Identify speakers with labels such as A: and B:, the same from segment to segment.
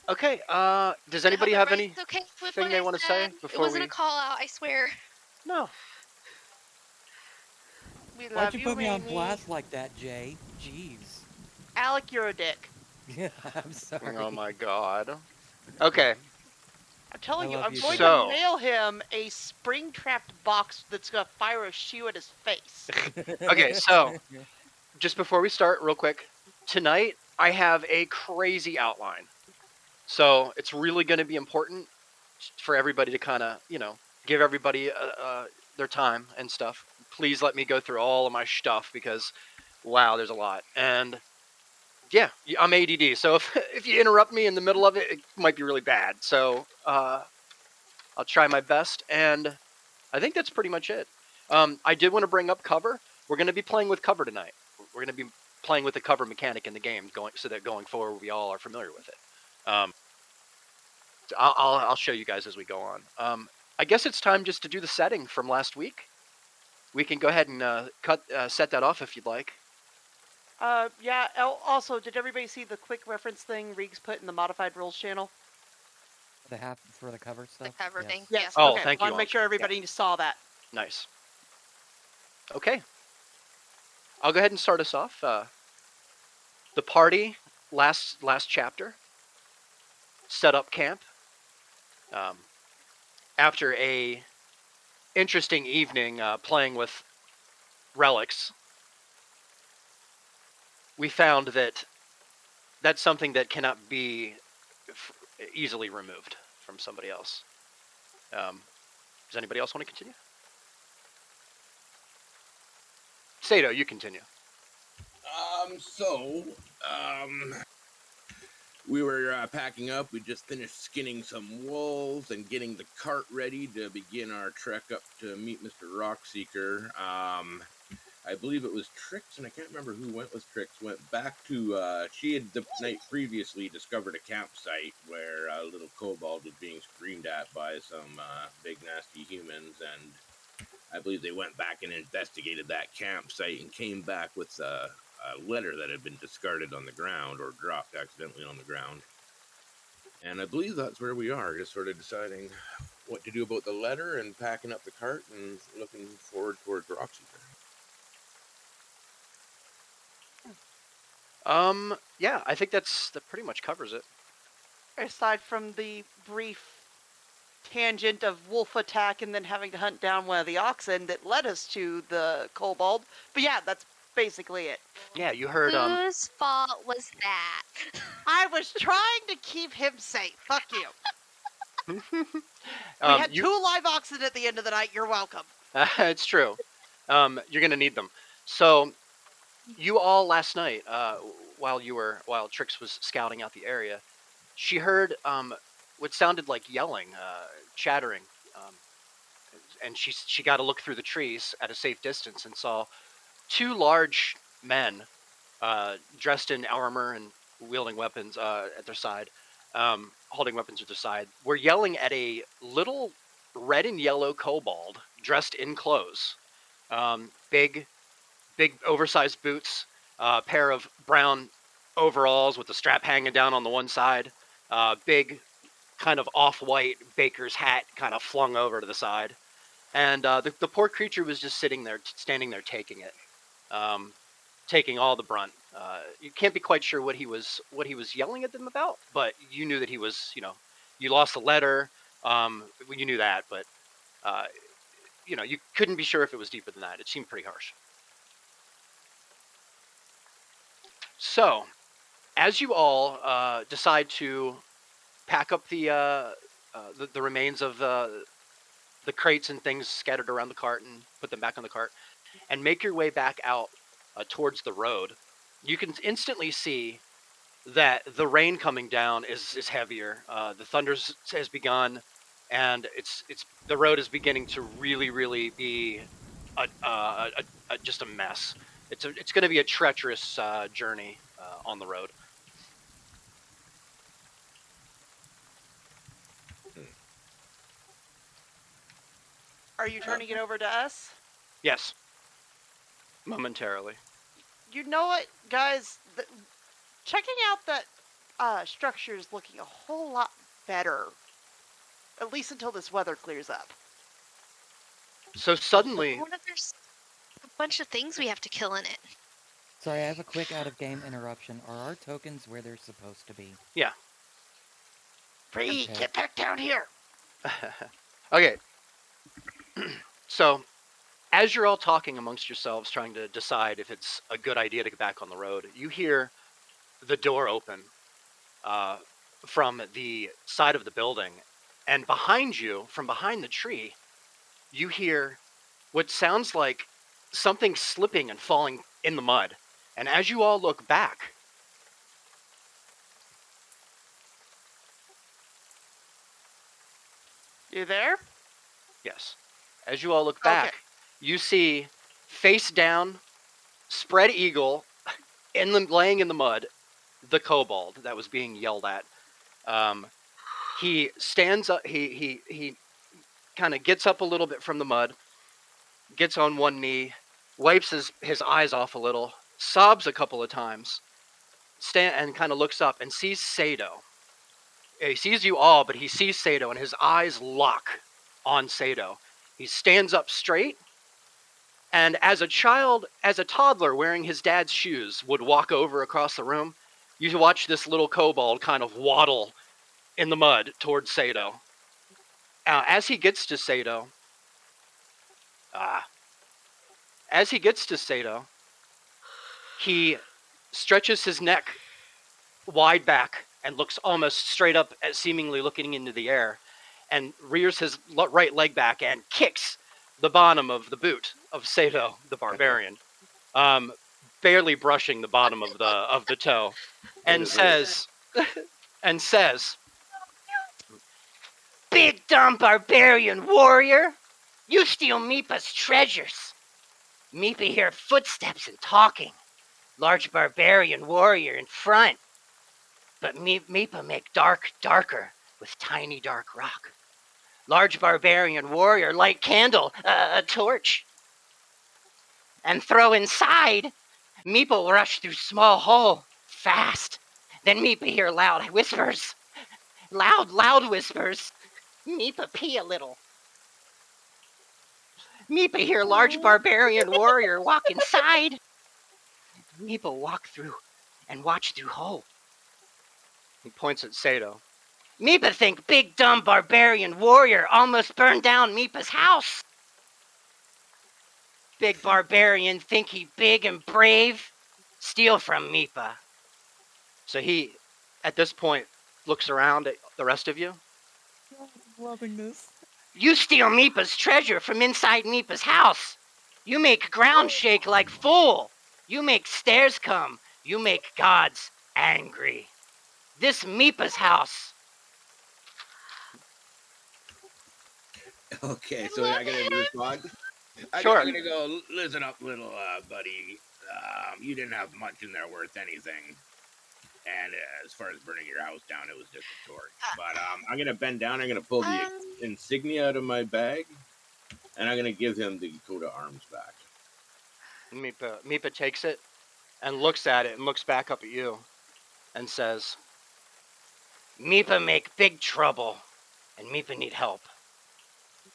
A: Okay, does anybody have
B: Otherwise, okay with
A: anything
B: what
A: they
B: I
A: want to
B: said.
A: say
B: It
A: before
B: wasn't a
A: we...
B: call out, I swear.
A: No.
C: We
D: Why'd
C: love
D: you
C: you,
D: put me on
C: Mamie.
D: blast like that, Jay? Jeez.
C: Alec, you're a dick.
D: Yeah, I'm
A: Oh
D: sorry.
A: my god. Okay,
C: I'm
D: I
C: telling you,
D: love
C: I'm
D: you
C: going
D: too.
C: to
A: so...
C: mail him a spring-trapped box that's going to fire a shoe at his face.
A: Okay, so, just before we start, real quick, tonight I have a crazy outline. So, it's really going to be important for everybody to kind of, give everybody their time and stuff. Please let me go through all of my stuff because, wow, there's a lot. And yeah, I'm ADD. So if if you interrupt me in the middle of it, it might be really bad. So I'll try my best, and I think that's pretty much it. I did want to bring up cover. We're going to be playing with cover tonight. We're going to be playing with the cover mechanic in the game, so that going forward we all are familiar with it. So I'll show you guys as we go on. I guess it's time just to do the setting from last week. We can go ahead and set that off if you'd like.
C: Yeah, also, did everybody see the quick reference thing Reeks put in the modified rules channel?
D: For the cover
B: The
D: stuff?
B: cover thing.
D: Yes.
C: Yes,
B: Yes.
A: Oh,
C: okay.
A: thank
C: Want
A: you
C: to
A: all.
C: make sure
A: Yeah,
C: everybody saw that.
A: nice. Okay, I'll go ahead and start us off. The party last chapter set up camp um, after a interesting evening playing with relics. We found that that's something that cannot be f- easily removed from somebody else. Um, does anybody else want to continue? Sato, you continue.
E: So, we were packing up. We just finished skinning some wolves and getting the cart ready to begin our trek up to meet Mr. Rockseeker. I believe it was Trix, and I can't remember who went with Trix. Went back to she had the night previously discovered a campsite where a little kobold was being screamed at by some big nasty humans, and I believe they went back and investigated that campsite and came back with a letter that had been discarded on the ground or dropped accidentally on the ground. And I believe that's where we are, just sort of deciding what to do about the letter and packing up the cart and looking forward towards Rockseeker.
A: Yeah, I think that pretty much covers it.
C: Aside from the brief tangent of wolf attack and then having to hunt down one of the oxen that led us to the kobold. But yeah, that's basically it.
A: Yeah, you heard.
B: Whose fault was that?
C: I was trying to keep him safe. Fuck you. We had
A: You
C: 2 live oxen at the end of the night. You're welcome.
A: it's true. You're gonna need them. So you all last night, while Trix was scouting out the area, she heard what sounded like yelling, chattering, um, and she got to look through the trees at a safe distance and saw two large men dressed in armor and wielding weapons at their side, holding weapons at their side, were yelling at a little red and yellow kobold dressed in clothes, big, big oversized boots, a pair of brown overalls with the strap hanging down on the one side, big kind of off-white baker's hat kind of flung over to the side, and the poor creature was just sitting there, standing there, taking it. Um, Taking all the brunt. You can't be quite sure what he was yelling at them about, but you knew that he was, you lost a letter. You knew that, but uh, you couldn't be sure if it was deeper than that. It seemed pretty harsh. So, as you all decide to pack up the remains of the crates and things scattered around the cart and put them back on the cart, and make your way back out towards the road, you can instantly see that the rain coming down is heavier. The thunder has begun, and it's the road is beginning to really be just a mess. It's going to be a treacherous journey on the road.
C: Are you turning it over to us?
A: Yes, momentarily.
C: You know what, guys? Checking out that structure is looking a whole lot better. At least until this weather clears up.
A: So suddenly,
B: What if there's a bunch of things we have to kill in it?
D: Sorry, I have a quick out-of-game interruption. Are our tokens where they're supposed to be?
A: yeah.
C: Bree,
D: Okay.
C: get back down here.
A: Okay. So as you're all talking amongst yourselves, trying to decide if it's a good idea to get back on the road, you hear the door open uh, from the side of the building, and behind you, from behind the tree, you hear what sounds like something slipping and falling in the mud. And as you all look back,
C: You there?
A: yes, as you all look
C: Okay.
A: back, you see face down, spread eagle, laying in the mud, the kobold that was being yelled at. He stands up. He kind of gets up a little bit from the mud, gets on one knee, wipes his eyes off a little, sobs a couple of times, and kind of looks up and sees Sato. He sees you all, but he sees Sato, and his eyes lock on Sato. He stands up straight, and as a toddler wearing his dad's shoes would walk over across the room, you watch this little kobold kind of waddle in the mud towards Sato. As he gets to Sato, as he gets to Sato, he stretches his neck wide back and looks almost straight up, seemingly looking into the air, and rears his right leg back and kicks the bottom of the boot of Sato the barbarian, barely brushing the bottom of the toe, and says, "Big dumb barbarian warrior, you steal Meepa's treasures. Meepa hear footsteps and talking. Large barbarian warrior in front. But Meepa make darker with tiny dark rock. Large barbarian warrior light candle, a torch. And throw inside. Meepa will rush through small hole, fast. Then Meepa hear loud whispers. Loud whispers. Meepa pee a little. Meepa hear large barbarian warrior walk inside. Meepa walk through and watch through hole. He points at Sato. Meepa think big dumb barbarian warrior almost burned down Meepa's house. Big barbarian think he big and brave, steal from Meepa. So he, at this point, looks around at the rest of you.
D: I'm loving this.
A: You steal Meepa's treasure from inside Meepa's house. You make ground shake like fool. You make stairs come. You make gods angry. This Meepa's house.
E: Okay, so I gotta respond.
A: Sure.
E: I'm gonna go. Listen up, little buddy. You didn't have much in there worth anything. And as far as burning your house down, it was just a torch. But I'm gonna bend down. I'm gonna pull the insignia out of my bag, and I'm gonna give him the coat of arms back.
A: Meepa takes it and looks at it and looks back up at you and says, Meepa make big trouble, and Meepa need help.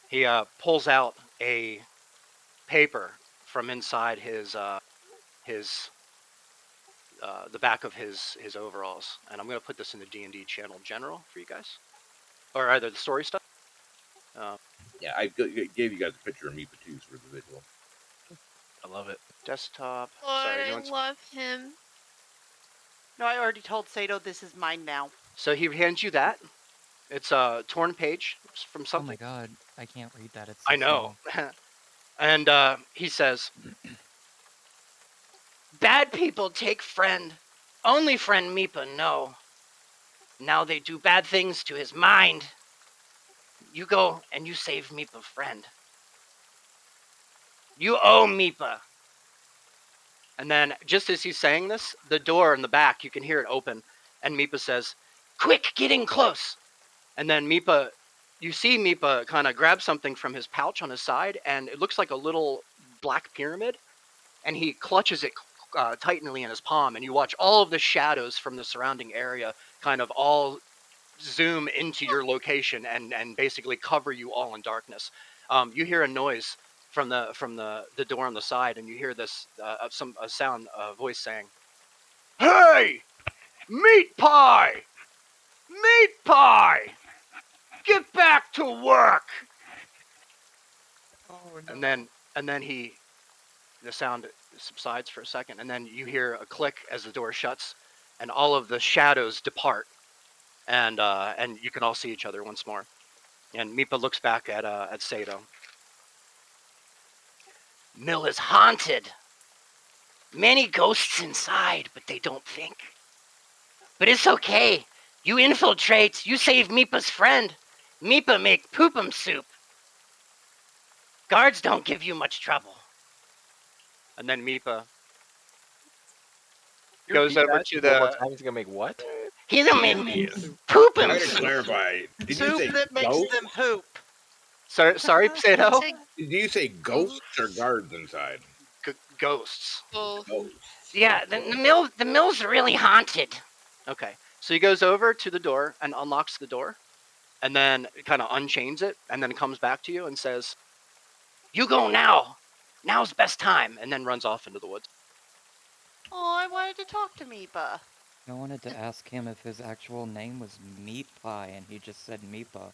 A: He pulls out a paper from inside the back of his overalls, and I'm going to put this in the D&D channel general for you guys, or either the story stuff.
E: Yeah, I gave you guys a picture of Meepa too for the visual.
A: I love it. Desktop.
B: Lord,
A: Sorry,
B: I love him.
C: No, I already told Sato this is mine now.
A: So he hands you that. It's a torn page from
D: Oh
A: something.
D: my god, I can't read that. It's so
A: I know.
D: small.
A: And he says, bad people take friend. Only friend Meepa know. Now they do bad things to his mind. You go and you save Meepa friend. You owe Meepa. And then, just as he's saying this, the door in the back, you can hear it open, and Meepa says, quick, getting close. And then you see Meepa kind of grab something from his pouch on his side, and it looks like a little black pyramid, and he clutches it tightly in his palm, and you watch all of the shadows from the surrounding area kind of all zoom into your location and basically cover you all in darkness. You hear a noise from the door on the side, and you hear this a sound, a voice saying, "Hey, meat pie, meat pie, get back to work!"
D: Oh
A: And then the sound subsides for a second, and then you hear a click as the door shuts, and all of the shadows depart, and you can all see each other once more. And Mipa looks back at Sato. "Mill is haunted. Many ghosts inside, but they don't think. But it's okay. You infiltrate. You save Mipa's friend. Mipa make poopum soup. Guards don't give you much trouble." And then Mipa goes over to
F: one more
A: the.
F: time. He's gonna make what?
A: He's gonna make
E: Yes. I
A: poopum
E: gotta
A: soup.
E: clarify. Did you
C: Soup
E: say
C: that makes
E: ghosts?
C: them poop.
A: Sorry, Sato.
B: Say
E: Did you say ghosts or guards inside?
A: Ghosts.
B: both.
E: Ghosts.
A: Yeah, the mill's really haunted. Okay, so he goes over to the door and unlocks the door, and then kind of unchains it, and then comes back to you and says, "You go now. Now's best time," and then runs off into the woods.
C: Oh, I wanted to talk to Meepa.
D: I wanted to ask him if his actual name was Meat Pie, and he just said Meepa.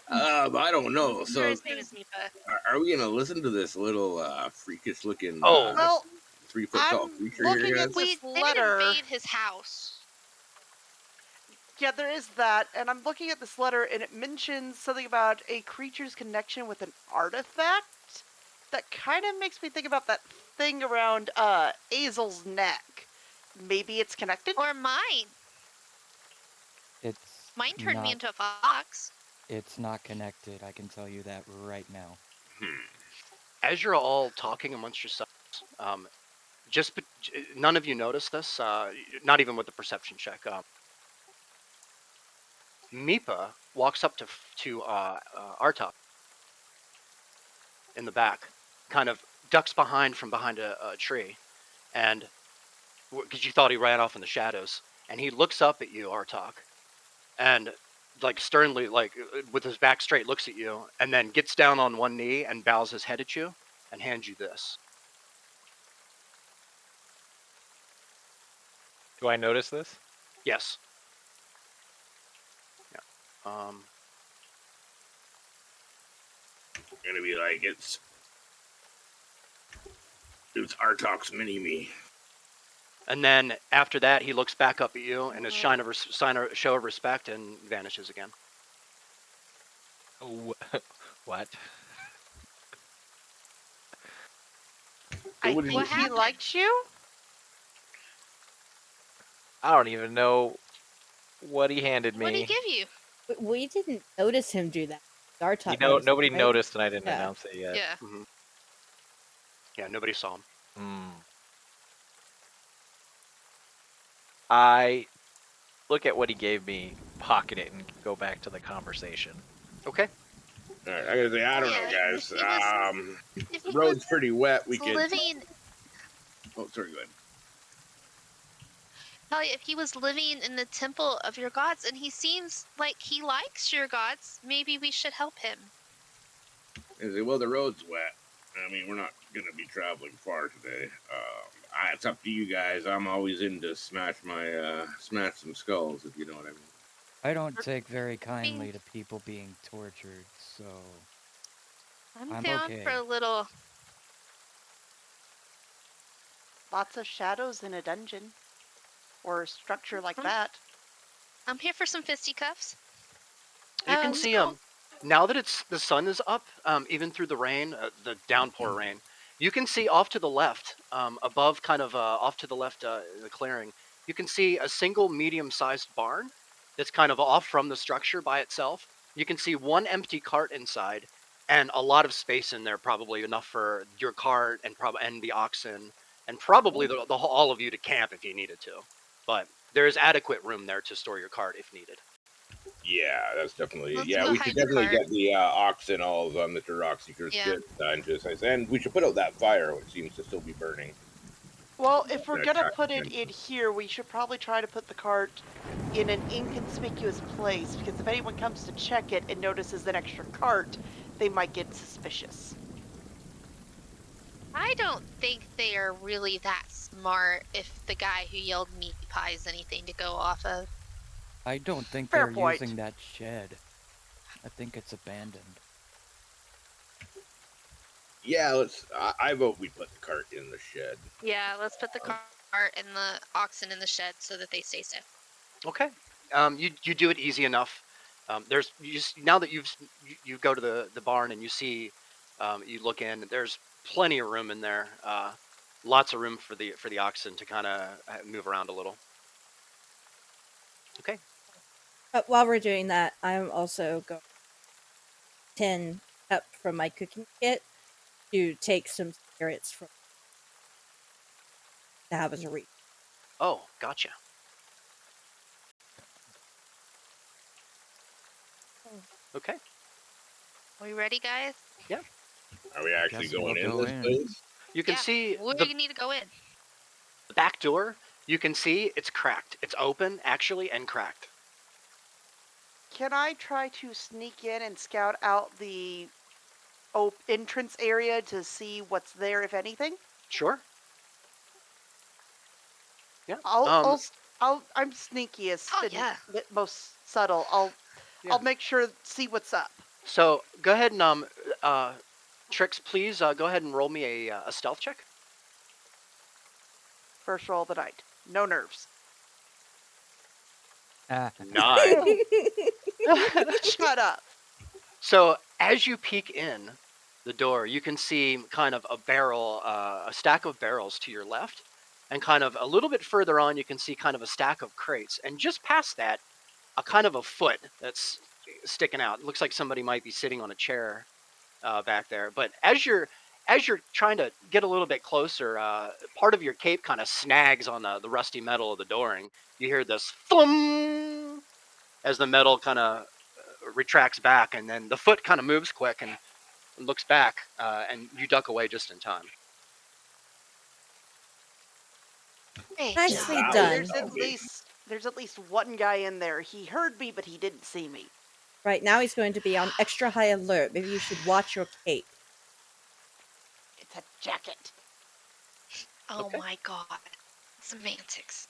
E: I don't know.
B: Sure,
E: So,
B: his name is Mipa.
E: are we gonna listen to this little freakish looking
A: Oh.
C: Well,
E: 3 foot tall
C: I'm
E: creature
C: looking
E: here,
C: at
E: guys?
C: this
B: We didn't
C: letter.
B: invade his house.
C: Yeah, there is that, and I'm looking at this letter, and it mentions something about a creature's connection with an artifact. That kind of makes me think about that thing around Azel's neck. Maybe it's connected.
B: Or mine.
D: It's
B: Mine turned me
D: not-
B: into a fox.
D: It's not connected, I can tell you that right now.
A: As you're all talking amongst yourselves, none of you notice this. Not even with the perception check. Mipa walks up to Artok in the back, kind of ducks from behind a tree, and because you thought he ran off in the shadows, and he looks up at you, Artok, and like sternly, like with his back straight, looks at you, and then gets down on one knee and bows his head at you and hands you this.
F: Do I notice this?
A: Yes. Yeah.
E: Gonna be like it's Artok's mini me.
A: And then after that, he looks back up at you and his show of respect and vanishes again.
F: What?
C: I
E: what did
C: think
B: you-
C: he
B: happened?
C: liked you.
F: I don't even know what he handed me.
B: What did he give you?
G: We didn't notice him do that. Dartok
F: You know,
G: noticed it,
F: nobody
G: right?
F: noticed, and I didn't
G: Yeah.
F: announce it yet.
B: Yeah.
A: Yeah, nobody saw him.
F: I look at what he gave me, pocket it, and go back to the conversation.
A: Okay.
E: All right, I gotta say, I don't know,
B: Yeah,
E: guys.
B: if he
E: Road's
B: was
E: pretty wet. We could.
B: living,
E: Oh, sorry, go ahead.
B: Probably if he was living in the temple of your gods and he seems like he likes your gods, maybe we should help him.
E: I say, well, the road's wet. I mean, we're not gonna be traveling far today. It's up to you guys. I'm always in to smash some skulls, if you know what I mean.
D: I don't take very kindly to people being tortured, so... I'm
B: down
D: okay.
B: for a little.
C: Lots of shadows in a dungeon, or a structure like
B: Hmm.
C: that.
B: I'm here for some fisticuffs.
A: You can see
B: cool.
A: now that the sun is up, even through the rain, the downpour rain. You can see off to the left, above, kind of off to the left, in the clearing. You can see a single medium-sized barn that's kind of off from the structure by itself. You can see one empty cart inside, and a lot of space in there, probably enough for your cart and the oxen, and probably all of you to camp if you needed to. But there is adequate room there to store your cart if needed.
E: Yeah, that's definitely.
B: Let's
E: Yeah,
B: go
E: we
B: hide
E: should
B: the
E: definitely
B: cart.
E: get the oxen all on Mr. Rockseeker's
B: Yeah.
E: shit done. And we should put out that fire, which seems to still be burning.
C: Well, if we're
E: That
C: gonna
E: attract
C: put it
E: attention.
C: in here, we should probably try to put the cart in an inconspicuous place, because if anyone comes to check it and notices an extra cart, they might get suspicious.
B: I don't think they are really that smart if the guy who yelled meat pie is anything to go off of.
D: I don't think
C: Fair
D: they're
C: point.
D: using that shed. I think it's abandoned.
E: Yeah, I vote we put the cart in the shed.
B: Yeah, let's put the cart and the oxen in the shed so that they stay safe.
A: Okay. You do it easy enough. There's now that you go to the barn and you see, you look in. There's plenty of room in there. Lots of room for the oxen to kind of move around a little. Okay.
G: But while we're doing that, I'm also going tin up from my cooking kit to take some spirits from to have as a read.
A: Oh, gotcha. Okay.
B: Are we ready, guys?
E: Are we actually
D: Guess we'll
E: going in
D: go
E: this
D: in.
E: place?
A: You can
B: Yeah,
A: see
B: we
A: the
B: need to go in.
A: back door. You can see it's cracked. It's open actually and cracked.
C: Can I try to sneak in and scout out the entrance area to see what's there, if anything?
A: Sure. Yeah.
C: I'm sneakiest
B: Oh,
C: and
B: yeah.
C: most subtle. I'll
A: Yeah.
C: make sure see what's up.
A: So go ahead and Trix, please go ahead and roll me a stealth check.
C: First roll of the night. No nerves.
A: Nine.
C: Shut up.
A: So as you peek in the door, you can see kind of a stack of barrels to your left, and kind of a little bit further on, you can see kind of a stack of crates, and just past that, a kind of a foot that's sticking out. It looks like somebody might be sitting on a chair back there. But as you're trying to get a little bit closer, part of your cape kind of snags on the rusty metal of the door, and you hear this thum as the metal kind of retracts back, and then the foot kind of moves quick and looks back, and you duck away just in time.
B: Great
G: Nicely
B: job.
E: Wow.
G: done.
C: There's at least one guy in there. He heard me, but he didn't see me.
G: Right now, he's going to be on extra high alert. Maybe you should watch your cape.
C: It's a jacket.
B: Oh
A: Okay.
B: my god. Semantics.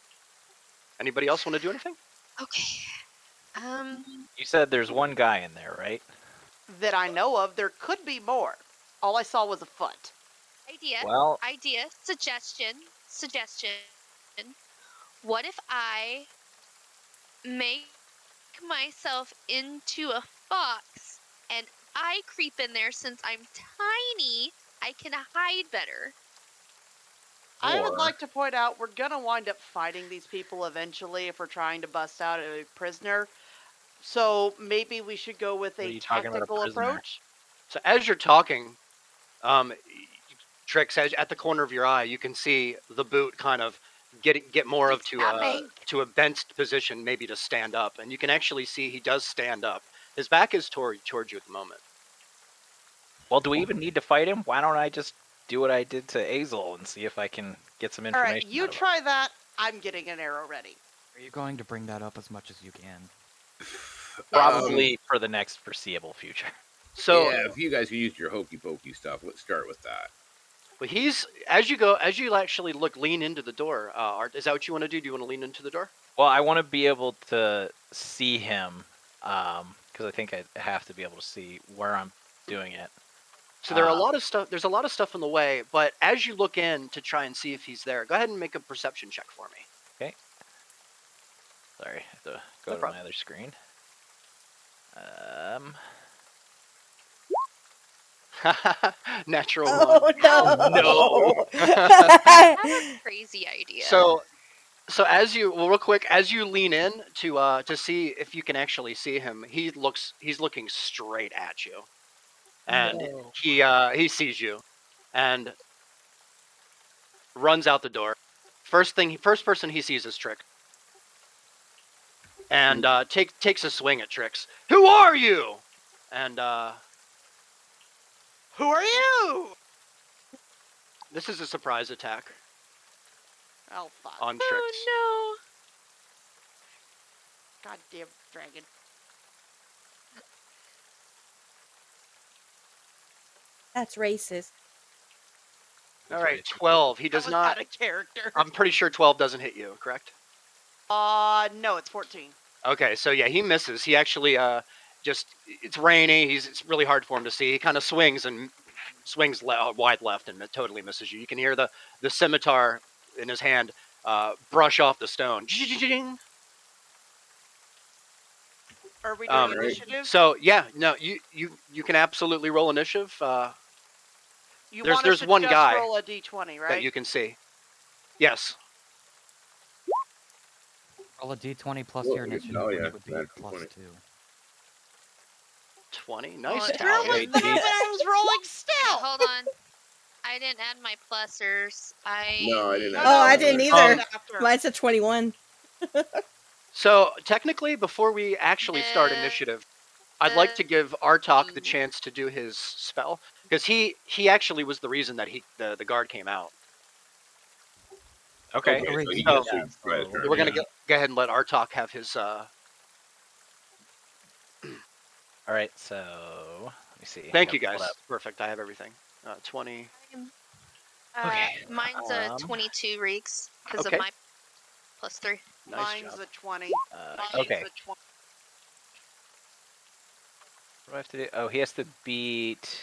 A: Anybody else want to do anything?
B: Okay.
F: You said there's one guy in there, right?
C: That I know of. There could be more. All I saw was a foot.
F: Well,
B: Idea, suggestion. What if I make myself into a fox and I creep in there since I'm tiny? I can hide better.
C: I would
F: Or-
C: like to point out we're gonna wind up fighting these people eventually if we're trying to bust out a prisoner. So maybe we should go with
F: What are
C: a
F: you talking about, a
C: tactical
F: prisoner?
C: approach.
A: So as you're talking, um, Trix, at the corner of your eye, you can see the boot kind of get more of
C: It's coming.
A: to a bent position, maybe to stand up, and you can actually see he does stand up. His back is towards you at the moment.
F: Well, do we even need to fight him? Why don't I just do what I did to Azel and see if I can get some
C: All
F: information?
C: right, you
F: out of him?
C: try that. I'm getting an arrow ready.
D: Are you going to bring that up as much as you can?
F: Probably for the next foreseeable future.
A: So
E: Yeah, if you guys can use your hokey pokey stuff, let's start with that.
A: but he's as you actually lean into the door. Art, is that what you want to do? Do you want to lean into the door?
F: Well, I want to be able to see him, because I think I have to be able to see where I'm doing it.
A: So there are a lot of stuff. There's a lot of stuff in the way, but as you look in to try and see if he's there, go ahead and make a perception check for me.
F: Sorry, I have to go
A: No
F: to
A: problem.
F: my other screen.
A: Natural
G: Oh
A: one.
G: no!
B: I have a crazy idea.
A: So real quick, as you lean in to see if you can actually see him, he's looking straight at you, and
F: No.
A: he sees you, and runs out the door. First person he sees is Trick, and takes a swing at Trix. Who are you? And
C: Who are you?
A: this is a surprise attack.
C: Oh, fuck.
A: on Trix.
B: Oh
C: Goddamn dragon.
G: That's racist.
A: All
F: That's
A: right,
F: right.
A: 12. He
C: That
A: does
C: was
A: not.
C: out of character.
A: I'm pretty sure 12 doesn't hit you, correct?
C: No, it's 14.
A: Okay, so yeah, he misses. He actually just it's rainy. It's really hard for him to see. He kind of swings wide left and totally misses you. You can hear the scimitar in his hand brush off the stone.
C: Are we doing
A: Um,
C: initiative?
A: So yeah, no, you can absolutely roll initiative.
C: You
A: there's-
C: want us
A: there's
C: to
A: one
C: just
A: guy
C: roll a d20, right?
A: that you can see. Yes.
D: Roll a d20 plus
E: Well,
D: your
E: I guess-
D: initiative,
E: oh, yeah,
D: which would be
E: natural
D: plus
E: 20.
D: 2.
A: 20. Nice,
B: Oh,
C: Drew was
A: Talia.
C: there, but I was rolling
B: Yeah,
C: still.
B: hold on. I didn't add my plusers.
E: No, I didn't
C: No,
E: add
G: Oh,
C: no,
G: I
E: that
G: didn't
E: either.
G: either.
C: After.
G: Mine's a 21.
A: So technically, before we actually start initiative, I'd like to give Artok the chance to do his spell because he actually was the reason that the guard came out.
F: Okay.
E: Okay, so he
A: So-
E: gets to try his
F: so
E: turn.
A: We're gonna
E: yeah.
A: go ahead and let Artok have his.
F: All right. So let me see. I
A: Thank
F: gotta
A: you
F: pull it
A: guys.
F: up.
A: Perfect. I have everything. 20.
F: Okay.
B: Mine's a 22 Reeks because
A: okay.
B: of my +3.
A: Nice
C: Mine's
A: job.
C: a 20. Mine's
F: Okay.
C: a 20.
F: What do I have to do? Oh, he has to beat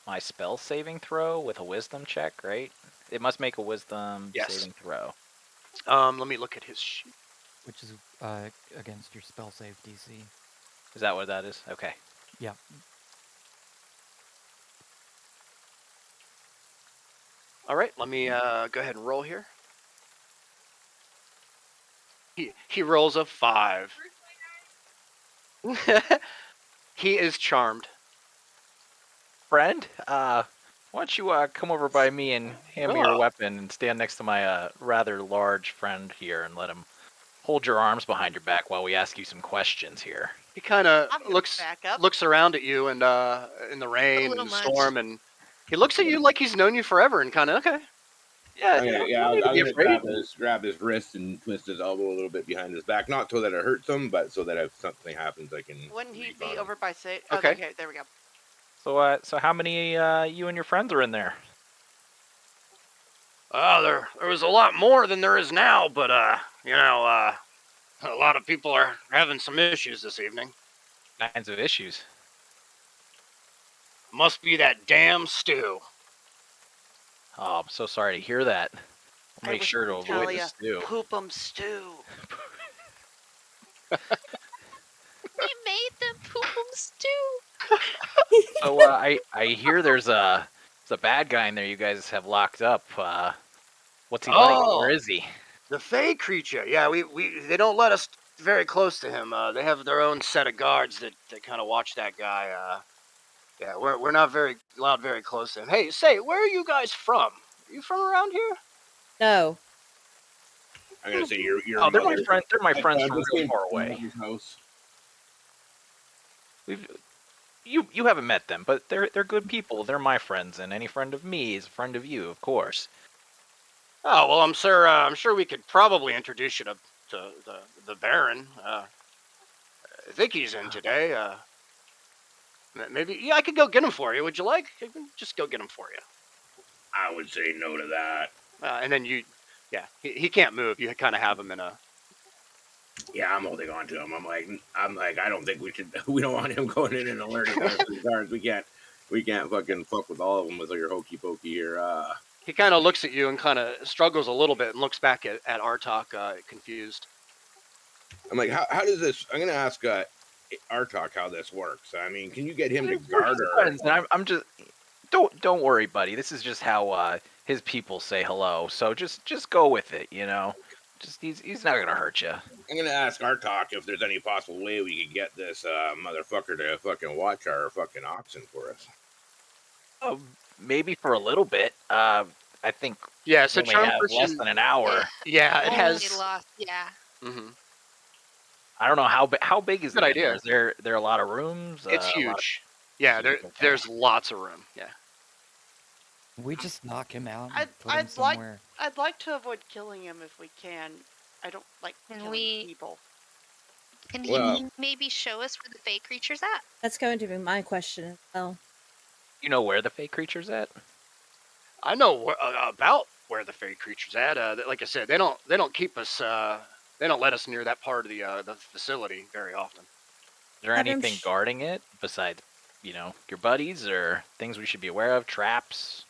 F: my spell saving throw with a wisdom check, right? It must make a wisdom
A: Yes.
F: saving throw.
A: Let me look at his sheet.
D: Which is against your spell save DC.
F: Is that what that is? Okay.
D: Yeah.
A: All right. Let me go ahead and roll here. He rolls a 5. He is charmed.
F: Friend, why don't you come over by me and hand me your weapon and stand next to my rather large friend here and let him hold your arms behind your back while we ask you some questions here.
A: He kind of
C: I'm gonna
A: looks
C: back up.
A: looks around at you and in the rain
B: little
A: and the
B: much.
A: storm, and he looks at you like he's known you forever and kind of okay.
F: Yeah,
E: I'm gonna,
F: no need to
E: I'm
F: be
E: gonna
F: afraid.
E: grab his wrist and twist his elbow a little bit behind his back, not so that it hurts him, but so that if something happens, I can.
C: Wouldn't he
E: reach
C: be
E: on him.
C: over by say?
A: Okay.
C: Okay, there we go.
F: So how many you and your friends are in there?
A: There was a lot more than there is now, but a lot of people are having some issues this evening.
F: Kinds of issues.
A: Must be that damn stew.
F: Oh, I'm so sorry to hear that. I'll
C: I
F: make
C: was
F: sure to
C: gonna
F: avoid
C: tell ya,
F: this too.
C: Poop 'em stew.
B: We made them poop 'em stew.
F: So I hear there's a bad guy in there you guys have locked up. What's he like?
A: Oh.
F: Where is he?
A: The Fey creature. Yeah, they don't let us very close to him. They have their own set of guards that kind of watch that guy. Yeah, we're not very allowed very close to him. Hey, say, where are you guys from? Are you from around here?
G: No.
E: I'm gonna say your
F: Oh, they're my
E: mother.
F: friends. They're my friends from
E: just
F: real
E: came
F: far
E: from
F: away.
E: mother's house.
F: You haven't met them, but they're good people. They're my friends, and any friend of me is a friend of you, of course.
A: Oh well, I'm sure we could probably introduce you to the Baron. I think he's in today. Maybe I could go get him for you. Would you like? I can just go get him for you.
E: I would say no to that.
A: And then he can't move. You kind of have him in a.
E: Yeah, I'm holding on to him. I'm like, I don't think we should. We don't want him going in and alerting us to the guards. We can't fucking fuck with all of them with your hokey pokey here.
A: He kind of looks at you and kind of struggles a little bit and looks back at Artok, confused.
E: I'm like, how does this? I'm gonna ask Artok how this works. I mean, can you get him to guard her?
F: Friends, and I'm just don't worry, buddy. This is just how his people say hello. So just go with it, you know. Just he's not gonna hurt you.
E: I'm gonna ask Artok if there's any possible way we could get this motherfucker to fucking watch our fucking oxen for us.
F: Maybe for a little bit. I think
A: Yeah, so
F: we only
A: charm
F: have less
A: person.
F: than an hour.
A: Yeah, it
B: Only
A: has.
B: lost, yeah.
A: Mm-hmm.
F: I don't know how big is
A: Good
F: it?
A: idea.
F: Is there a lot of rooms?
A: It's
F: a lot of-
A: huge. Yeah,
F: Huge, okay.
A: there's lots of room. Yeah.
D: We just knock him out and
C: I'd,
D: put him
C: I'd like
D: somewhere.
C: I'd like to avoid killing him if we can. I don't like
B: Can
C: killing
B: we-
C: people.
B: Can
E: Well-
B: he maybe show us where the fey creature's at?
G: That's going to be my question as well.
F: You know where the fake creature's at?
A: I know about where the fey creature's at. Like I said, they don't keep us. They don't let us near that part of the facility very often.
F: Is there
G: Have him
F: anything guarding it besides, your buddies or things we should be aware of? Traps?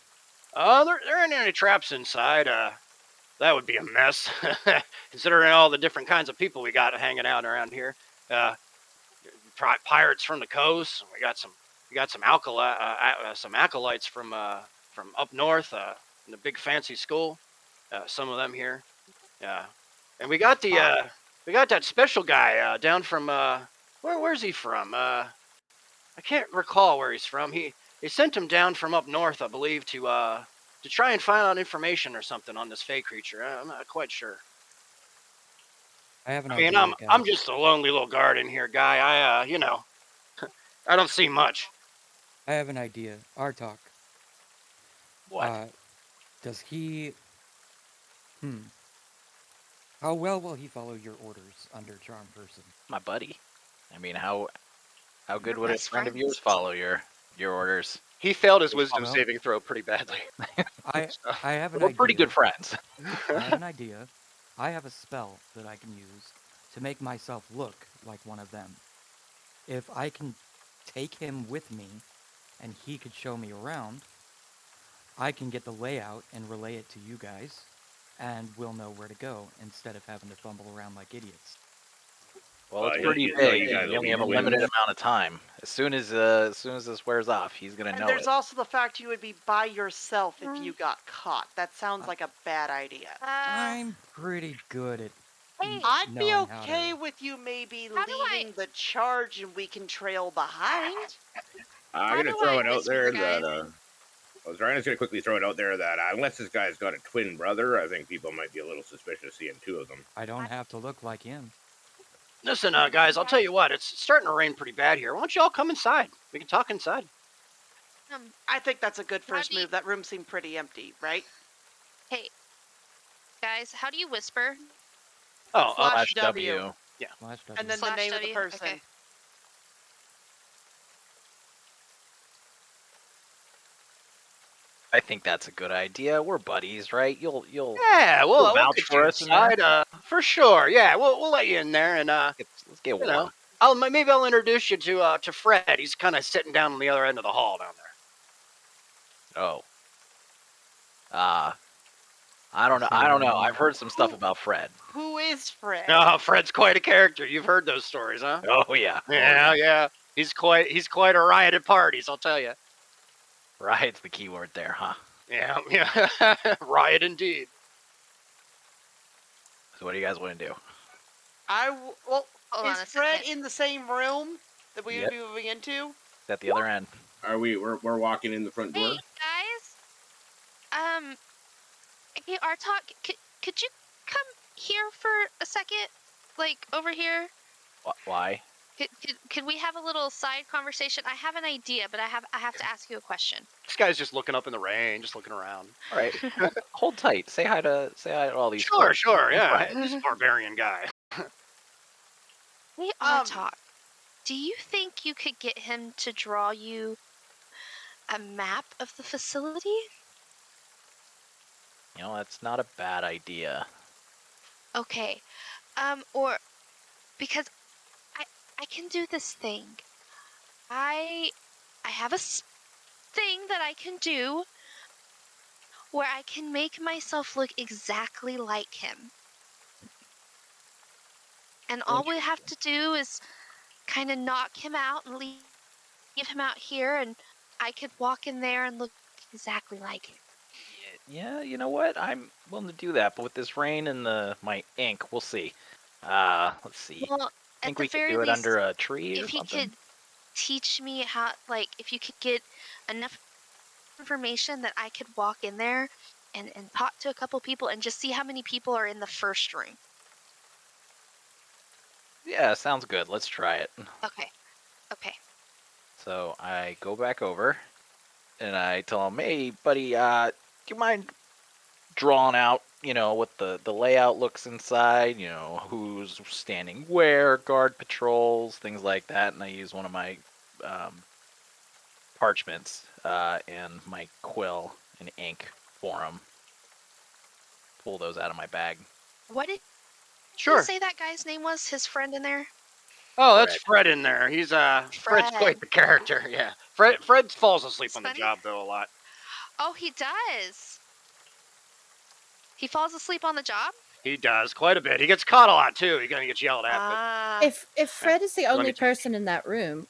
A: There aren't any traps inside. That would be a mess, considering all the different kinds of people we got hanging out around here. Pirates from the coast. We got some acolytes from up north. In the big fancy school. Some of them here. And we got that special guy down from where's he from? I can't recall where he's from. They sent him down from up north, I believe, to try and find out information or something on this fey creature. I'm not quite sure.
D: I have an
A: I mean,
D: idea,
A: I'm
D: guys.
A: just a lonely little guard in here, guy. I I don't see much.
D: I have an idea. Artok.
F: What?
D: Does he... How well will he follow your orders under Charm Person?
F: My buddy. I mean, how good
B: We're
F: would a
B: best
F: friend of
B: friends.
F: yours follow your orders?
A: He failed his
D: Well,
A: wisdom
D: no.
A: saving throw pretty badly.
D: I have an
F: We're
D: idea.
F: pretty good friends.
D: I have an idea. I have a spell that I can use to make myself look like one of them. If I can take him with me and he could show me around, I can get the layout and relay it to you guys, and we'll know where to go instead of having to fumble around like idiots.
F: Well, it's
E: you
F: pretty
E: guys
F: big.
E: will
F: We only
E: be
F: have a
E: twins.
F: limited amount of time. As soon as this wears off, he's gonna
C: And
F: know
C: there's
F: it.
C: also the fact you would be by yourself if you got caught. That sounds like a bad idea.
D: I'm pretty good at
B: Hey,
C: I'd be
D: knowing how
C: okay
D: to...
C: with you maybe
B: How do I-
C: leading the charge and we can trail behind.
E: I'm
B: How
E: gonna
B: do
E: throw
B: I
E: it out
B: whisper,
E: there
B: guys?
E: that I was just gonna quickly throw it out there that unless this guy's got a twin brother, I think people might be a little suspicious seeing two of them.
D: I don't have to look like him.
A: Listen, guys, I'll tell you what. It's starting to rain pretty bad here. Why don't you all come inside? We can talk inside.
C: I think that's a good
B: How
C: first
B: do you-
C: move. That room seemed pretty empty, right?
B: Hey, guys, how do you whisper?
A: Oh,
C: Slash
F: Slash
C: W.
F: W.
D: Slash W.
C: And then the
B: Slash
C: name of the
B: W?
C: person.
B: Okay.
F: I think that's a good idea. We're buddies, right? You'll
A: yeah. We'll
F: vouch
A: get
F: for
A: you
F: us in there?
A: inside. For sure. Yeah, we'll let you in there, and
F: let's get
A: you
F: warm.
A: know, maybe I'll introduce you to Fred. He's kind of sitting down on the other end of the hall down there.
F: Oh. I don't know. I've heard some stuff about Fred.
C: Who is Fred?
A: Oh, Fred's quite a character. You've heard those stories, huh?
F: Oh yeah.
A: Yeah. He's quite a riot at parties, I'll tell you.
F: Riot's the key word there, huh?
A: Yeah. Riot indeed.
F: So what do you guys want to do?
C: Well,
B: Hold on
C: is
B: a
C: Fred
B: second.
C: in the same room that we
F: Yep.
C: would be moving into?
F: Is that the other end?
E: Are we? We're walking in the front door.
B: Hey, guys. Hey, Artok, could you come here for a second? Like, over here?
F: Why?
B: Could we have a little side conversation? I have an idea, but I have to ask you a question.
A: This guy's just looking up in the rain, just looking around.
F: All right. Hold tight. Say hi to all these.
A: Sure,
F: folks.
A: yeah.
F: Right.
A: This barbarian guy.
B: Hey, Artok, do you think you could get him to draw you a map of the facility?
F: That's not a bad idea.
B: Okay. Or because I can do this thing. I have a thing that I can do where I can make myself look exactly like him. And all we have to do is kind of knock him out and leave him out here, and I could walk in there and look exactly like him.
F: Yeah, you know what? I'm willing to do that, but with this rain and my ink, we'll see. Let's see.
B: Well,
F: Think
B: at the
F: we could
B: very
F: do it
B: least,
F: under a tree or
B: if you
F: something?
B: could teach me how, like, if you could get enough information that I could walk in there and talk to a couple people and just see how many people are in the first room.
F: Yeah, sounds good. Let's try it.
B: Okay.
F: So I go back over, and I tell him, "Hey, buddy, do you mind drawing out, what the layout looks inside? Who's standing where, guard patrols, things like that." And I use one of my parchments and my quill and ink for him. Pull those out of my bag.
B: What did you
A: Sure.
B: say that guy's name was? His friend in there?
A: Oh, that's
F: Fred.
A: Fred in there. He's Fred's
B: Fred.
A: quite the character. Yeah. Fred falls asleep
B: It's
A: on the
B: funny.
A: job though a lot.
B: Oh, he does. He falls asleep on the job?
A: He does quite a bit. He gets caught a lot too. He kind of gets yelled at.
B: Ah.
G: If Fred is the
A: Let me
G: only
A: check.
G: person in that room,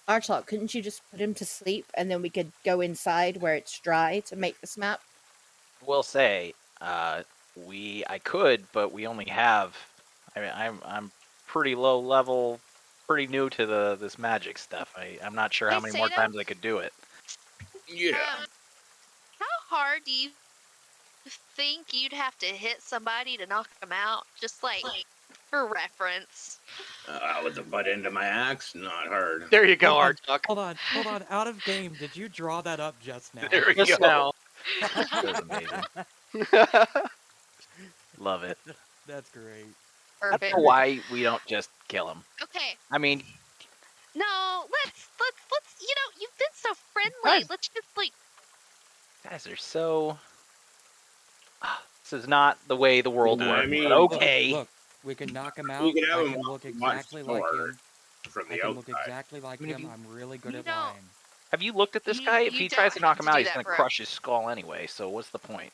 G: Archlock, couldn't you just put him to sleep and then we could go inside where it's dry to make this map?
F: Will say, I could, but we only have. I mean, I'm pretty low level, pretty new to this magic stuff. I'm not sure how
B: Hey,
F: many more
B: Sato?
F: times I could do it.
E: Yeah.
B: How hard do you think you'd have to hit somebody to knock them out? Just like for reference.
E: With the butt end of my axe, not hard.
A: There you go,
D: Hold
A: Archlock.
D: Hold on. Out of game, did you draw that up just now?
F: There we go.
A: Just now.
F: That was amazing. Love it.
D: That's great.
F: I
B: Perfect.
F: don't know why we don't just kill him.
B: Okay.
F: I mean,
B: No, let's you've been so friendly.
A: Guys.
B: Let's just like
F: guys are so. This is not the way the world
E: I
F: works.
E: mean,
F: But okay.
D: Look, we can knock him out.
E: We could have
D: I
E: him
D: can
E: walk
D: look
E: much
D: exactly like
E: slower
D: him.
E: from
D: I
E: the
D: can look
E: outside.
D: exactly like
F: I mean, if
D: him.
F: you-
D: I'm really good
B: You
D: at
B: don't-
D: lying.
F: Have you looked at this
B: You-
F: guy? If
B: you
F: he
B: don't
F: tries to knock
B: have
F: him
B: to
F: out,
B: do
F: he's
B: that
F: going to
B: for
F: crush his skull anyway. So what's the point?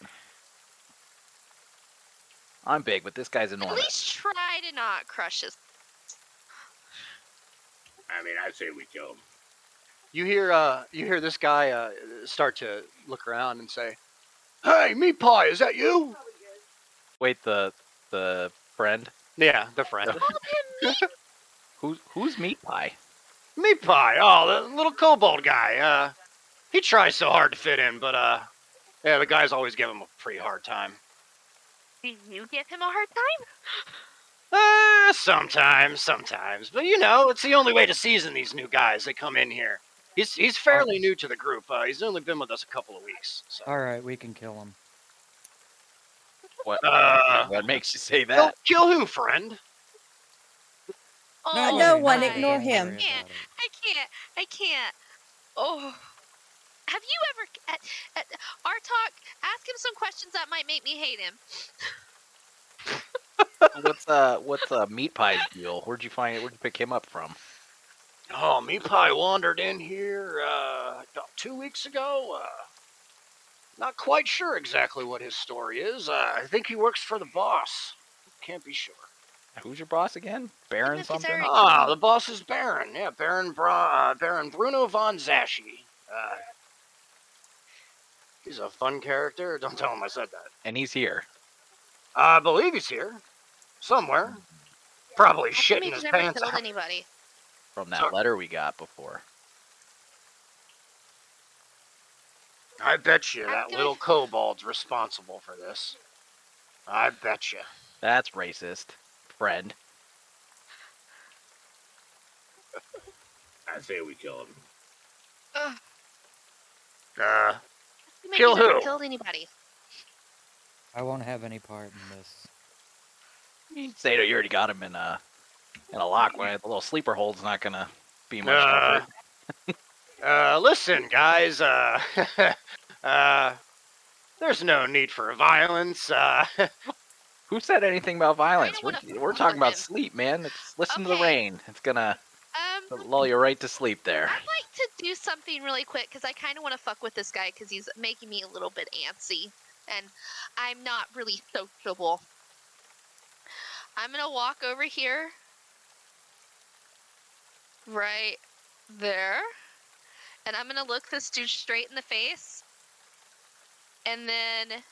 F: I'm big, but this guy's
B: at
F: enormous.
B: least try to not crush us.
E: I mean, I say we kill him.
A: You hear this guy start to look around and say, "Hey, meat pie, is that you?"
F: Wait, the friend?
A: Yeah, the friend.
F: Who's Meat Pie?
A: Meat pie. Oh, the little kobold guy. He tries so hard to fit in, but yeah, the guys always give him a pretty hard time.
B: Do you give him a hard time?
A: Sometimes, but it's the only way to season these new guys that come in here. He's fairly new to the group. He's only been with us a couple of weeks. So.
D: All right, we can kill him.
F: What?
A: Uh,
F: What makes you say
A: Kill,
F: that?
A: kill who, friend?
B: Oh,
G: no one,
B: my.
G: ignore him.
D: Don't worry about it.
B: I can't. Oh. Have you ever Artok, ask him some questions that might make me hate him.
F: What's Meat Pie's deal? Where'd you pick him up from?
A: Oh, Meat Pie wandered in here about 2 weeks ago. Not quite sure exactly what his story is. I think he works for the boss. Can't be sure.
F: Who's your boss again? Baron
B: If he's
F: something?
B: alright.
A: The boss is Baron. Yeah, Baron Bruno von Zaschi. He's a fun character. Don't tell him I said that.
F: And he's here.
A: I believe he's here. Somewhere. Probably
B: How come
A: shitting
B: he's
A: his
B: never
A: pants
B: killed
A: out.
B: anybody?
F: From that
A: Sorry.
F: letter we got before.
A: I bet you
B: I'm
A: that
B: gonna-
A: little kobold's responsible for this. I bet you.
F: That's racist, friend.
E: I say we kill him.
B: Ugh. Maybe
A: Kill
B: he's never
A: who?
B: killed anybody.
D: I won't have any part in this.
F: You say that you already got him in a lock. When the little sleeper hole's not gonna be much
A: Uh,
F: effort.
A: Listen, guys, there's no need for violence.
F: Who said anything about violence?
B: wanna
F: We're
B: fuck
F: talking
B: with
F: about
B: him.
F: sleep, man. Listen to the
B: Okay.
F: rain. It's gonna
B: Um,
F: lull you right to sleep there.
B: I'd like to do something really quick because I kind of want to fuck with this guy because he's making me a little bit antsy, and I'm not really sociable. I'm gonna walk over here, right there, and I'm gonna look this dude straight in the face, and then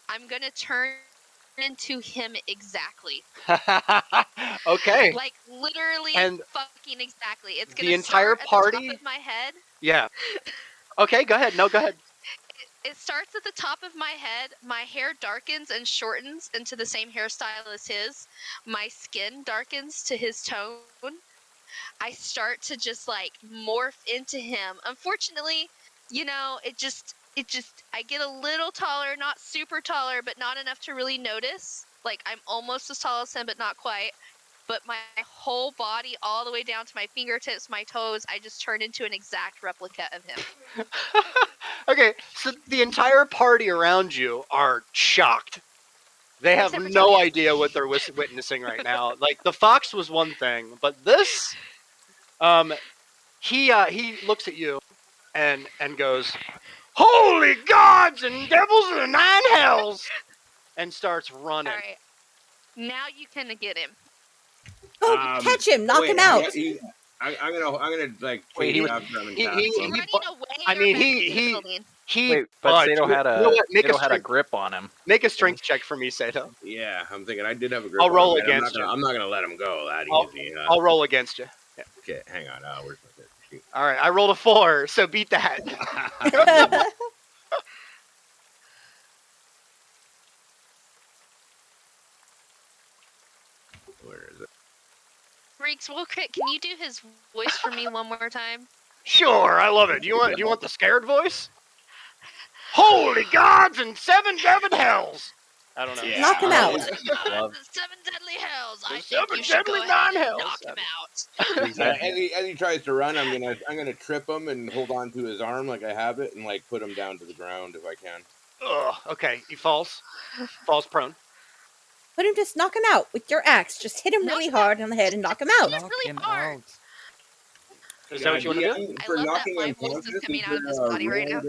B: I'm gonna turn into him exactly.
A: Okay.
B: Like literally
A: And
B: fucking exactly. It's
A: the
B: gonna
A: entire
B: start at
A: party-
B: the top of my head.
A: Yeah. Okay, go ahead. No, go ahead.
B: It starts at the top of my head. My hair darkens and shortens into the same hairstyle as his. My skin darkens to his tone. I start to just like morph into him. Unfortunately, it just I get a little taller, not super taller, but not enough to really notice. Like I'm almost as tall as him, but not quite. But my whole body, all the way down to my fingertips, my toes, I just turned into an exact replica of him.
A: Okay, so the entire party around you are shocked. They have
B: Except for
A: no
B: Toby.
A: idea what they're witnessing right now. Like the fox was one thing, but this, he looks at you and goes, "Holy gods and devils of the nine hells!" and starts running.
B: All right, now you can get him.
G: Oh, catch him! Knock
E: wait,
G: him out!
E: I'm gonna like
F: Wait,
E: chase
F: he was-
E: after him and
A: he-
E: tap
A: he-
B: Is he
E: him.
B: running away?
A: I
B: or
A: mean,
B: back into the
A: he
B: building?
F: Wait, but
A: budged.
F: Sato had
A: You know what? Make a
F: Sato had a
A: strength,
F: grip on him.
A: make a strength check for me, Sato.
E: Yeah, I'm thinking I did have a grip.
A: I'll roll
E: on him, man.
A: against you.
E: I'm not gonna let him go that
A: I'll-
E: easy.
A: I'll roll against you. Yeah.
E: Okay, hang on. Where's my character sheet?
A: All right, I rolled a 4, so beat that.
E: Where is it?
B: Reeks, can you do his voice for me one more time?
A: Sure, I love it. Do you want the scared voice? Holy gods and 7 devil hells! I don't know.
E: Yeah.
G: Knock him out.
B: The 7 deadly hells. I think
A: seven
B: you should go
A: deadly
B: ahead and
A: nine-hells.
B: knock him out.
E: Yeah, as he tries to run, I'm gonna trip him and hold on to his arm like I have it and like put him down to the ground if I can.
A: Ugh, okay, he falls prone.
G: Why don't you just knock him out with your axe? Just hit him really hard on the head and knock him out.
B: It's
D: Knock
B: really
D: him
B: hard.
D: out.
A: Is that what you want to do?
B: I love that my voice is coming out of his body right now.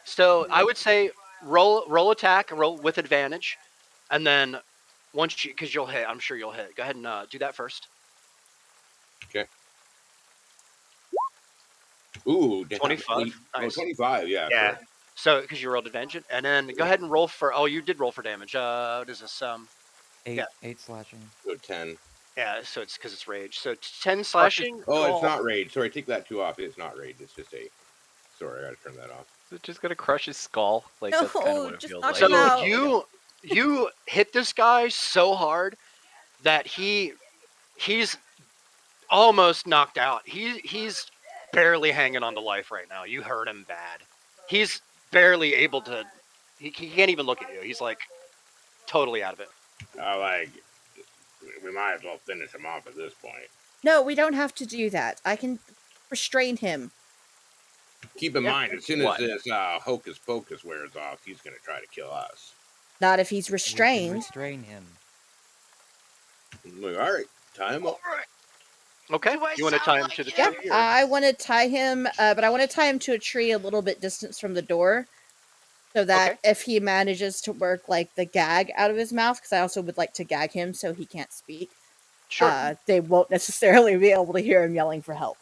A: So I would say roll attack, roll with advantage, and then once because you'll hit, I'm sure you'll hit. Go ahead and do that first.
E: Okay. Ooh,
A: 25. Nice.
E: 25. Yeah.
A: Yeah.
E: Correct.
A: So because you rolled advantage, and then go ahead and roll for. Oh, you did roll for damage. What is this?
D: 8,
A: Yeah.
D: 8 slashing.
E: So 10.
A: Yeah. So it's because it's rage. So 10 slashing.
E: Oh, it's not rage. Sorry, take that 2 off. It's not rage. It's just 8. Sorry, I gotta turn that off.
F: Is it just gonna crush his skull? Like that's kind
G: No,
F: of what it
G: just
F: feels
G: knock
F: like.
G: him
A: So
G: out.
A: you hit this guy so hard that he's almost knocked out. He's barely hanging on to life right now. You hurt him bad. He's barely able to. He can't even look at you. He's like totally out of it.
E: We might as well finish him off at this point.
G: No, we don't have to do that. I can restrain him.
E: Keep in mind, as soon as
F: What?
E: this hocus pocus wears off, he's gonna try to kill us.
G: Not if he's
D: We can
G: restrained.
D: restrain him.
E: Like, all right, tie him up.
A: Okay.
B: Do I
A: You want to
B: sound
A: tie him
B: like
A: to the
B: him?
A: tree? or-
G: I want to tie him, but I want to tie him to a tree a little bit distance from the door, so that if he manages to work like the gag out of his mouth, because I also would like to gag him so he can't speak.
A: Sure.
G: They won't necessarily be able to hear him yelling for help.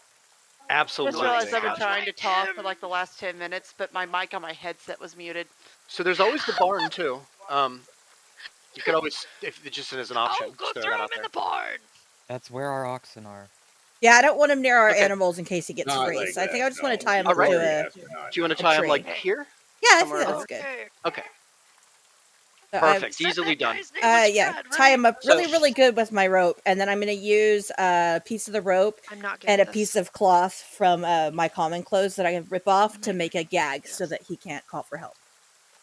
A: Absolutely.
C: Just realized I've been
A: Gotcha.
C: trying to talk for like the last 10 minutes, but my mic on my headset was muted.
A: So there's always the barn too. You could always, if it just as an option,
B: Oh, go
A: just throw
B: throw
A: that
B: him
A: out
B: in
A: there.
B: the barn.
D: That's where our oxen are.
G: Yeah, I don't want him near our
A: Okay.
G: animals in case he gets
E: Not
G: free.
E: like
G: So I think
E: that,
G: I just want to
E: no.
G: tie him
A: All right.
G: to a.
A: Do you want to tie him like
G: tree.
A: here?
G: Yeah, I think
A: Somewhere
G: that's
A: around?
G: good.
A: Okay.
G: So
A: Perfect.
B: Said
A: Easily
B: that
A: done.
B: guy's name was
G: Yeah,
B: Fred,
G: tie
B: right?
G: him up
A: So-
G: really, really good with my rope, and then I'm going to use a piece of the rope
B: I'm not good
G: and
B: at
G: a
B: this.
G: piece of cloth from my common clothes that I can rip off to make a gag so that he can't call for help.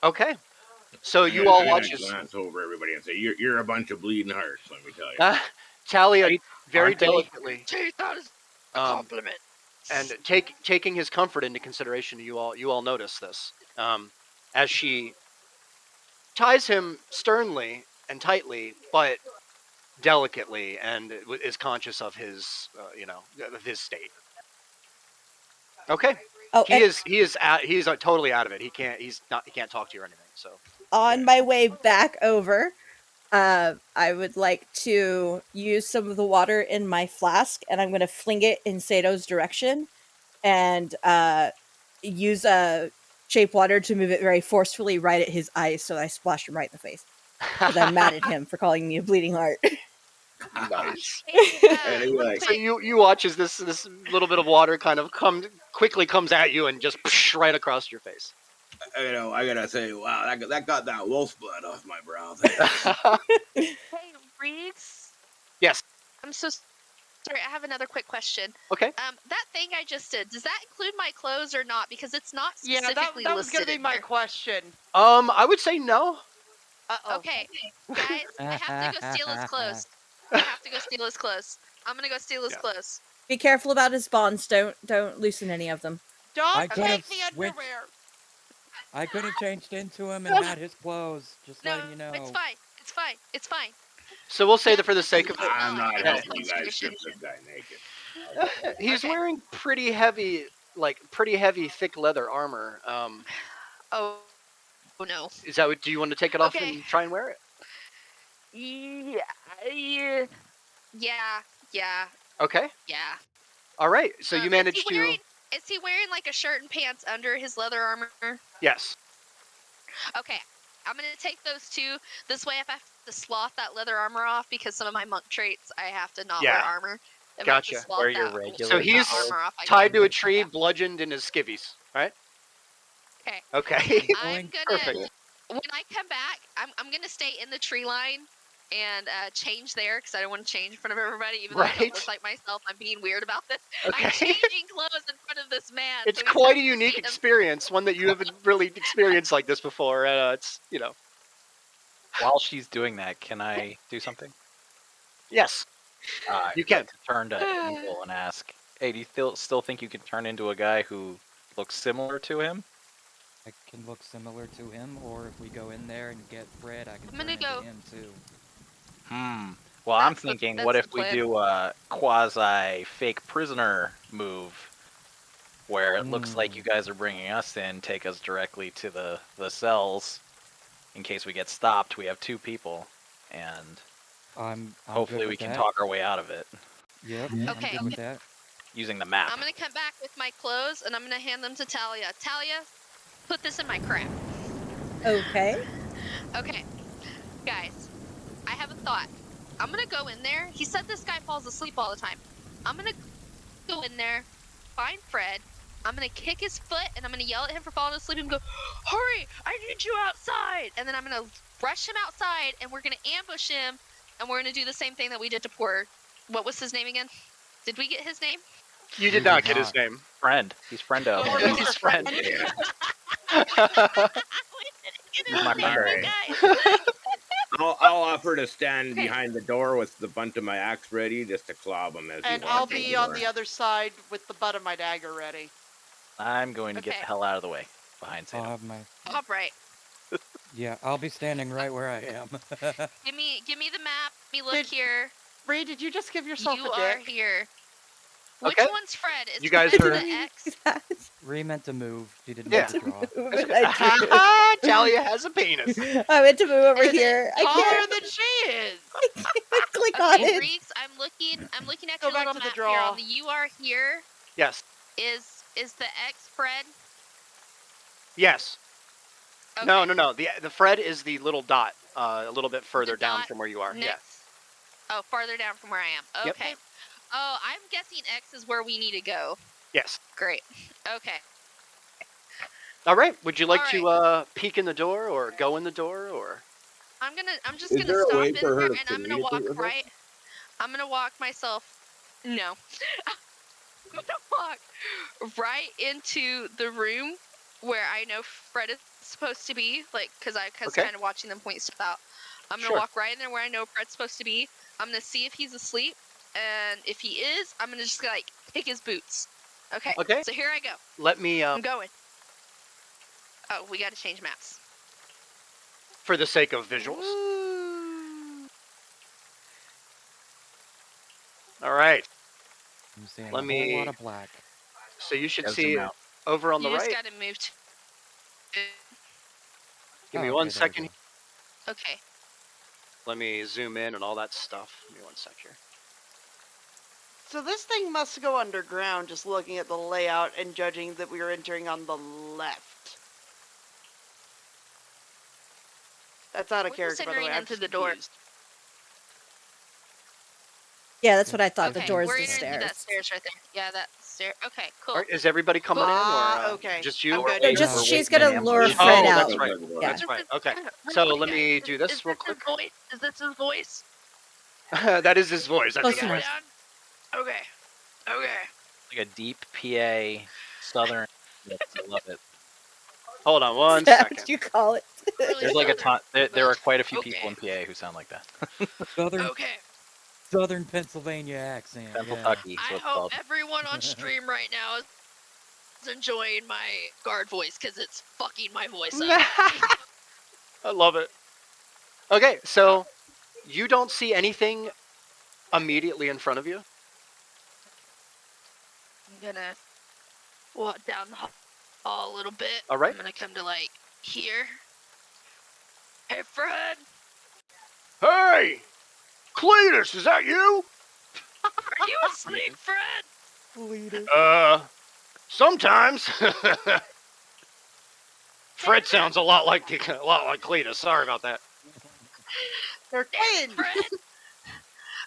A: Okay. So
E: I'm
A: you
E: gonna-
A: all
E: I'm gonna
A: watch as
E: glance over everybody and say, "You're a bunch of bleeding hearts." Let me tell you.
A: Talia
F: Right?
A: very
F: Aren't they?
A: delicately
B: Teeth, that is a
A: um,
B: compliment.
A: and taking his comfort into consideration. You all notice this as she ties him sternly and tightly, but delicately, and is conscious of his of his state. Okay.
G: Oh, and
A: He's totally out of it. He can't talk to you or anything. So
G: on my way back over, I would like to use some of the water in my flask, and I'm going to fling it in Sato's direction, and use a shape water to move it very forcefully right at his eyes, so I splash him right in the face. Because I'm mad at him for calling me a bleeding heart.
A: nice.
E: And he's like,
A: So you watch as this little bit of water kind of quickly comes at you and just right across your face.
E: I gotta say, wow, that got that wolf blood off my brow.
B: Hey, Reeds.
A: Yes.
B: I'm so Sorry, I have another quick question.
A: Okay.
B: That thing I just did, does that include my clothes or not? Because it's not
C: Yeah,
B: specifically
C: that was
B: listed
C: gonna be
B: in
C: my
B: here.
C: question.
A: I would say no.
C: Uh-oh.
B: Okay, guys, I have to go steal his clothes. I have to go steal his clothes. I'm gonna go steal his
A: Yeah.
B: clothes.
G: Be careful about his bonds. Don't loosen any of them.
C: Don't
D: I could've
C: take the
D: switched-
C: underwear.
D: I could have changed into him and had his clothes. Just
B: No,
D: letting you know.
B: it's fine. It's fine. It's fine.
A: So we'll say
B: Yeah,
A: that for the
B: this
A: sake
B: doesn't
A: of it,
B: smell
E: I'm
B: like
E: not
B: any
E: helping you guys
B: situation.
E: strip this guy naked.
A: he's
B: Okay.
A: wearing pretty heavy, thick leather armor.
B: Oh no.
A: Is that what? Do you want to take it off
B: Okay.
A: and try and wear it?
B: Yeah. Yeah.
A: Okay.
B: Yeah.
A: All right. So you managed
B: Is he wearing like a shirt and pants under his leather armor?
A: Yes.
B: Okay. I'm gonna take those two. This way, if I have to sloth that leather armor off, because some of my monk traits, I have to not wear
A: Yeah.
B: armor. If
A: Gotcha.
B: I have to sloth
F: Wear your
B: that,
F: regular
A: So
B: that
A: he's
B: armor off, I
A: tied
B: can.
A: to a tree, bludgeoned in his skivvies. Right.
B: Okay.
A: Okay.
B: I'm
D: Boink.
B: gonna
A: Perfect.
B: when I come back, I'm gonna stay in the tree line and change there because I don't want to change in front of everybody, even though I don't
A: Right.
B: look like myself. I'm being weird about this.
A: Okay.
B: I'm changing clothes in front of this man.
A: It's
B: so he's
A: quite a
B: gonna
A: unique
B: see him.
A: experience, one that you haven't really experienced like this before. It's
F: While she's doing that, can I do something?
A: yes,
F: I'd
A: you can.
F: like to turn to Angel and ask, hey, do you still think you can turn into a guy who looks similar to him?
D: I can look similar to him, or if we go in there and get Fred, I can
B: I'm
D: turn
B: gonna
D: into
B: go-
D: him too.
F: Well, I'm
B: That's the-
F: thinking,
B: that's
F: what
B: the
F: if we
B: plan.
F: do a quasi fake prisoner move, where it looks like you guys are bringing us in, take us directly to the cells. In case we get stopped, we have 2 people, and
D: I'm
F: hopefully
D: good
F: we
D: with
F: can
D: that.
F: talk our way out of it
D: Yep.
B: Okay.
D: I'm good with that.
F: using the map.
B: I'm gonna come back with my clothes and I'm gonna hand them to Talia. Talia, put this in my crap.
G: Okay.
B: Okay, guys, I have a thought. I'm gonna go in there. He said this guy falls asleep all the time. I'm gonna go in there, find Fred. I'm gonna kick his foot and I'm gonna yell at him for falling asleep and go, "Hurry! I need you outside!" And then I'm gonna rush him outside and we're gonna ambush him and we're gonna do the same thing that we did to poor. What was his name again? Did we get his name?
A: You did not get his name.
F: Friend. He's friendo.
C: Oh,
A: He's
C: Mr.
A: friend.
B: We didn't get
F: He's my
B: his name,
E: friend.
B: you guys.
E: I'll offer to stand
B: Okay.
E: behind the door with the butt of my axe ready just to clob him as
C: And
E: he
C: I'll
E: walks in
C: be
E: the
C: on
E: door.
C: the other side with the butt of my dagger ready.
F: I'm going to get
B: Okay.
F: the hell out of the way behind
D: I'll
F: Sam.
D: have my.
B: All right.
D: Yeah, I'll be standing right where I am.
B: Give me the map. Let me look
C: Did
B: here.
C: Bree, did you just give yourself
B: You
C: a
B: are
C: dick?
B: here. Which
A: Okay.
B: one's Fred? Is
A: You guys
B: Fred
A: are-
B: the X?
D: Ree meant to move. She didn't
A: Yeah.
D: mean to draw.
A: Talia has a penis.
G: I meant to move over
C: Is it
G: here. I
C: taller
G: can't
C: than she is.
G: click on
B: Okay,
G: it.
B: Reeks, I'm looking at
C: Go
B: your
C: back
B: little
C: to the
B: map here.
C: draw.
B: On the "You are here"
A: Yes.
B: is the X Fred?
A: Yes.
B: Okay.
A: No. The Fred is the little dot, a little bit further down
B: dot
A: from where you are. Yeah.
B: Next. Oh, farther down from where I am.
A: Yep.
B: Okay. Oh, I'm guessing X is where we need to go.
A: Yes.
B: Great. Okay.
A: All right. Would you like
B: All
A: to peek in the door or go in the door or?
B: I'm just
E: Is
B: gonna
E: there a
B: stop
E: way
B: in
E: for her
B: there
E: to
B: and I'm gonna
E: communicate
B: walk
E: with us?
B: right. I'm gonna walk myself. No. I'm gonna walk right into the room where I know Fred is supposed to be, like, because
A: Okay.
B: kind of watching them point stuff out. I'm gonna
A: Sure.
B: walk right in there where I know Fred's supposed to be. I'm gonna see if he's asleep, and if he is, I'm gonna just like kick his boots. Okay.
A: Okay.
B: So here I go.
A: Let me,
B: I'm going. Oh, we gotta change maps.
A: for the sake of visuals. All right.
D: I'm seeing
A: Let
D: a
A: me-
D: whole lot of black.
A: So you should
F: Gotta
A: see
F: zoom out.
A: over on the
B: You just
A: right.
B: gotta move to.
A: Give me
D: Oh,
A: one
D: okay, there we
A: second.
D: go.
B: Okay.
A: Let me zoom in and all that stuff. Give me one sec here.
C: So this thing must go underground, just looking at the layout and judging that we are entering on the left. That's out of
B: We're
C: character, by the way.
B: considering
C: I'm
B: into
C: just
B: the door.
C: confused.
G: Yeah, that's what I thought.
B: Okay.
G: The door's
B: We're
G: the
B: gonna do
G: stairs.
B: that stairs right there. Yeah, that stair. Okay. Cool.
A: All right, is everybody coming in or
C: Okay.
A: just you?
C: I'm good.
G: No,
F: We're
G: just
F: waiting
G: she's
F: in
G: gonna
F: ambush.
G: lure
A: Oh,
G: Fred out.
A: that's right.
G: Yeah.
A: That's right. Okay.
B: Real
A: So
B: quick,
A: let me
B: guys,
A: do
B: is
A: this real
B: his
A: quick.
B: voice? Is this his voice?
A: That is his voice. That's
G: Close
A: his
B: Got
G: enough.
A: voice.
B: it down? Okay. Okay.
F: Like a deep PA Southern. Yes, I love it.
A: Hold on one
G: Is that
A: second.
G: what you call it?
B: Really
F: There's like a ton.
B: southern,
F: There are
B: but
F: quite a few
B: okay.
F: people in PA who sound like that.
G: Oh.
D: Southern Pennsylvania accent. Yeah.
F: Pennsylvania.
B: I
F: So it's
B: hope
F: called.
B: everyone on stream right now is enjoying my guard voice because it's fucking my voice up.
A: I love it. Okay, so you don't see anything immediately in front of you.
B: I'm gonna walk down the hall a little bit.
A: All right.
B: I'm gonna come to like here. Hey, Fred.
A: Hey, Cletus, is that you?
B: Are you asleep, Fred?
A: Sometimes. Fred sounds a lot like Cletus. Sorry about that.
C: They're
B: Damn it,
C: twins.
B: Fred.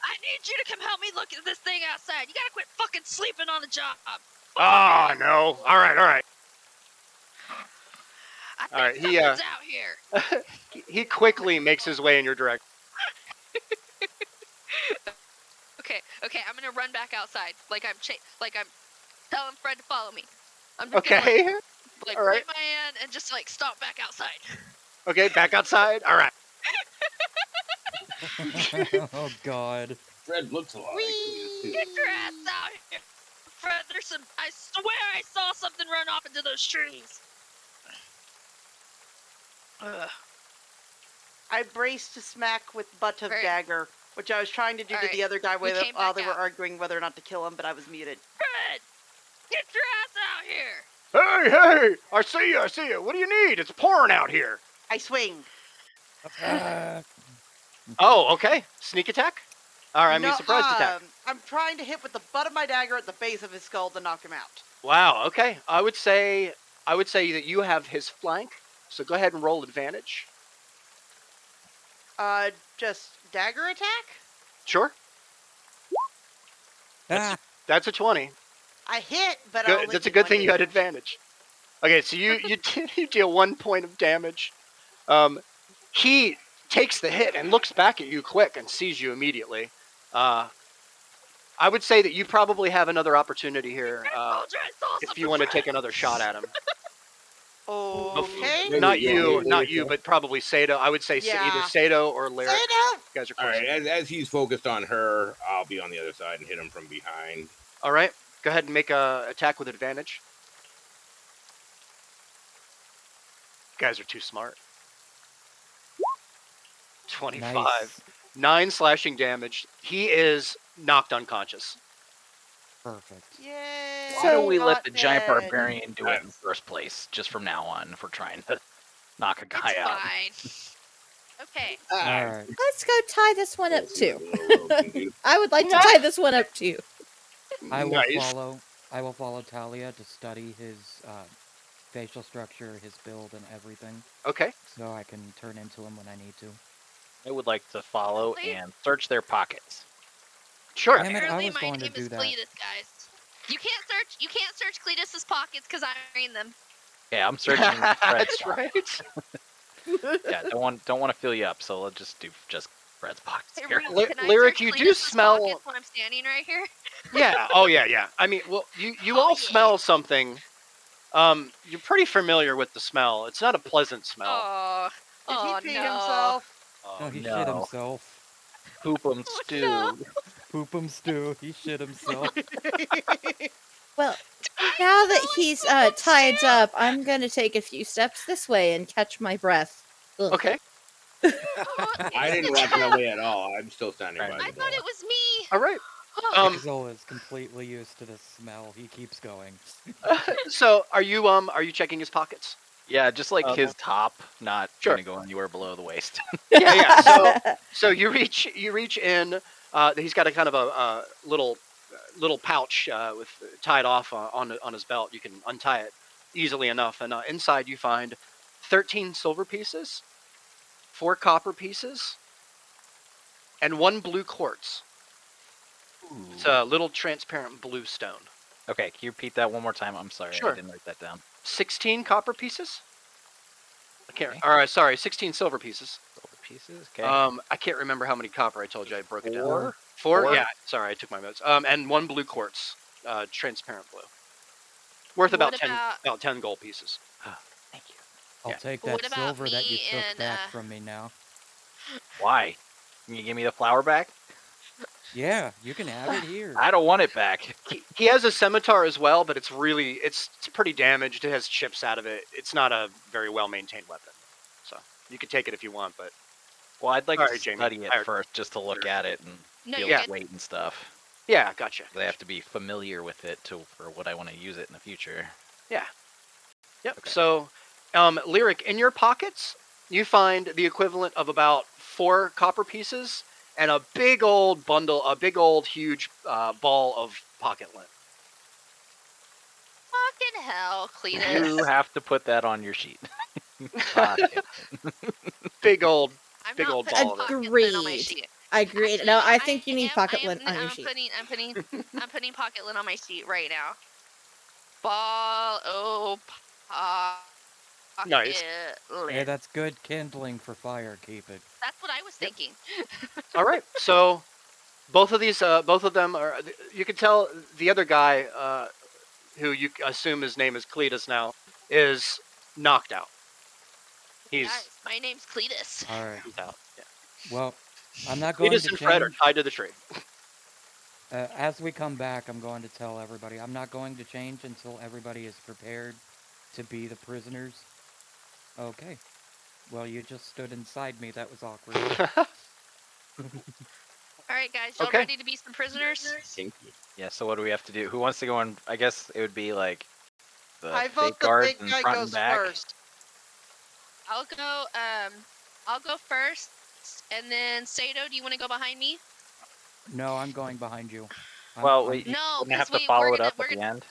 B: I need you to come help me look at this thing outside. You gotta quit fucking sleeping on the job.
A: Ah, no. All right.
B: I think
A: All right,
B: something's out here.
A: he quickly makes his way in your direction.
B: Okay, I'm gonna run back outside. Like I'm telling Fred to follow me. I'm just
A: Okay.
B: gonna like
A: All right.
B: point my hand and just like stomp back outside.
A: Okay, back outside. All right.
D: Oh God.
E: Fred looks a lot like Cletus, too.
B: Get your ass out here, Fred. There's some. I swear I saw something run off into those trees.
C: I braced to smack with butt of
B: Right.
C: dagger, which I was trying to do to
B: Alright,
C: the other guy
B: we
C: while
B: came
C: while
B: back
C: they were
B: out.
C: arguing whether or not to kill him, but I was muted.
B: Fred, get your ass out here.
A: Hey, I see you. What do you need? It's pouring out here.
C: I swing.
A: Oh, okay. Sneak attack? All right, I mean
C: No,
A: surprise attack.
C: I'm trying to hit with the butt of my dagger at the base of his skull to knock him out.
A: Wow, okay. I would say that you have his flank, so go ahead and roll advantage.
C: Just dagger attack?
A: Sure. That's a 20.
C: I hit, but I
A: Good,
C: only
A: that's a
C: did
A: good
C: one
A: thing you had
C: damage.
A: advantage. Okay, so you deal 1 point of damage. He takes the hit and looks back at you quick and sees you immediately. I would say that you probably have another opportunity here if you want to take another shot at him.
C: Okay.
E: Wait,
A: Not
E: yeah,
A: you,
E: wait.
A: but probably Sato. I would say
C: Yeah.
A: either Sato or Lyric.
C: Sato!
A: You guys are
E: All
A: close.
E: right, as he's focused on her, I'll be on the other side and hit him from behind.
A: All right, go ahead and make a attack with advantage. You guys are too smart. 25.
D: Nice.
A: 9 slashing damage. He is knocked unconscious.
D: Perfect.
C: Yay!
F: Why don't we let
C: Not
F: the giant
C: dead.
F: barbarian do it in the first place, just from now on, if we're trying to knock a guy
B: It's
F: out?
B: fine. Okay.
D: All right.
G: Let's go tie this one up
E: Let's see
G: too.
E: what the little rogue can do.
G: I would like to tie this one up too.
D: I will
A: Nice.
D: follow Talia to study his facial structure, his build, and everything,
A: Okay.
D: so I can turn into him when I need to.
F: I would like to follow
B: Please.
F: and search their pockets.
A: Sure.
D: Damn it, I
B: Apparently,
D: was
B: my
D: going to
B: name
D: do
B: is
D: that.
B: Cletus, guys. You can't search Cletus's pockets because I'm in them.
F: Yeah, I'm searching. Fred's
A: That's
F: pockets.
A: right.
F: Yeah, don't want to fill you up, so let's just do just Fred's pockets
B: Hey,
F: here.
B: really, can I
A: Lyric,
B: search
A: you do
B: Cletus's
A: smell-
B: pockets when I'm standing right here?
A: Yeah. Oh yeah. I mean, well, you
B: Oh,
A: all
B: yeah.
A: smell something. You're pretty familiar with the smell. It's not a pleasant smell.
B: Oh,
C: Did
B: oh
C: he pee
B: no.
C: himself?
F: Oh,
D: No, he shit
F: no.
D: himself.
F: Poop 'em
B: Oh,
F: stew.
B: no.
D: Poop him stew. He shit himself.
G: Well, now that he's tied up, I'm gonna take a few steps this way and catch my breath. Ugh.
A: Okay.
E: I didn't walk that way at all. I'm still standing by
F: Right.
E: the
B: I
E: door.
B: thought it was me.
A: All right.
B: Oh,
D: Exol is completely used to this smell. He keeps going.
A: So are you checking his pockets?
F: Yeah, just like
A: Okay.
F: his top, not
A: Sure.
F: gonna go anywhere below the waist.
A: Yeah. So you reach in. He's got a kind of a little pouch with tied off on his belt. You can untie it easily enough, and inside you find 13 silver pieces, 4 copper pieces, and 1 blue quartz. It's a little transparent blue stone.
F: Okay, can you repeat that one more time? I'm sorry,
A: Sure.
F: I didn't write that down.
A: 16 copper pieces. I can't.
F: Okay.
A: All right, sorry, 16 silver pieces.
F: Silver pieces. Okay.
A: I can't remember how many copper I told you. I broke it down.
F: 4.
A: Four?
F: Four?
A: Yeah. Sorry, I took my notes. And 1 blue quartz, transparent blue, worth
B: What
A: about 10 gold pieces.
F: Thank you.
D: I'll
A: Yeah.
D: take
B: What
D: that
B: about
D: silver that you
B: me
D: took
B: and,
D: back from me now.
F: Why? Can you give me the flower back?
D: Yeah, you can have it here.
F: I don't want it back.
A: He has a scimitar as well, but it's pretty damaged. It has chips out of it. It's not a very well maintained weapon. So you could take it if you want, but
F: Well, I'd like
A: Sorry,
F: to
A: Jamie.
F: study it
A: Higher-
F: first, just to look at it and
B: No,
F: feel
B: you're
F: its
B: good.
F: weight and stuff.
A: yeah, gotcha.
F: They have to be familiar with it for what I want to use it in the future.
A: Yeah. Yep.
F: Okay.
A: So, Lyric, in your pockets, you find the equivalent of about 4 copper pieces and a big old huge ball of pocket lint.
B: Fucking hell,
F: You
B: Cletus.
F: have to put that on your sheet. Pocket.
A: Big old
B: I'm
A: big
B: not
A: old
B: putting
A: ball of it.
B: pocket lint on my
G: Agreed.
B: sheet.
G: Agreed.
B: Actually,
G: No, I think you need pocket lint on your
B: I'm
G: sheet.
B: putting pocket lint on my sheet right now. Ball pocket
A: Nice.
B: lint.
D: Hey, that's good kindling for fire. Keep it.
B: That's what I was thinking.
A: All right. So both of them are. You can tell the other guy, who you assume his name is Cletus now, is knocked out. He's
B: Guys, my name's Cletus.
D: All right.
A: he's out. Yeah.
D: Well, I'm not going
A: Cletus
D: to
A: and Fred are
D: change.
A: tied to the tree.
D: As we come back, I'm going to tell everybody. I'm not going to change until everybody is prepared to be the prisoners. Okay. Well, you just stood inside me. That was awkward.
B: All right, guys, y'all
A: Okay.
B: ready to be some prisoners?
F: Yeah, so what do we have to do? Who wants to go in? I guess it would be like the
C: I
F: fake
C: vote the
F: guards
C: big
F: in
C: guy
F: front
C: goes
F: and back.
C: first.
B: I'll go first, and then Sato, do you want to go behind me?
D: No, I'm going behind you.
F: Well, wait, you
B: No,
F: wouldn't have
B: because
F: to follow
B: we're
F: it
B: gonna
F: up at the end.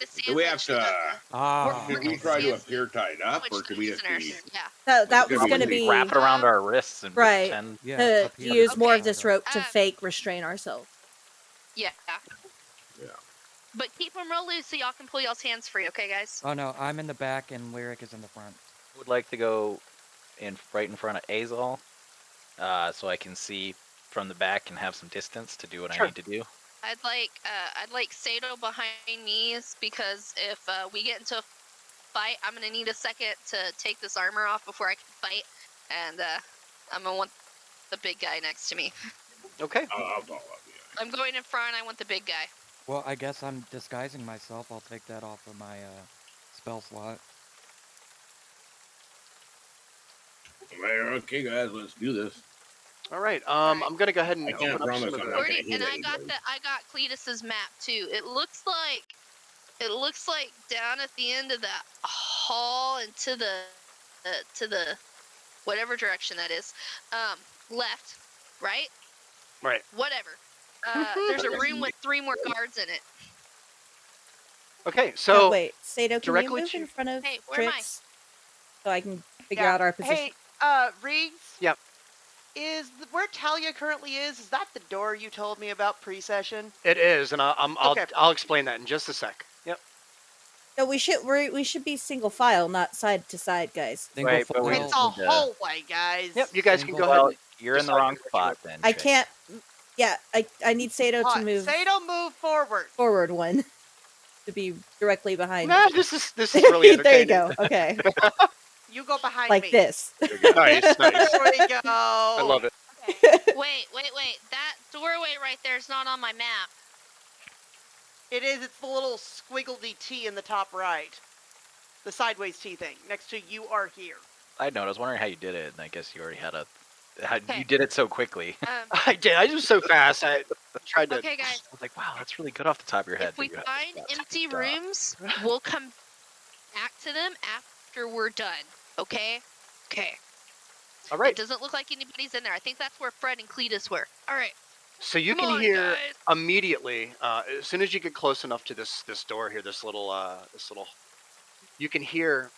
B: the
E: Do we have
B: sandwich.
E: to?
D: Ah.
B: We're
E: Did we
B: gonna
E: try to
B: sandwich
E: appear tied up, or
B: the
E: could we just
B: prisoners.
E: be?
B: Yeah.
G: That
E: It's
G: was
E: gonna
G: going to
E: be
G: be
F: Wrap it around our wrists and
G: right.
F: pretend.
D: Yeah.
G: to
D: up here.
G: use more of
B: Okay.
G: this rope to
B: Um,
G: fake restrain ourselves.
B: Yeah.
E: Yeah.
B: But keep them real loose so y'all can pull y'all's hands free, okay, guys?
D: Oh no, I'm in the back and Lyric is in the front.
F: Would like to go right in front of Azal, so I can see from the back and have some distance to do what
A: Sure.
F: I need to do.
B: I'd like Sato behind me because if we get into a fight, I'm gonna need a second to take this armor off before I can fight, and I'm gonna want the big guy next to me.
A: Okay.
E: I'll follow you.
B: I'm going in front. I want the big guy.
D: Well, I guess I'm disguising myself. I'll take that off of my spell slot.
E: Okay, guys, let's do this.
A: All right.
B: Alright.
A: I'm gonna go ahead and
E: I can't
A: open up
E: promise
A: some of
E: I'm
A: the.
E: not gonna
B: Gordy,
E: hit
B: and
E: anybody.
B: I got Cletus's map too. It looks like down at the end of that hall and to the whatever direction that is, left, right,
A: Right.
B: whatever. There's a room with 3 more guards in it.
A: Okay.
G: Oh,
A: So
G: wait, Sato, can you
A: directly
G: move in
A: to-
G: front of
B: Hey, where am I?
G: Trix so I can figure out our position?
C: Hey, Riggs?
A: Yep.
C: Where Talia currently is that the door you told me about pre-session?
A: it is, and
C: Okay.
A: I'll explain that in just a sec. Yep.
G: No, we should be single file, not side to side, guys.
D: Single
F: Right, but we
D: file.
C: It's a
F: need to-
C: hallway, guys.
A: Yep. You guys can
D: Single
A: go
D: file.
A: ahead.
F: Well,
A: And
F: you're in the
A: decide
F: wrong
A: what you
F: spot
A: want.
F: then.
G: I
F: Trix.
G: can't. Yeah, I need Sato to move
C: Sato, move forward.
G: forward one to be directly behind.
A: Nah, this is really
G: There you
A: entertaining.
G: go. Okay,
C: You go behind
G: like
C: me.
G: this.
A: Nice.
C: There we go.
A: I love it.
B: Wait. That doorway right there is not on my map.
C: It is. It's the little squiggledy T in the top right. The sideways T thing. Next to you are here.
F: I know. I was wondering how you did it, and I guess you already had
B: Okay.
F: you did it so quickly.
A: I did. I was so fast. I tried to.
B: Okay, guys.
F: I was like, wow, that's really good off the top of your head.
B: If we
F: that you have
B: find
F: that
B: empty
F: stuff.
B: rooms, we'll come back to them after we're done. Okay? Okay.
A: All right.
B: It doesn't look like anybody's in there. I think that's where Fred and Cletus were. All right.
A: So you
B: Come
A: can
B: on,
A: hear
B: guys.
A: immediately, as soon as you get close enough to this door here, this little, you can hear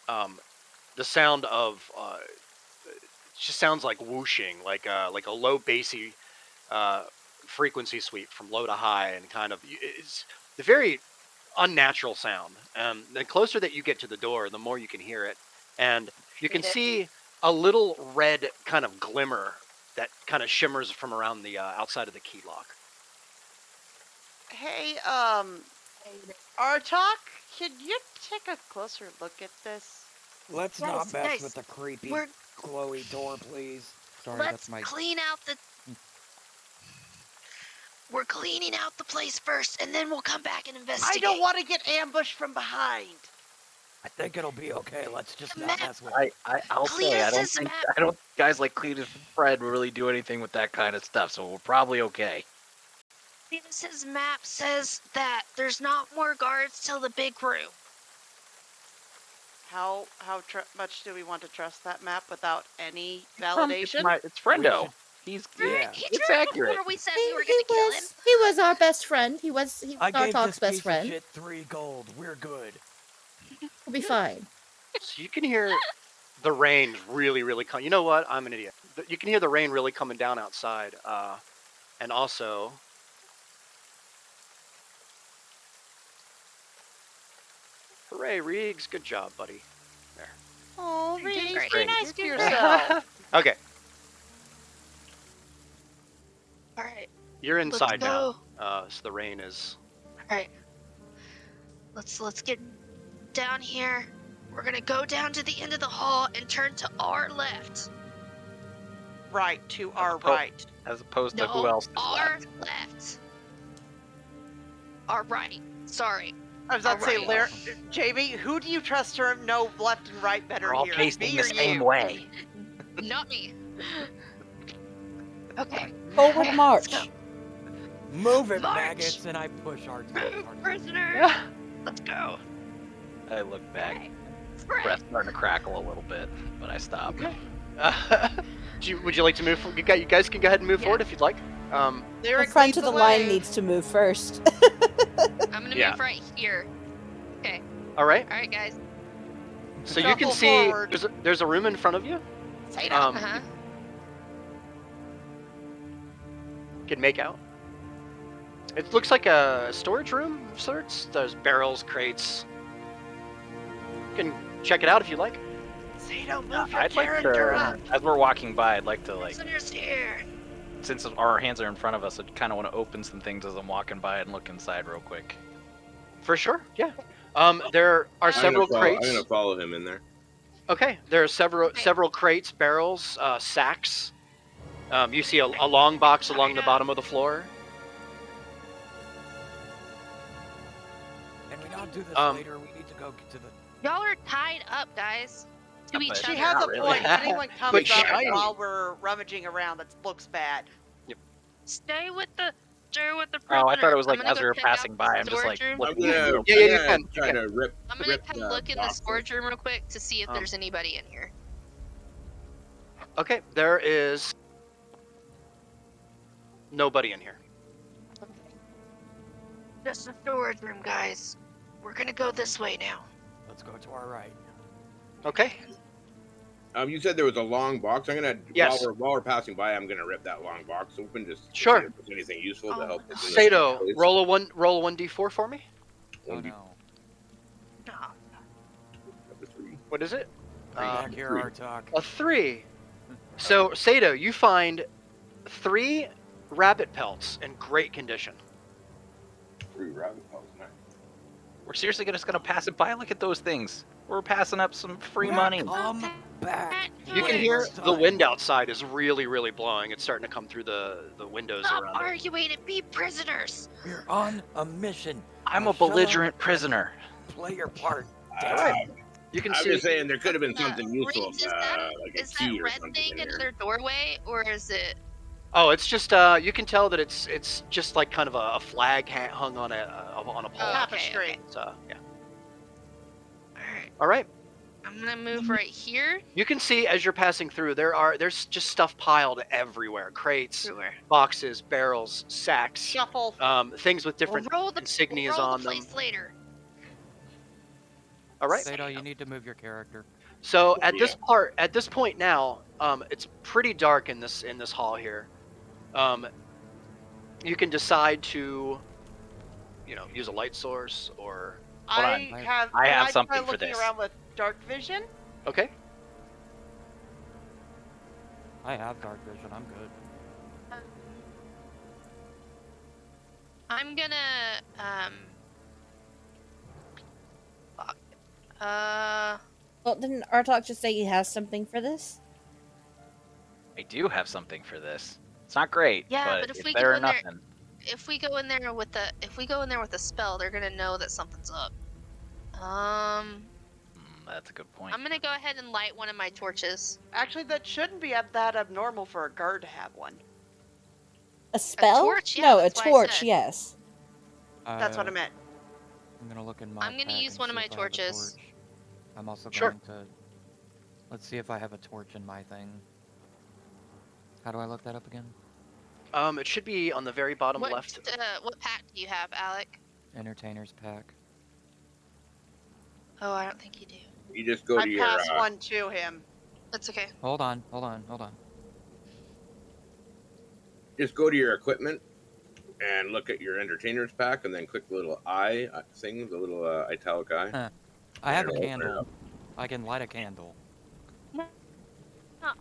A: the sound of. It just sounds like whooshing, like a low bassy frequency sweep from low to high, and kind of it's a very unnatural sound. The closer that you get to the door, the more you can hear it, and you can
B: Hate it.
A: see a little red kind of glimmer that kind of shimmers from around the outside of the key lock.
C: Hey, Artok, can you take a closer look at this?
D: Let's
B: Guys,
D: not mess
B: guys,
D: with the creepy
B: we're-
D: glowy door, please. Sorry,
B: Let's
D: that's my.
B: clean out the. We're cleaning out the place first, and then we'll come back and
C: I
B: investigate.
C: don't want to get ambushed from behind.
D: I think it'll be okay. Let's just
B: Matt,
D: not mess with it.
F: I'll say
B: Cletus' map.
F: I don't guys like Cletus and Fred really do anything with that kind of stuff, so we're probably okay.
B: Cletus's map says that there's not more guards till the big room.
C: How much do we want to trust that map without any validation?
F: It's Friendo. He's
D: Yeah.
B: He
F: it's
B: drew it
F: accurate.
B: before we said we were gonna kill him.
G: He was our best friend. He was
D: I
G: our
D: gave
G: talk's
D: this
G: best
D: piece
G: friend.
D: of shit 3 gold. We're good.
G: We'll be fine.
A: So you can hear the rain really, really come. You know what? I'm an idiot. You can hear the rain really coming down outside, and also. Hooray, Riggs! Good job, buddy. There.
C: Oh,
B: You're doing
C: Reese,
B: great.
C: be nice to
B: You're
C: yourself.
A: Okay,
B: All right,
A: you're inside now.
B: go.
A: So the rain is.
B: all right. Let's get down here. We're gonna go down to the end of the hall and turn to our left.
C: Right, to our
F: Oh.
C: right.
F: As opposed to
B: No,
F: who else is
B: our
F: left.
B: left. Our right. Sorry.
C: I was about to say,
B: Alright.
C: Jamie, who do you trust to know left and right better
F: We're all
C: here?
F: facing
C: me
F: the
C: or
F: same
C: you?
F: way.
B: Not me. Okay.
G: Forward march.
B: Let's go.
D: Move it,
B: March!
D: maggots, and I push our
B: Move, prisoner. Let's go.
F: I look back.
B: Fred.
F: Breath starting to crackle a little bit, but I stop.
A: Would you like to move? You guys can go ahead and move
B: Yeah.
A: forward if you'd like.
C: Lyric
G: The front
C: leads
G: of the
C: the
G: line
C: way.
G: needs to move first.
B: I'm gonna
A: Yeah.
B: move right here. Okay.
A: All right.
B: All right, guys.
A: So you can
C: Shuffle
A: see
C: forward.
A: there's a room in front of you.
C: Say it
A: Um,
B: Uh-huh.
A: You can make out. It looks like a storage room of sorts. There's barrels, crates. You can check it out if you like.
C: Say don't move your
F: I'd like
C: character up.
F: to, as we're walking by, I'd like to
B: Prisoners here.
F: since our hands are in front of us, I kind of want to open some things as I'm walking by and look inside real quick.
A: For sure. Yeah. There are several crates.
E: I'm gonna follow him in there.
A: Okay. There are several
B: Okay.
A: several crates, barrels, sacks. You see a long box along the bottom of the floor.
D: Can we not do this
A: Um,
D: later? We need to go to the.
B: Y'all are tied up, guys. To
F: But
B: each
C: She
B: other.
C: has
F: Not
C: a
F: really.
C: point. If anyone comes
A: But
C: up
A: shiny.
C: while we're rummaging around, that looks bad.
B: Stay with the
F: Oh,
B: prisoner.
F: I thought it was like
B: I'm gonna
F: as
B: go
F: we were
B: check out
F: passing
B: the
F: by, I'm just like
B: storage room.
F: looking
E: I'm gonna,
F: real
A: Yeah, yeah, you
E: I'm
A: can,
E: try
A: you
E: to rip.
B: I'm gonna
E: rip
B: come
E: the
B: look in the
E: boxes.
B: storage room real quick to see if
A: Um,
B: there's anybody in here.
A: Okay. There is nobody in here.
B: Just the storage room, guys. We're gonna go this way now.
D: Let's go to our right.
A: Okay.
E: You said there was a long box. I'm gonna
A: Yes.
E: while we're passing by, I'm gonna rip that long box open just to
A: Sure.
E: see if there's anything useful to
B: Oh,
E: help. us in this
A: Sato,
E: place.
A: roll a 1d4 for me.
D: Oh
E: 1d4,
D: no.
B: No.
E: number 3.
A: What is it?
D: Bring back here,
E: 3.
D: our talk.
A: A 3. So, Sato, you find 3 rabbit pelts in great condition.
E: 3 rabbit pelts. Nice.
F: We're seriously just gonna pass it by. Look at those things. We're passing up some free money.
D: Come back.
A: You can hear the wind outside is really, really blowing. It's starting to come through the windows
B: Stop
A: around it.
B: arguing and be prisoners.
D: We're on a mission.
F: I'm
D: Now
F: a
D: shut up.
F: belligerent prisoner.
D: Play your part.
A: Alright. You can
E: I'm
A: see.
E: just saying there could have been something useful,
B: Reeds, is that,
E: like a
B: is
E: key
B: that
E: or
B: red
E: something
B: thing
E: in here.
B: another doorway, or is it?
A: Oh, it's just you can tell that it's just like kind of a flag hung on a pole.
B: Oh,
C: Tapestry.
B: okay.
A: So yeah.
B: Alright.
A: All right.
B: I'm gonna move right here.
A: You can see as you're passing through, there's just stuff piled everywhere: crates,
B: Everywhere.
A: boxes, barrels, sacks,
C: Shuffle.
A: things with different
B: We'll roll the
A: insignias
B: roll
A: on
B: the
A: them.
B: place later.
A: All right.
D: Sato, you need to move your character.
A: So at this point now, it's pretty dark in this hall here. You can decide to, use a light source or
C: I
F: on.
C: have.
F: I
C: can
F: have
C: try
F: something for
C: looking
F: this.
C: around with dark vision.
A: okay.
D: I have dark vision. I'm good.
B: I'm gonna fuck.
G: Well, didn't Artok just say he has something for this?
F: I do have something for this. It's not great,
B: Yeah,
F: but
B: but if
F: it's
B: we
F: better
B: go
F: than
B: in there,
F: nothing.
B: if we go in there with a spell, they're gonna know that something's up.
F: That's a good point.
B: I'm gonna go ahead and light one of my torches.
C: Actually, that shouldn't be that abnormal for a guard to have one.
G: A spell?
B: torch? Yeah,
G: no, a
B: that's why I
G: torch.
B: said.
G: Yes.
C: That's what I meant.
D: I'm gonna look in my.
B: I'm gonna
D: pack
B: use
D: and
B: one of
D: see
B: my
D: if I have a
B: torches.
D: torch. I'm also
A: Sure.
D: going to. Let's see if I have a torch in my thing. How do I look that up again?
A: It should be on the very bottom left.
B: What pack do you have, Alec?
D: Entertainer's pack.
B: Oh, I don't think you do.
E: You just go
C: I
E: to your.
C: passed one to him.
B: That's okay.
D: Hold on.
E: Just go to your equipment and look at your entertainer's pack, and then click the little eye thing, the little italic eye.
D: I have a
E: It'll open it
D: candle.
E: up.
D: I can light a candle.
B: No,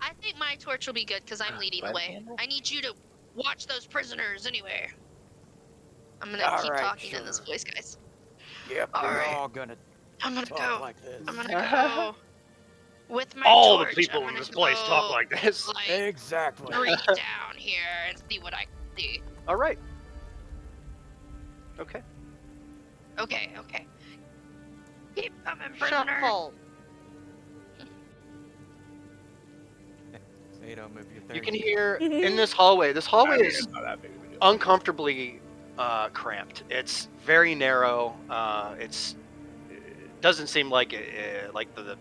B: I think my torch will be good because I'm leading the
F: light a
B: way.
F: candle?
B: I need you to watch those prisoners anywhere. I'm gonna keep
D: Alright,
B: talking in this
D: sure.
B: voice, guys.
D: Yep,
B: All
D: we're
B: right.
D: all gonna
B: I'm gonna
D: talk
B: go.
D: like this.
B: I'm gonna go with my
A: All
B: torch.
A: the people
B: I'm
A: in
B: gonna
A: this place talk
B: go,
A: like this.
B: Like
D: Exactly.
B: 3 down here and see what I can see.
A: All right. Okay.
B: Okay. Keep coming, prisoner.
C: Shuffle.
D: Sato, move your
A: You can
D: 30.
A: hear in this hallway. This hallway
E: I mean,
A: is
E: it's not that big of a deal.
A: uncomfortably cramped. It's very narrow. It doesn't seem like like the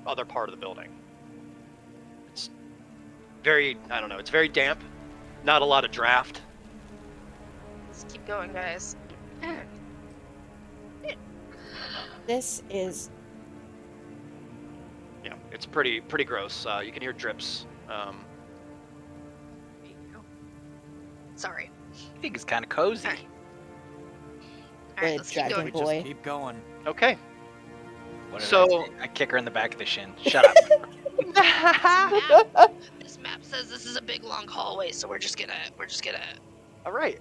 A: other part of the building. It's very, I don't know. It's very damp. Not a lot of draft.
B: Let's keep going, guys.
G: This is
A: Yeah, it's pretty gross. You can hear drips.
B: Sorry.
F: I think it's kind of cozy.
B: Alright. Alright,
G: Good
B: let's keep
G: dragon
B: going.
D: We
G: boy.
D: just keep going.
A: Okay.
F: What did
A: So-
F: I say? I kick her in the back of the shin. Shut up.
B: This map says this is a big long hallway, so we're just gonna
A: All right.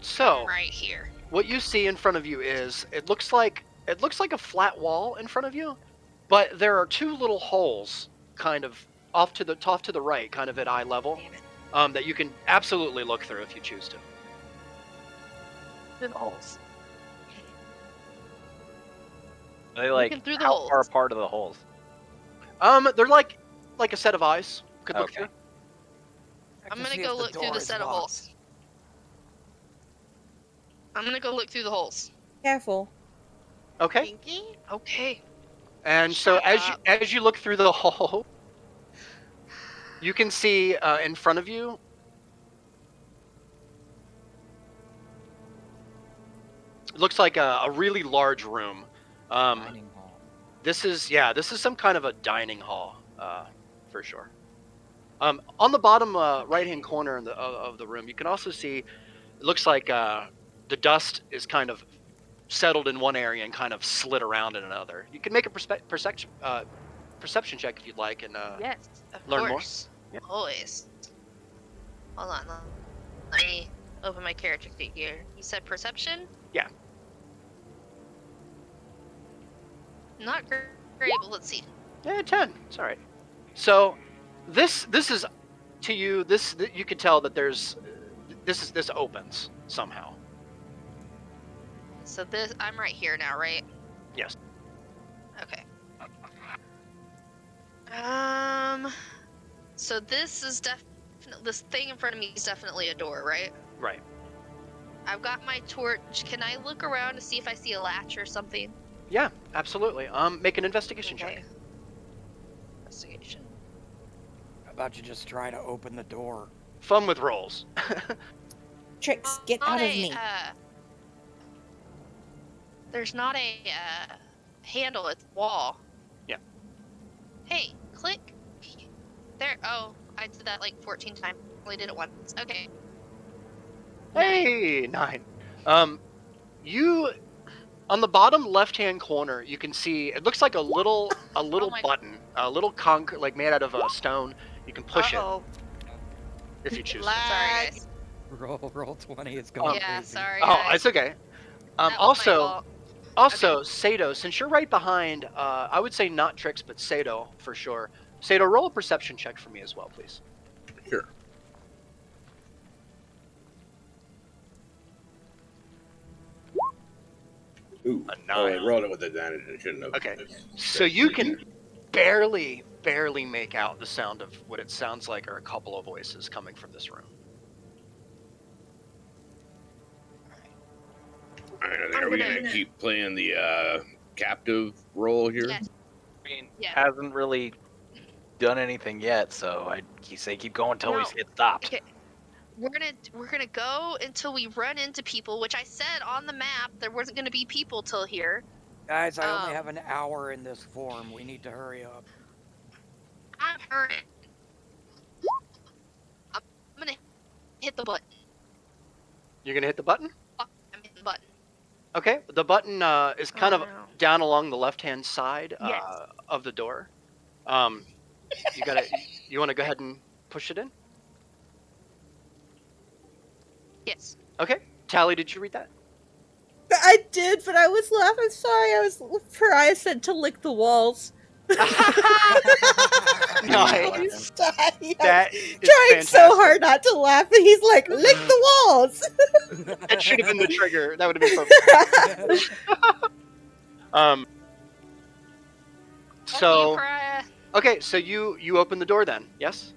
A: So
B: right here.
A: what you see in front of you is it looks like a flat wall in front of you, but there are two little holes, kind of off to the right, kind of at eye level,
B: Damn it.
A: that you can absolutely look through if you choose to.
B: Through the holes.
F: Are they like
B: Looking through the
F: how far
B: holes.
F: apart are the holes?
A: They're like a set of eyes. Could look
F: Okay.
A: through.
B: I'm gonna go look through the set of holes. I'm gonna go look through the holes.
G: careful.
A: Okay.
C: Pinky?
B: Okay.
A: And so
B: Shut up.
A: as you look through the hole, you can see in front of you. It looks like a really large room.
D: Dining hall.
A: This is some kind of a dining hall, for sure. On the bottom right-hand corner of the room, you can also see. It looks like the dust is kind of settled in one area and kind of slid around in another. You can make a perception check if you'd like, and
B: Yes, of
A: learn more?
B: course.
A: Yeah.
B: Always. Hold on. Let me open my character sheet here. You said perception?
A: Yeah.
B: Not great, but let's see.
A: yeah, 10. It's all right. So this is to you. You can tell that this opens somehow.
B: So I'm right here now, right?
A: Yes.
B: Okay. So this thing in front of me is definitely a door, right?
A: Right.
B: I've got my torch. Can I look around to see if I see a latch or something?
A: Yeah, absolutely. Make an investigation
B: Okay.
A: check.
B: Investigation.
D: How about you just try to open the door?
A: Fun with rolls.
G: Tricks, get
B: Not
G: out of
B: a,
G: me.
B: There's not a handle, it's wall.
A: Yeah.
B: Hey, click. There. Oh, I did that like 14 times. Only did it once. Okay.
A: Hey, 9. You on the bottom left-hand corner, you can see it looks like a little
B: my-
A: button, a little conch like made out of stone. You can push
C: Uh-oh.
A: it if you choose.
B: Sorry,
C: Lag.
B: guys.
D: Roll 20. It's going
B: Yeah,
D: crazy.
B: sorry,
A: Oh,
B: guys.
A: it's okay.
B: That was my fault.
A: Also, Sato, since you're right behind, I would say not Trix, but Sato for sure. Sato, roll a perception check for me as well, please.
E: Sure. Ooh.
A: A
E: Oh, I
A: 9.
E: rolled it with advantage. I shouldn't have.
A: Okay.
E: It's
A: So you can barely make out the sound of what it sounds like are a couple of voices coming from this room.
E: Are we gonna keep playing the captive role here?
B: Yes.
F: I mean,
B: Yeah.
F: hasn't really done anything yet, so I say keep going until we
B: No.
F: get stopped.
B: Okay. We're gonna go until we run into people, which I said on the map there wasn't gonna be people till here.
D: Guys, I only have an hour in this form. We need to hurry up.
B: I'm hurrying. I'm gonna hit the button.
A: You're gonna hit the button?
B: I'm hitting the button.
A: Okay. The button is kind of
B: no.
A: down along the left-hand side
B: Yes.
A: of the door. You want to go ahead and push it in?
B: Yes.
A: Okay. Tally, did you read that?
G: I did, but I was laughing. Sorry, Pariah said to lick the walls.
A: Nice.
G: Sorry,
A: That
G: I'm
A: is
G: trying so
A: fantastic.
G: hard not to laugh, and he's like, lick the walls.
A: That should have been the trigger. That would have been perfect. So
B: Pariah.
A: okay, so you open the door then, yes?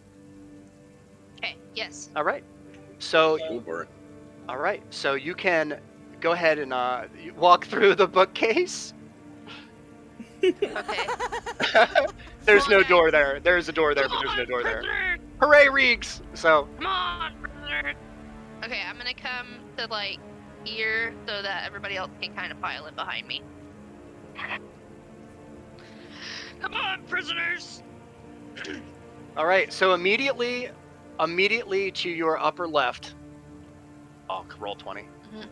B: Okay. Yes.
A: All right. So
E: Go for it.
A: all right, so you can go ahead and you walk through the bookcase.
B: Okay.
A: There's
B: Come
A: no
B: on,
A: door there. There's a door there, but there's no door there. Hooray, Reeks! So
B: Come on, prisoner. Okay, I'm gonna come to like here so that everybody else can kind of pile in behind me. Come on, prisoners.
A: all right, so immediately to your upper left. Oh, roll 20.
B: Mhm.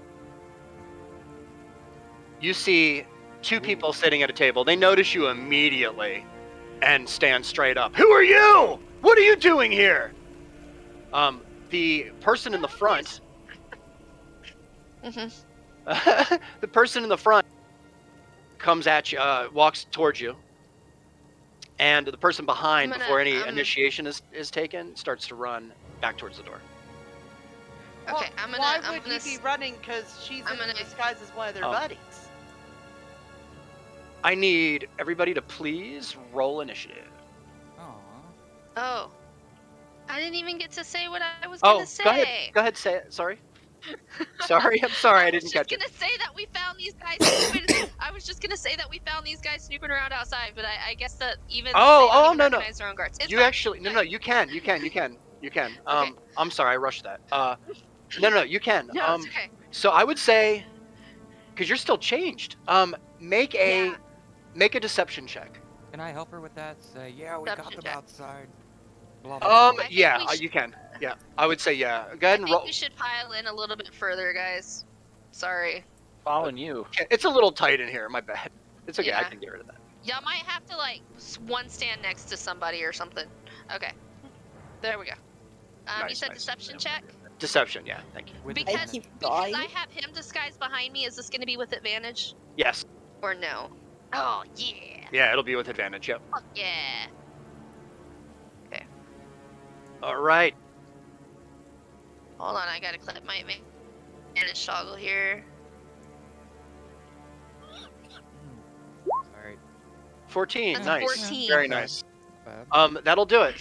A: You see two people sitting at a table. They notice you immediately and stand straight up. Who are you? What are you doing here? The person in the front. The person in the front comes at you, walks towards you, and the person behind, before any initiation is taken, starts to run back towards the door.
B: Okay, I'm gonna.
C: Why
B: I'm
C: would
B: gonna.
C: he be running? Because she's
B: I'm
C: in
B: gonna-
C: disguise as one of their
A: Oh.
C: buddies.
A: I need everybody to please roll initiative.
D: Aw.
B: Oh, I didn't even get to say what I was gonna say.
A: Go ahead, say it. Sorry. Sorry, I'm sorry, I didn't catch
B: I
A: it.
B: was just gonna say that we found these guys. Snooping, I was just gonna say that we found these guys snooping around outside, but I guess that even they don't even
A: no.
B: recognize their own guards. It's
A: You
B: fine,
A: actually,
B: it's
A: no,
B: fine.
A: no, you can.
B: Okay.
A: I'm sorry, I rushed that. No, you can.
B: No, it's okay.
A: So I would say, because you're still changed, make a deception check.
D: Can I help her with that? Say, yeah, we got
B: Deception
D: them
B: check.
D: outside. Blah, blah, blah.
B: I think
A: Yeah,
B: we should-
A: you can. Yeah, I would say yeah. Go
B: I
A: ahead and
B: think
A: roll.
B: we should pile in a little bit further, guys. Sorry.
F: Following you.
A: It's a little tight in here. My bad. It's okay. I
B: Yeah.
A: can get rid of that.
B: Y'all might have to like one stand next to somebody or something. Okay. There we go. You
A: Nice,
B: said
A: nice.
B: deception check?
A: Deception. Yeah. Thank you.
D: With
B: Because,
D: advantage.
G: keep
B: because
G: dying.
B: I have him disguised behind me, is this going to be with advantage?
A: Yes.
B: Or no? Oh, yeah.
A: Yeah, it'll be with advantage. Yep.
B: Fuck yeah.
A: All right.
B: Hold on, I gotta clip my advantage toggle here.
D: Sorry.
A: 14.
B: That's
A: Nice.
B: 14.
A: Very nice.
D: Bad.
A: That'll do it.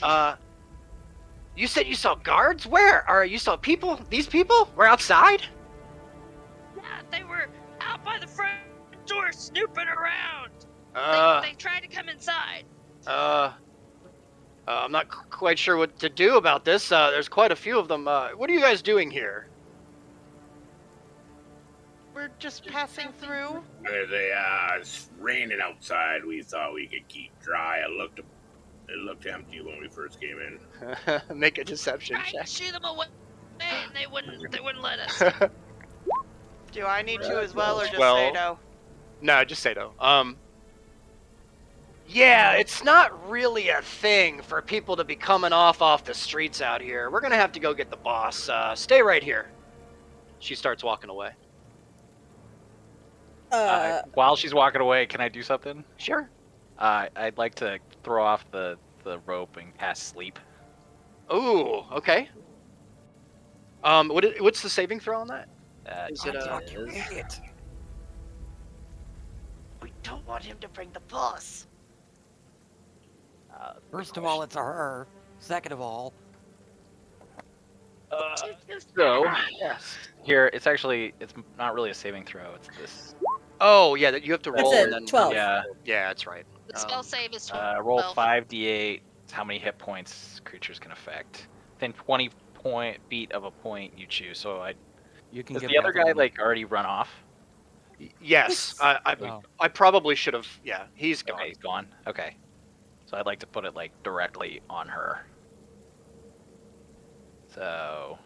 A: You said you saw guards? Where? Or you saw people? These people? We're outside?
B: Yeah, they were out by the front door snooping around. They tried to come inside.
A: I'm not quite sure what to do about this. There's quite a few of them. What are you guys doing here?
C: We're just passing through.
E: It's raining outside. We thought we could keep dry. It looked empty when we first came in.
A: Make a deception
B: Tried to
A: check.
B: shoo them away, and they wouldn't let us.
C: Do I need to as well, or just
A: Well-
C: Sato?
A: No, just Sato. Yeah, it's not really a thing for people to be coming off the streets out here. We're gonna have to go get the boss. Stay right here. She starts walking away.
F: While she's walking away, can I do something?
A: Sure.
F: I'd like to throw off the rope and cast sleep.
A: Ooh, okay. What's the saving throw on that? Is it
E: you
D: idiot.
C: We don't want him to bring the boss.
D: First of all, it's a her. Second of all,
F: So here it's not really a saving throw. It's this.
A: Oh yeah, that you have to
G: It's
A: roll
G: a
A: and then
G: 12.
F: Yeah.
A: Yeah, that's right.
B: The spell save is 12.
F: Roll 5d8. It's how many hit points creatures can affect. Within 20 feet of a point you choose. So
D: you can
F: does
D: give
F: the other
D: both of
F: guy
D: them.
F: like already run off?
A: Yes,
D: Oh.
A: I probably should have. Yeah, he's gone.
F: Okay, he's gone. Okay. So I'd like to put it like directly on her. So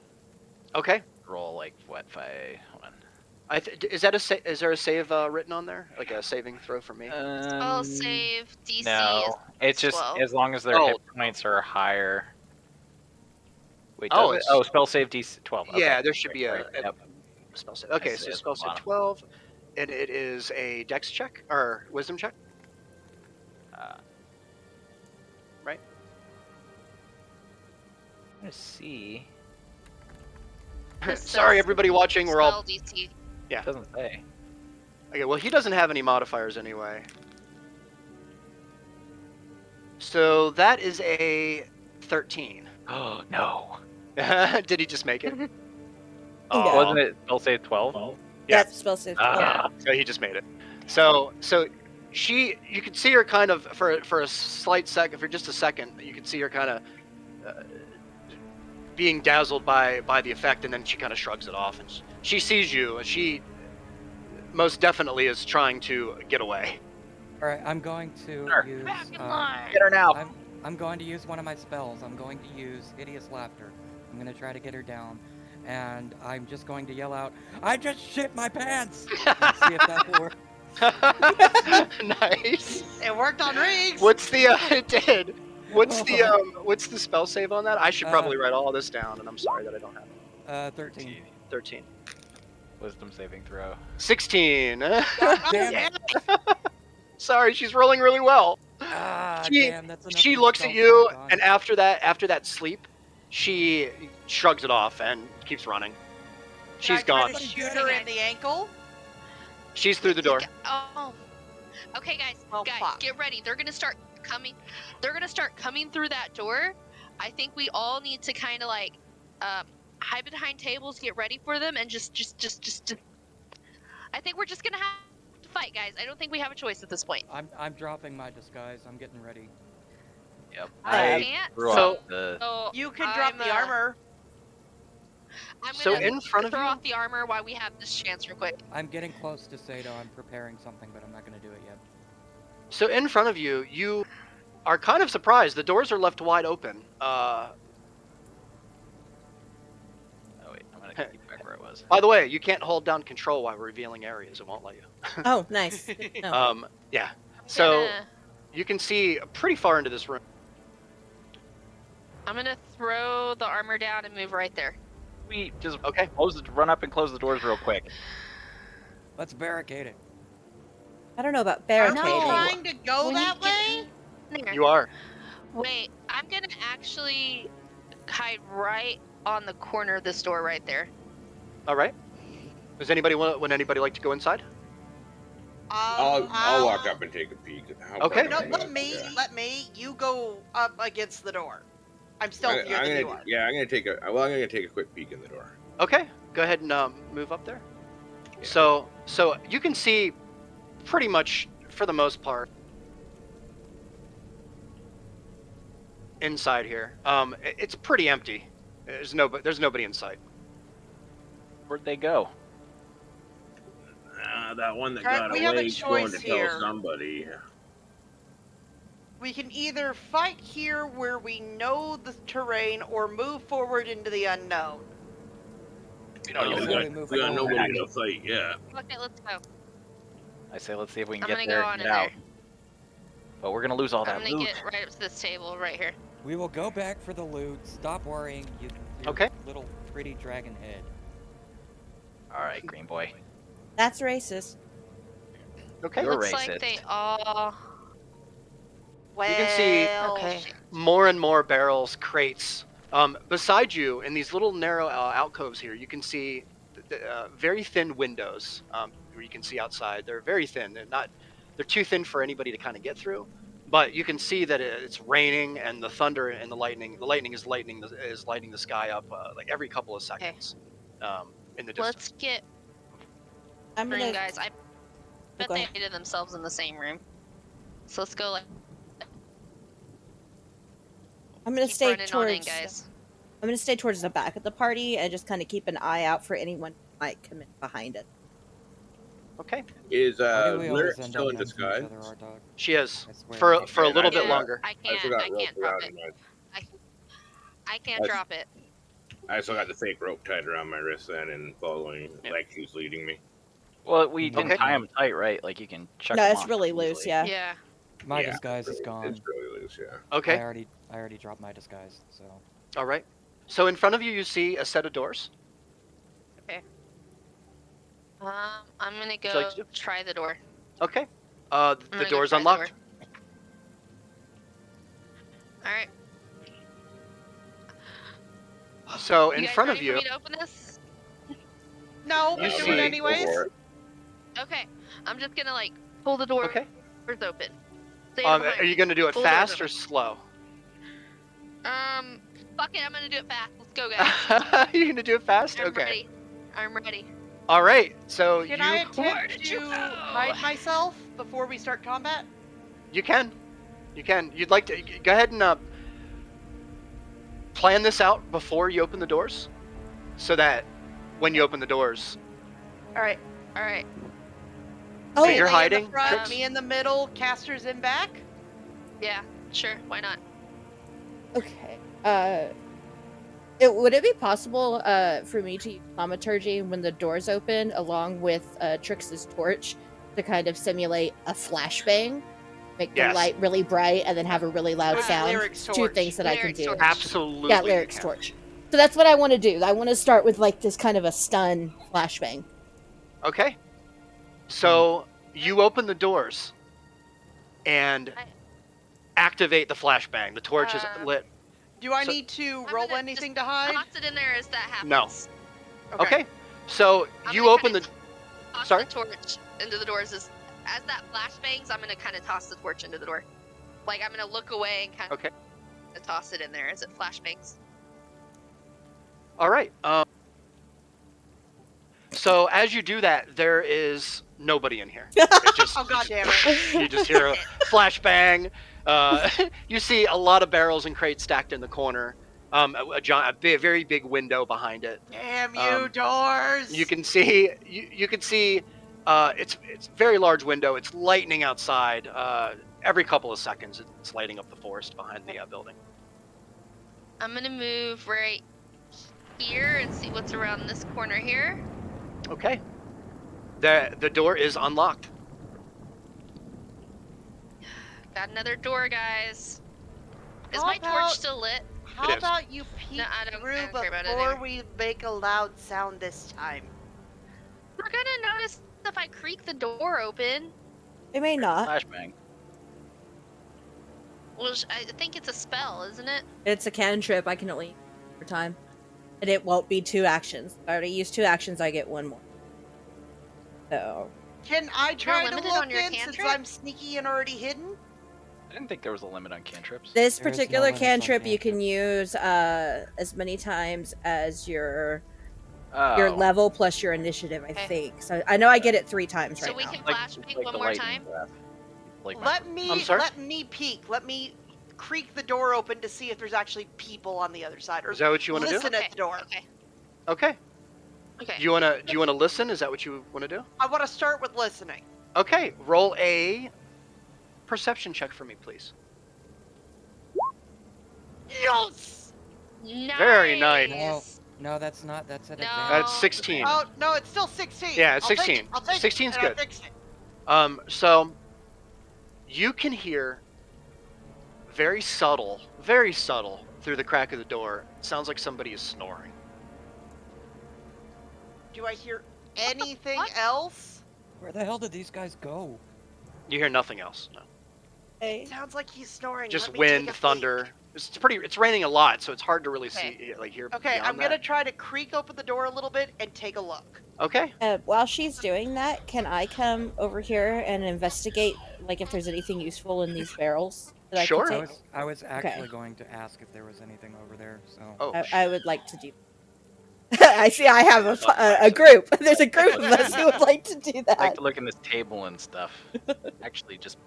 A: Okay.
F: roll like what? Hold on.
A: Is there a save written on there, like a saving throw for me?
B: Spell save DC
F: No,
B: is
F: it's just
B: 12.
F: as long as their hit points are higher. Wait, does it? Oh, spell save DC 12. Okay.
A: Yeah, there should be
F: Right,
A: a
F: yep.
A: spell save. Okay,
F: I see
A: so
F: it at
A: spell
F: the
A: save
F: bottom.
A: 12, and it is a Dex check or Wisdom check, right?
F: I'm gonna see.
B: This
A: Sorry,
B: says
A: everybody watching. We're all
B: Spell DC.
F: It doesn't say.
A: okay. Well, he doesn't have any modifiers anyway. So that is a 13.
F: Oh no!
A: Did he just make it?
G: Yeah.
F: Wasn't it spell save 12?
A: Yeah.
G: That's spell save 12.
F: Ah.
A: So he just made it. So you can see her kind of for a slight second, for just a second, you can see her kind of being dazzled by the effect, and then she kind of shrugs it off, and she sees you, and she most definitely is trying to get away.
D: All right, I'm going to
F: Sure.
D: use.
F: Get her now.
D: I'm going to use one of my spells. I'm going to use Hideous Laughter. I'm going to try to get her down, and I'm just going to yell out, "I just shit my pants!" and see if that will work.
A: Nice.
C: It worked on Riggs.
A: What's the it did? What's the spell save on that? I should probably write all this down, and I'm sorry that I don't have it.
D: 13.
A: 13.
F: Wisdom saving throw.
A: 16.
D: Damn it!
A: Sorry, she's rolling really well.
D: Damn, that's enough
A: She
D: for
A: looks
D: spell
A: at you,
D: save.
A: and after that sleep, she shrugs it off and keeps running. She's
C: Can I
A: gone.
C: try to shoot her in the ankle.
A: She's through the door.
B: Oh. Okay, guys.
C: Well,
B: guys,
C: fuck.
B: get ready. They're gonna start coming. They're gonna start coming through that door. I think we all need to kind of like hide behind tables, get ready for them, and just. I think we're just gonna have to fight, guys. I don't think we have a choice at this point.
D: I'm dropping my disguise. I'm getting ready.
F: Yep.
B: I can't.
F: threw
A: So-
F: off the.
B: So
C: You can drop
B: I'm,
C: the armor.
B: I'm
A: So
B: gonna
A: in front of
B: throw
A: you?
B: off the armor while we have this chance, real quick.
D: I'm getting close to Sato. I'm preparing something, but I'm not going to do it yet.
A: So in front of you, you are kind of surprised. The doors are left wide open.
F: Oh wait, I'm gonna keep back where I was.
A: By the way, you can't hold down control while revealing areas. It won't let you.
G: Oh, nice. No.
A: Yeah. So
B: Gonna-
A: you can see pretty far into this room.
B: I'm gonna throw the armor down and move right there.
F: We just
A: Okay.
F: run up and close the doors real quick.
D: Let's barricade it.
G: I don't know about
C: Are we
G: barricading.
C: trying to go
B: When you
C: that
B: get
C: way?
B: in there-
A: You are.
B: Wait, I'm gonna actually hide right on the corner of this door right there.
A: All right. Does anybody would anybody like to go inside?
E: I'll walk up and take a peek.
A: Okay.
C: No, let me. You go up against the door. I'm stealthier than you are.
E: Yeah, I'm gonna take a quick peek in the door.
A: Okay. Go ahead and move up there.
E: Yeah.
A: So you can see pretty much for the most part inside here. It's pretty empty. There's nobody in sight.
F: Where'd they go?
E: That one that
C: Alright,
E: got
C: we have a
E: away is going to
C: choice here.
E: tell somebody.
C: We can either fight here where we know the terrain or move forward into the unknown.
F: We
D: Oh,
F: don't
D: yeah.
F: even
D: we move
E: We got
D: forward.
E: nobody to fight. Yeah.
B: Okay, let's go.
F: I say let's see if we can
B: I'm
F: get
B: gonna
F: there
B: go
F: and
B: on
F: get
B: in
F: out.
B: there.
F: But we're gonna lose all
B: I'm
F: that
B: gonna
F: loot.
B: get right up to this table right here.
D: We will go back for the loot. Stop worrying, you
A: Okay.
D: little pretty dragon head.
F: All right, green boy.
G: That's racist.
A: Okay.
F: You're
B: Looks
F: racist.
B: like they all.
C: Well,
A: You can see
B: Okay.
A: more and more barrels, crates. Beside you, in these little narrow alcoves here, you can see very thin windows where you can see outside. They're very thin. They're too thin for anybody to kind of get through. But you can see that it's raining, and the thunder and the lightning. The lightning is lighting the sky up like every couple of seconds in the distance.
B: Let's get
G: I'm
B: room,
G: gonna.
B: guys. I bet
G: go
B: they
G: ahead.
B: hated themselves in the same room. So let's go like
G: I'm gonna
B: keep
G: stay
B: running on in,
G: towards.
B: guys.
G: I'm gonna stay towards the back of the party and just kind of keep an eye out for anyone who might come in behind it.
A: Okay.
E: Is
D: Why do we
E: Lyric
D: always end
E: still
D: up
E: in
D: next to each
E: disguise?
D: other, our dog?
A: She is
D: I swear.
A: for a
E: Man,
A: little
E: I
A: bit
E: forgot.
A: longer.
B: I
E: I
B: can't
E: forgot rope
B: drop
E: around
B: it.
E: my.
B: I can't
E: That's-
B: drop it.
E: I still got the fake rope tied around my wrist then and following
A: Yeah.
E: like she's leading me.
F: Well, we didn't
A: Okay.
F: tie them tight, right? Like you can check
G: No,
F: them
G: it's
F: off
G: really
F: easily.
G: loose. Yeah.
B: Yeah.
D: My
E: Yeah,
D: disguise is
E: It's
D: gone.
E: really loose, yeah.
A: Okay.
D: I already dropped my disguise, so.
A: All right. So in front of you, you see a set of doors.
B: I'm gonna
A: you
B: go
A: like to do?
B: try the door.
A: Okay.
B: I'm
A: The
B: gonna go
A: door's
B: try the
A: unlocked.
B: All right.
A: So in
B: You guys
A: front of
B: ready
A: you,
B: for me to open this?
C: no,
A: You
C: we
A: see-
C: do it
E: Go
C: anyways.
E: for it.
B: Okay. I'm just gonna like pull the door
A: okay.
B: open. Stay
A: Are
B: behind
A: you going to do it
B: Full doors
A: fast or
B: open.
A: slow?
B: Fuck it. I'm gonna do it fast. Let's go, guys.
A: You're going to do it fast?
B: I'm
A: Okay.
B: ready. I'm ready.
A: All right. So
C: Can
A: you
C: I
B: Where
C: attempt
B: did you
C: to
B: go?
C: hide myself before we start combat?
A: you can. You can. You'd like to go ahead and plan this out before you open the doors so that when you open the doors,
C: All right.
B: All right.
G: Oh,
A: you're
C: Melee in
A: hiding,
C: the front,
A: Trix?
C: me in the middle, casters in back.
B: Yeah. Sure. Why not?
G: okay. Would it be possible for me to use thaumaturgy when the doors open, along with Trix's torch, to kind of simulate a flashbang, make
A: Yes.
G: the light really bright, and then have a really loud
C: With
G: sound?
C: Lyric's
G: Two
C: torch.
G: things that I can
B: Lyric's
G: do.
B: torch.
A: Absolutely.
G: Yeah,
A: you
G: Lyric's
A: can.
G: torch. So that's what I want to do. I want to start with like this kind of a stun flashbang.
A: Okay. So you open the doors and
B: I-
A: activate the flashbang. The torch is lit.
C: Do I
A: So-
C: need to
B: I'm
C: roll
B: gonna
C: anything
B: just
C: to hide?
B: Toss it in there as that happens.
A: No. Okay. So
B: I'm
A: you
B: gonna
A: open
B: kinda
A: the.
B: Toss
A: Sorry?
B: the torch into the doors as that flash bangs. I'm gonna kind of toss the torch into the door. Like I'm gonna look away and kind of
A: Okay.
B: toss it in there as it flash bangs.
A: All right. So as you do that, there is nobody in here. It just,
C: Oh god damn it!
A: you just hear a flashbang. You see a lot of barrels and crates stacked in the corner. A very big window behind it.
C: Damn you,
A: Um,
C: doors!
A: You can see you can see it's a very large window. It's lightning outside. Every couple of seconds, it's lighting up the forest behind the building.
B: I'm gonna move right here and see what's around this corner here.
A: Okay. The door is unlocked.
B: Got another door, guys. Is
C: How
B: my
C: about-
B: torch still lit?
C: How
A: It is.
C: about you peek
B: No, I don't
C: through
B: care about it
C: before
B: anymore.
C: we make a loud sound this time?
B: We're gonna notice if I creak the door open.
G: It may not.
F: Flashbang.
B: Well, I think it's a spell, isn't it?
G: It's a cantrip. I can only use it for time, and it won't be 2 actions. If I already use 2 actions, I get 1 more. So
C: Can I try to
B: limited
C: look
B: on your
C: in since
B: cantrip?
C: I'm sneaky and already hidden?
F: I didn't think there was a limit on cantrips.
G: this
D: There is no
G: particular
D: limits on
G: cantrip you can
D: cantrips.
G: use as many times as your
F: Oh.
G: level plus your initiative. I
B: Okay.
G: think. So I know I get it 3 times
B: So
G: right
B: we
G: now.
B: can
F: Like-
B: flash
F: like
B: bang
F: the
B: one more
F: lightning
B: time.
F: breath. Like my-
C: Let
A: I'm sorry?
C: let me peek. Let me creak the door open to see if there's actually people on the other side. Or
A: Is that what you want to do?
C: listen
B: Okay.
C: at the door.
B: Okay.
A: Okay.
B: Okay.
A: Do you want to listen? Is that what you want to do?
C: I want to start with listening.
A: Okay. Roll a perception check for me, please.
C: Yes!
B: Nice.
A: Very nice.
D: No, that's not. That's an
B: No.
D: advantage.
A: That's 16.
C: Oh no, it's still 16.
A: Yeah, it's
C: I'll take
A: 16.
C: it, I'll take
A: 16's
C: it, and I
A: good.
C: fixed it.
A: So you can hear very subtle, through the crack of the door, it sounds like somebody is snoring.
C: Do I hear anything
B: fuck?
C: else?
D: Where the hell did these guys go?
A: You hear nothing else. No.
G: Hey.
C: Sounds like he's snoring.
A: Just
C: Let me
A: wind,
C: take a
A: thunder.
C: peek.
A: It's raining a lot, so it's hard to really
B: Okay.
A: see, like hear.
C: Okay,
A: beyond
C: I'm gonna
A: that.
C: try to creak open the door a little bit and take a look.
A: Okay.
G: While she's doing that, can I come over here and investigate, like, if there's anything useful in these barrels that
A: Sure.
G: I could
D: I
G: take?
D: was actually going to ask if there was anything over there. So
A: Oh.
G: I would like to do. I see. I have a group. There's a group of us who would like to do
F: I like
G: that.
F: to look in this table and stuff. Actually, just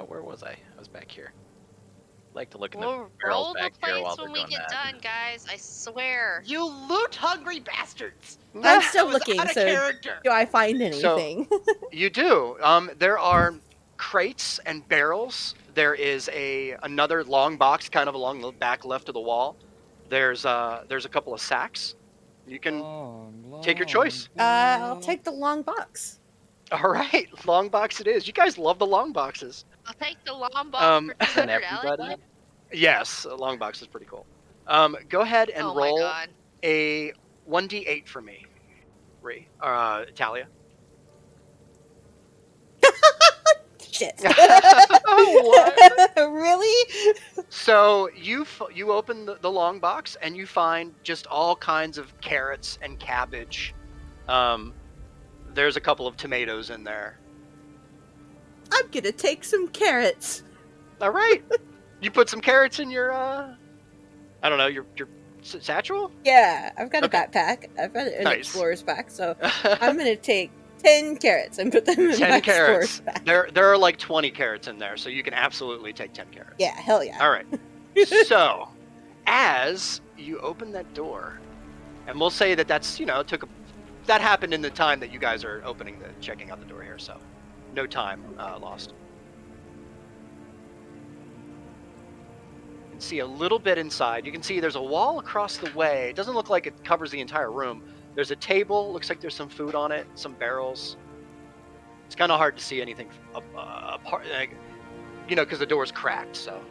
F: where was I? I was back here. I like to look in the
B: We'll
F: barrels
B: roll the
F: back here
B: place
F: while they're
B: when we
F: doing
B: get
F: that.
B: done, guys. I swear.
C: You loot-hungry bastards!
G: I'm still
C: That was
G: looking.
C: out of
G: So,
C: character.
G: do I find anything?
A: You do. There are crates and barrels. There is another long box, kind of along the back left of the wall. There's a couple of sacks. You can take your choice.
G: I'll take the long box.
A: All right, long box it is. You guys love the long boxes.
B: I'll take the long box for
F: Isn't
B: 200
F: everybody?
B: Alec.
A: Yes, a long box is pretty cool. Go ahead and
B: Oh my
A: roll
B: god.
A: a 1d8 for me, Talia.
G: Shit.
A: What?
G: Really?
A: So you open the long box and you find just all kinds of carrots and cabbage. There's a couple of tomatoes in there.
G: I'm gonna take some carrots.
A: All right, you put some carrots in your I don't know, your satchel.
G: Yeah, I've got
A: Okay.
G: a backpack. I've got an
A: Nice.
G: explorer's pack, so I'm gonna take 10 carrots and put them in
A: 10
G: my
A: carrots.
G: explorer's pack.
A: There are like 20 carrots in there, so you can absolutely take 10 carrots.
G: Yeah, hell yeah.
A: All right. So, as you open that door, and we'll say that that's that happened in the time that you guys are checking out the door here, so no time lost. You can see a little bit inside. You can see there's a wall across the way. It doesn't look like it covers the entire room. There's a table. Looks like there's some food on it, some barrels. It's kind of hard to see anything apart, because the door's cracked. So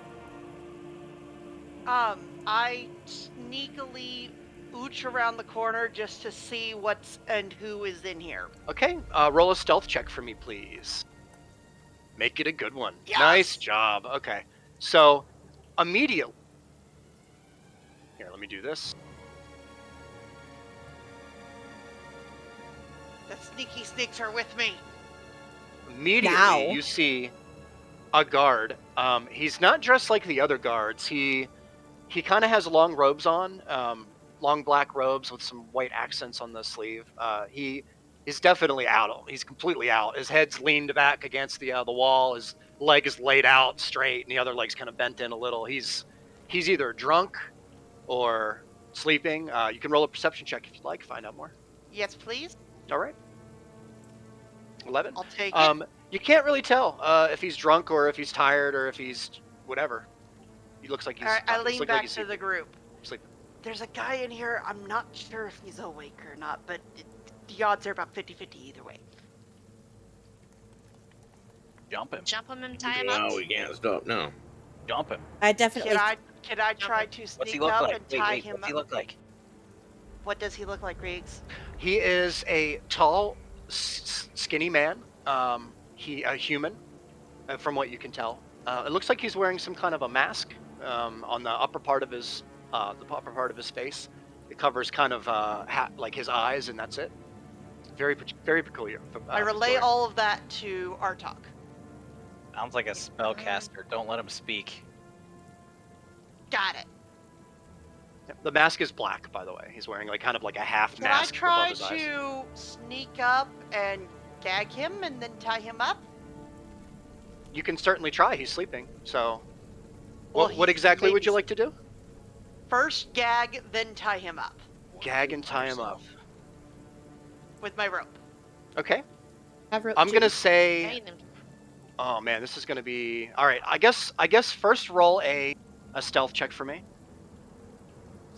C: I sneakily ooch around the corner just to see what's and who is in here.
A: okay, roll a stealth check for me, please. Make it a good one.
C: Yes!
A: Nice job. Okay, so immediately. Here, let me do this.
C: The sneaky sneaks are with me.
A: Immediately,
G: Now.
A: you see a guard. He's not dressed like the other guards. He kind of has long robes on, long black robes with some white accents on the sleeve. He is definitely out. He's completely out. His head's leaned back against the wall. His leg is laid out straight, and the other leg's kind of bent in a little. He's either drunk or sleeping. You can roll a perception check if you'd like. Find out more.
C: Yes, please.
A: All right. 11.
C: I'll take it.
A: You can't really tell if he's drunk or if he's tired or if he's whatever. He looks like he's.
C: All right, I
A: he's
C: lean
A: looking
C: back
A: like he's
C: to the group.
A: sleeping.
C: There's a guy in here. I'm not sure if he's awake or not, but the odds are about 50-50 either way.
F: Jump him.
B: Jump him and tie him up.
E: No, we can't stop. No.
F: Jump him.
G: I definitely.
C: Can I try to
F: What's he
C: sneak
F: look
C: up
F: like?
C: and
F: Wait,
C: tie
F: wait,
C: him
F: what's
C: up?
F: he look like?
C: What does he look like, Riggs?
A: He is a tall, skinny man. A human, from what you can tell. It looks like he's wearing some kind of a mask on the upper part of his face. It covers kind of like his eyes, and that's it. Very peculiar.
C: I relay all of that to Artok.
F: Sounds like a spellcaster. Don't let him speak.
C: Got it.
A: The mask is black, by the way. He's wearing kind of like a half
C: Can I
A: mask above
C: try
A: his eyes.
C: to sneak up and gag him and then tie him up?
A: You can certainly try. He's sleeping. So,
C: Well,
A: what
C: he's
A: exactly would
C: maybe-
A: you like to do?
C: First gag, then tie him up
A: Gag and tie him up.
C: with my rope.
A: Okay.
G: Have rope
A: I'm
G: too.
A: gonna say.
B: Hang him.
A: Oh man, this is gonna be. All right. I guess first roll a stealth check for me.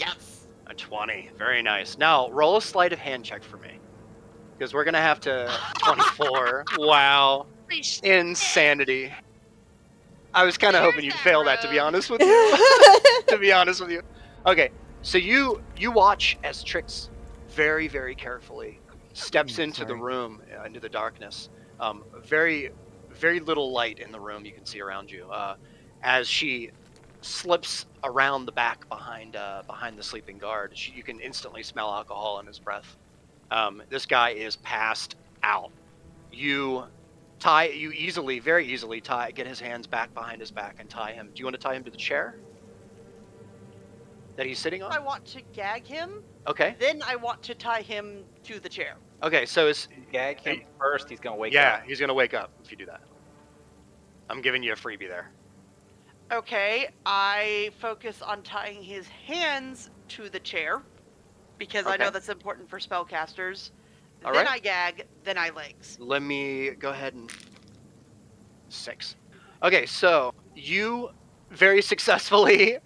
C: Yes.
A: A 20. Very nice. Now roll a sleight of hand check for me, because we're gonna have to. 24. Wow.
B: Holy shit.
A: Insanity. I was kind of hoping
B: There's
A: you'd
B: that
A: fail that, to be
B: road.
A: honest with you. To be honest with you. Okay, so you watch as Trix very, very carefully steps into the
D: Sorry.
A: room, into the darkness. Very, very little light in the room you can see around you. As she slips around the back behind the sleeping guard, you can instantly smell alcohol in his breath. This guy is passed out. You easily, very easily get his hands back behind his back and tie him. Do you want to tie him to the chair that he's sitting
C: I
A: on?
C: want to gag him.
A: Okay.
C: Then I want to tie him to the chair.
A: Okay, so it's
F: Gag him first. He's gonna wake
A: yeah,
F: up.
A: he's gonna wake up if you do that. I'm giving you a freebie there.
C: Okay, I focus on tying his hands to the chair because I know
A: Okay.
C: that's important for spellcasters.
A: All
C: Then
A: right.
C: I gag, then I legs.
A: Let me go ahead and 6. Okay, so you very successfully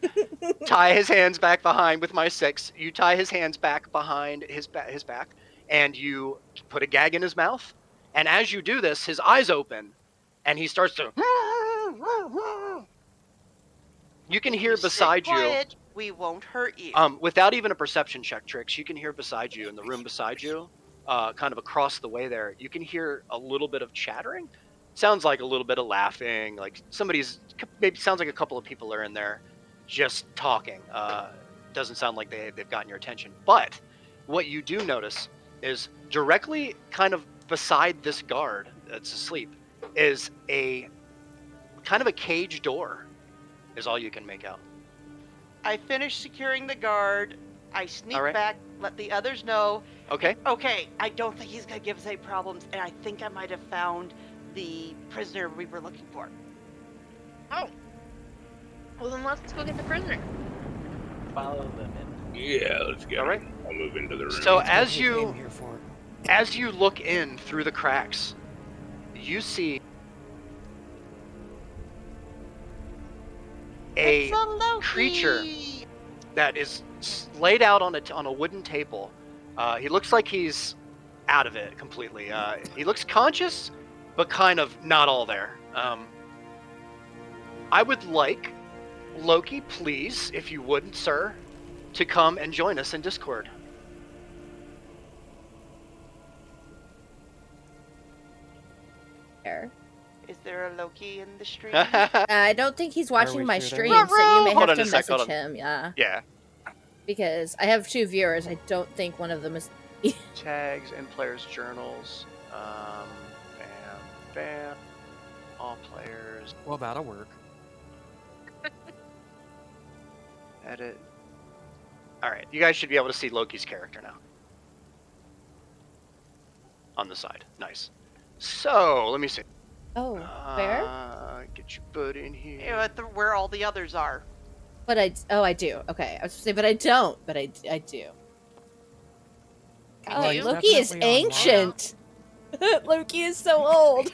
A: tie his hands back behind with my 6. You tie his hands back behind his back, and you put a gag in his mouth. And as you do this, his eyes open, and he starts to. You can
C: If
A: hear
C: stay
A: beside you.
C: quiet, we won't hurt you.
A: Without even a perception check, Trix, you can hear beside you in the room beside you, kind of across the way there. You can hear a little bit of chattering. Sounds like a little bit of laughing. Like maybe sounds like a couple of people are in there, just talking. Doesn't sound like they've gotten your attention. But what you do notice is directly, kind of beside this guard that's asleep, is a kind of a cage door. Is all you can make out.
C: I finish securing the guard. I sneak
A: All right.
C: back, let the others know.
A: Okay.
C: Okay, I don't think he's gonna give us any problems, and I think I might have found the prisoner we were looking for.
B: Oh. Well, then let's go get the prisoner.
F: Follow them in.
E: Yeah, let's go.
A: All right.
E: I'll move into the room.
A: So
D: That's what
A: as
D: we
A: you
D: came here for.
A: As you look in through the cracks, you see a
C: It's a Loki!
A: creature that is laid out on a wooden table. He looks like he's out of it completely. He looks conscious, but kind of not all there. I would like Loki, please, if you wouldn't, sir, to come and join us in Discord.
G: There.
C: Is there a Loki in the stream?
G: I don't think he's watching
D: we
G: my
D: sure
G: stream,
D: don't?
G: so you may
A: Hold
G: have
A: on
G: to
A: a sec, hold
G: message
A: on.
G: him. Yeah,
A: Yeah.
G: because I have 2 viewers. I don't think one of them is.
A: Tags and players' journals. Bam. All players.
D: Well, that'll work.
A: Edit. All right, you guys should be able to see Loki's character now. On the side, nice. So let me see.
G: Oh, where?
A: Get your butt in here.
C: Yeah, where all the others are.
G: But I do. Okay, I was gonna say, but I don't. But I do.
B: We
G: Oh,
B: do?
G: Loki is
D: Definitely online.
G: ancient. Loki is so old.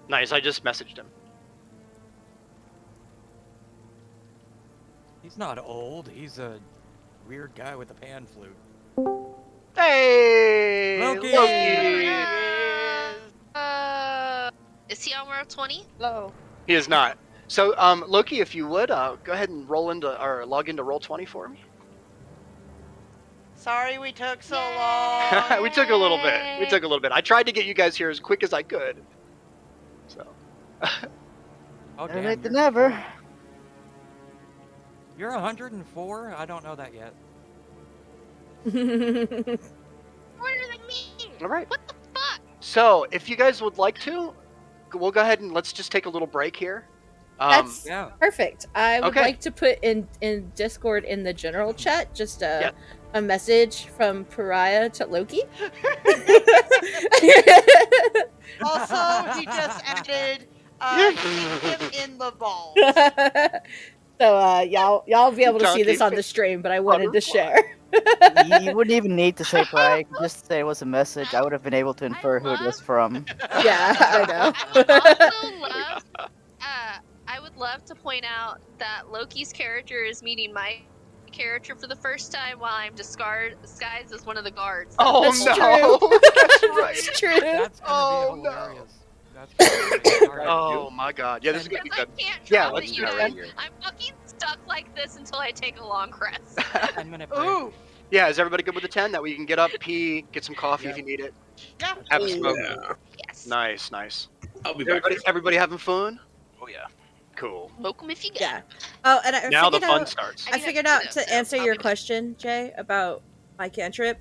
A: Nice. I just messaged him.
D: He's not old. He's a weird guy with a pan flute.
A: Hey,
D: Loki!
A: Loki.
B: Is he on row 20?
C: Hello.
A: He is not. So, Loki, if you would, go ahead and log into Roll20 for me.
C: Sorry we took so
B: Yay!
C: long.
A: We took a little bit. I tried to get you guys here as quick as I could. So.
D: Oh,
H: Better
D: damn,
H: late than
D: you're
H: never.
D: 4. You're 104? I don't know that yet.
B: What does that mean?
A: All right.
B: What the fuck?
A: So, if you guys would like to, we'll go ahead and let's just take a little break here.
G: That's
D: Yeah.
G: perfect. I would
A: Okay.
G: like to put in Discord in the general chat just
A: Yeah.
G: a message from Pariah to Loki.
C: Also, he just added,
A: Yeah.
C: keep him in the balls.
G: So y'all be able to see this
A: Donkey
G: on the stream, but I wanted to
A: butterfly.
G: share.
H: You wouldn't even need to say Pry. You could just say it was a message. I would have been able to infer who it was from.
G: Yeah, I know.
B: Also love, I would love to point out that Loki's character is meeting my character for the first time while I'm disguised as one of the guards.
A: Oh
G: That's
A: no!
G: true.
A: That's right.
G: It's true.
D: That's gonna
A: Oh,
D: be
A: no.
D: hilarious. That's good. All right.
A: Oh my god. Yeah, this is gonna
B: Because
A: be
B: I
A: good.
B: can't
A: Yeah,
B: trust
A: let's
B: that
A: do
B: you
A: it
B: guys.
A: then.
F: here.
B: I'm fucking stuck like this until I take a long rest.
D: 10-minute break.
C: Ooh,
A: Yeah, is everybody good with the 10? That way you can get up, pee, get some coffee if
D: Yep.
A: you need it,
C: yeah.
A: have a
E: Oh,
A: smoke.
E: yeah.
B: Yes.
A: Nice, nice.
E: I'll be back.
A: Everybody having fun?
F: Oh yeah.
A: Cool.
B: Welcome if you get.
G: Yeah. Oh, and I
A: Now the
G: figured
A: fun
G: out.
A: starts.
B: I
G: I
B: do have
G: figured
B: to do
G: out
B: this,
G: to
B: so
G: answer
B: I'll
G: your
B: be back.
G: question, Jay, about my cantrip.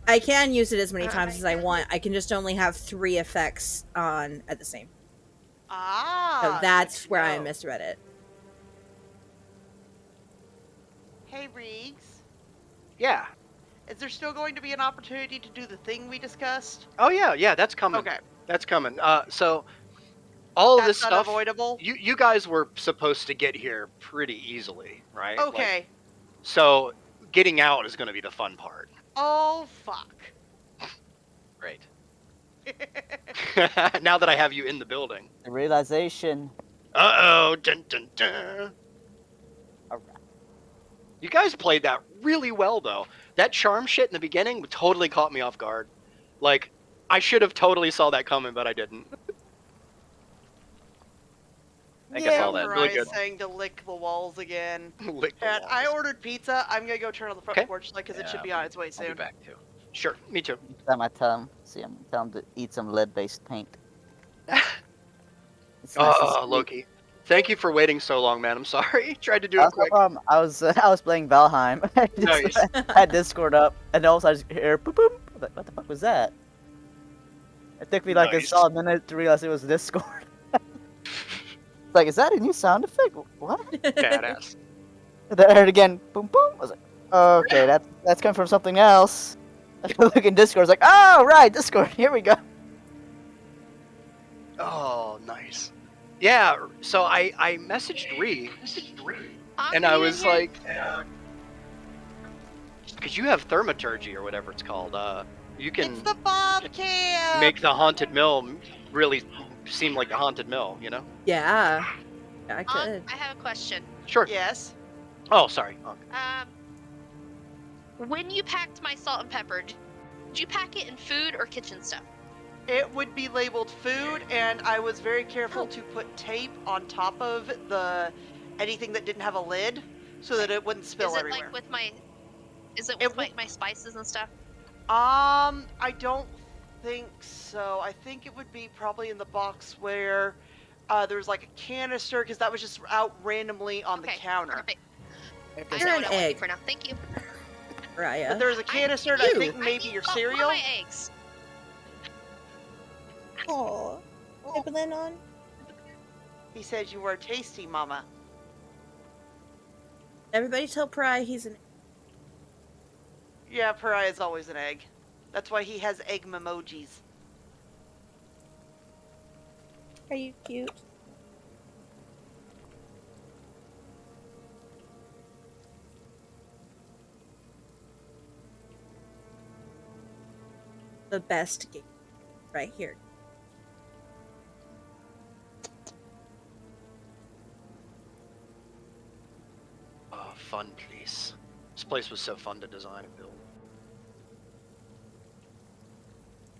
G: I can use it as many times as I want. I can just only have 3 effects on at the same.
C: Ah.
G: So
C: good
G: that's
C: to
G: where I
C: know.
G: misread it.
C: Hey, Reegs.
A: Yeah.
C: Is there still going to be an opportunity to do the thing we discussed?
A: Oh yeah, that's coming.
C: Okay.
A: That's coming. So all of this
C: That's
A: stuff,
C: unavoidable?
A: you guys were supposed to get here pretty easily, right? Like,
C: Okay.
A: so getting out is going to be the fun part.
C: Oh, fuck.
F: Great.
A: Now that I have you in the building.
H: The realization.
A: Uh-oh. Dun, dun, dun.
H: Alright.
A: You guys played that really well, though. That charm shit in the beginning totally caught me off guard. Like, I should have totally saw that coming, but I didn't. I guess
F: Yeah,
A: all that really
C: Mariah's
A: good.
C: saying to lick the walls again.
A: Lick the
C: And I
A: walls.
C: ordered pizza. I'm gonna go turn on the front
A: Okay.
C: porch because it
F: Yeah,
C: should be on its way
F: I'll be
C: soon.
F: back too.
A: Sure, me too.
H: Each time I tell him, I'm gonna tell him to eat some lead-based paint. It's nice and
A: Oh,
H: sweet.
A: Loki. Thank you for waiting so long, man. I'm sorry. Tried to do it
H: That's no
A: quick.
H: problem. I was playing Valheim. I just
A: Nice.
H: had Discord up, and all of a sudden I just hear boop boop. I was like, what the fuck was that? It took me like a
A: Nice.
H: solid minute to realize it was Discord. It's like, is that a new sound effect? What?
A: Badass.
H: And then I heard again, boom boom. I was like, okay, that's coming from something else. I look in Discord. I was like, oh right, Discord. Here we go.
A: Oh, nice. Yeah, so I messaged Ree, and I was like, because you have thermaturgy or whatever it's called. You can
C: It's the Bob Cam!
A: make the haunted mill really seem like the haunted mill, you know?
G: Yeah. I could.
B: I have a question.
A: Sure.
C: Yes.
A: Oh, sorry.
B: When you packed my salt and pepper, did you pack it in food or kitchen stuff?
C: It would be labeled food, and I was very careful to put tape on top of anything that didn't have a lid so that it wouldn't spill
B: Is it
C: everywhere.
B: like with my? Is it
C: It
B: with my spices and stuff?
C: I don't think so. I think it would be probably in the box where there's like a canister, because that was just out randomly on the
B: Okay,
C: counter.
B: Perfect. I
G: You're
B: know
G: an
B: what I want
G: egg,
B: for now. Thank you.
G: Raya.
C: But there was a canister, and I
G: you.
C: think maybe your cereal.
B: What are my eggs?
G: Oh, nibbling on.
C: He says you were tasty, Mama.
G: Everybody tell Pry he's an.
C: Yeah, Pariah is always an egg. That's why he has egg memojis.
G: Are you cute? The best game, right here.
A: Oh, fun place. This place was so fun to design and build.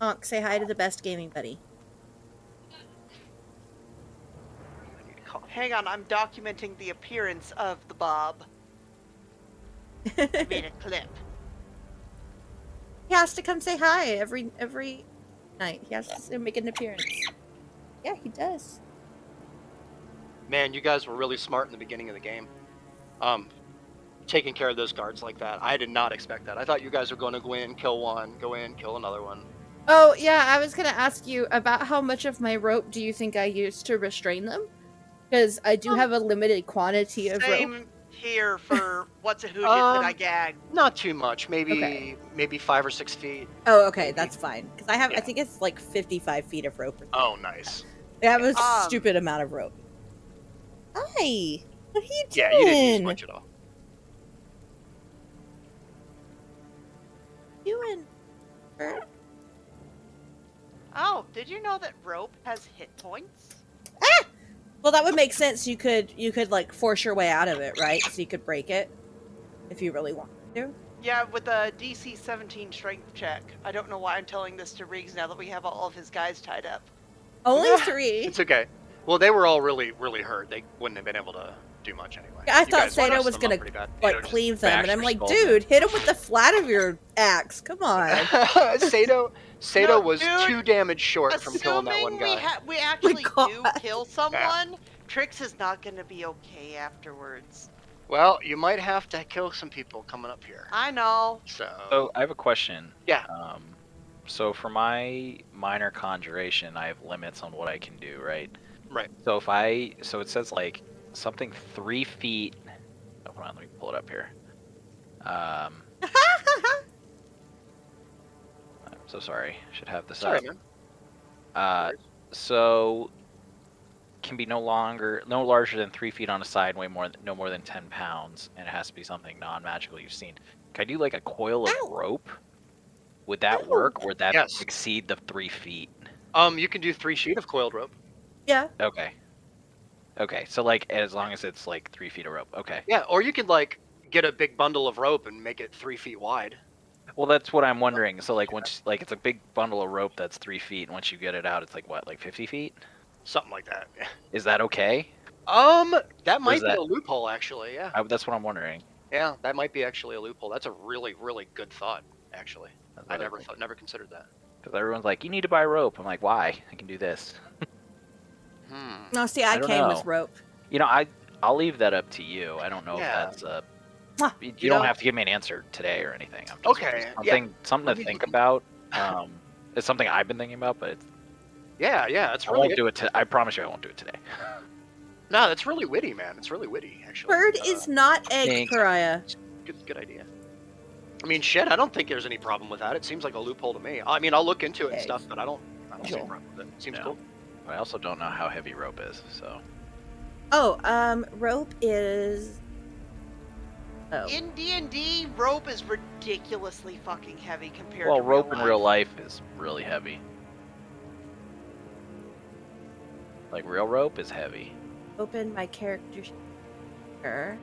G: Onk, say hi to the best gaming buddy.
A: I need a coffee.
C: Hang on, I'm documenting the appearance of the Bob. I made a clip.
G: He has to come say hi every night. He has to make an appearance. Yeah, he does.
A: Man, you guys were really smart in the beginning of the game. Taking care of those guards like that. I did not expect that. I thought you guys were going to go in, kill one, go in, kill another one.
G: Oh, yeah, I was gonna ask you about how much of my rope do you think I used to restrain them? Because I do have a limited quantity of rope.
C: Same here for what's a who did that I gagged.
A: Not too much. Maybe
G: Okay.
A: maybe 5 or 6 feet.
G: Oh, okay, that's fine. Because I
A: Yeah.
G: think it's like 55 feet of rope. Or something.
A: Oh, nice.
G: I have a
C: Um,
G: stupid amount of rope. Hi, what are you doing?
A: Yeah, you didn't use much at all.
G: Doing?
C: Oh, did you know that rope has hit points?
G: Well, that would make sense. You could like force your way out of it, right? So you could break it if you really wanted to.
C: Yeah, with a DC 17 strength check. I don't know why I'm telling this to Riggs now that we have all of his guys tied up.
G: Only
A: Yeah,
G: 3.
A: It's okay. Well, they were all really, really hurt. They wouldn't have been able to do much anyway.
G: I
A: You
G: thought
A: guys
G: Sato
A: messed
G: was
A: them up
G: gonna
A: pretty bad.
G: like
F: Sato just
G: cleave them, and
F: bashed
G: I'm
F: her
G: like,
F: skull in.
G: dude, hit him with the flat of your axe. Come on.
A: Sato
C: No,
A: was
C: dude,
A: 2 damage short from killing that one
C: Assuming
A: guy.
C: we actually do
G: God.
C: kill someone, Trix is not going to be okay afterwards.
A: Well, you might have to kill some people coming up here.
C: I know.
F: So I have a question.
A: Yeah.
F: So for my minor conjuration, I have limits on what I can do, right?
A: Right.
F: So it says like something 3 feet. Oh, hold on, let me pull it up here. I'm so sorry. Should have this
A: Sorry,
F: up.
A: man.
F: So can be no larger than 3 feet on a side, and no more than 10 pounds, and it has to be something non-magical you've seen. Can I do like a coil of
G: Ow.
F: rope? Would that
G: Ow.
F: work, or would that
A: Yes.
F: exceed the 3 feet?
A: You can do 3 feet of coiled rope.
G: Yeah.
F: Okay. Okay, so like as long as it's like 3 feet of rope. Okay.
A: Yeah, or you could like get a big bundle of rope and make it 3 feet wide.
F: Well, that's what I'm wondering. So like once like it's a big bundle of rope that's 3 feet, and once you get it out, it's like what, like 50 feet?
A: Something like that.
F: Is that okay?
A: That might be
F: that-
A: a loophole actually. Yeah.
F: That's what I'm wondering.
A: Yeah, that might be actually a loophole. That's a really, really good thought, actually.
F: That's
A: I
F: what
A: never considered that.
F: Because everyone's like, you need to buy rope. I'm like, why? I can do this.
G: No, see,
F: I
G: I
F: don't
G: came
F: know.
G: with rope.
F: You know, I'll leave that up to you. I don't know
A: Yeah.
F: if that's
G: Mwah.
F: you
A: You
F: don't
A: know-
F: have to give me an answer today or anything. I'm just
A: Okay,
F: something
A: Let
F: to
A: me
F: think
A: look
F: about. It's something I've been thinking about, but
A: Yeah, it's
F: I
A: really
F: won't
A: good.
F: do it. I promise you, I won't do it today.
A: No, that's really witty, man. It's really witty, actually.
G: Bird is not egg
F: thanks.
G: pariah.
A: Good idea. I mean, shit, I don't think there's any problem with that. It seems like a loophole to me. I mean, I'll look into it and
G: Okay.
A: stuff, but I don't see a
G: Sure.
A: problem with it. Seems
F: Yeah.
A: cool.
F: I also don't know how heavy rope is, so
G: Oh, rope is. Oh.
C: In D&D, rope is ridiculously fucking heavy compared
F: well,
C: to
F: rope in real
C: life.
F: life is really heavy. Like real rope is heavy.
G: Open my character sheet. And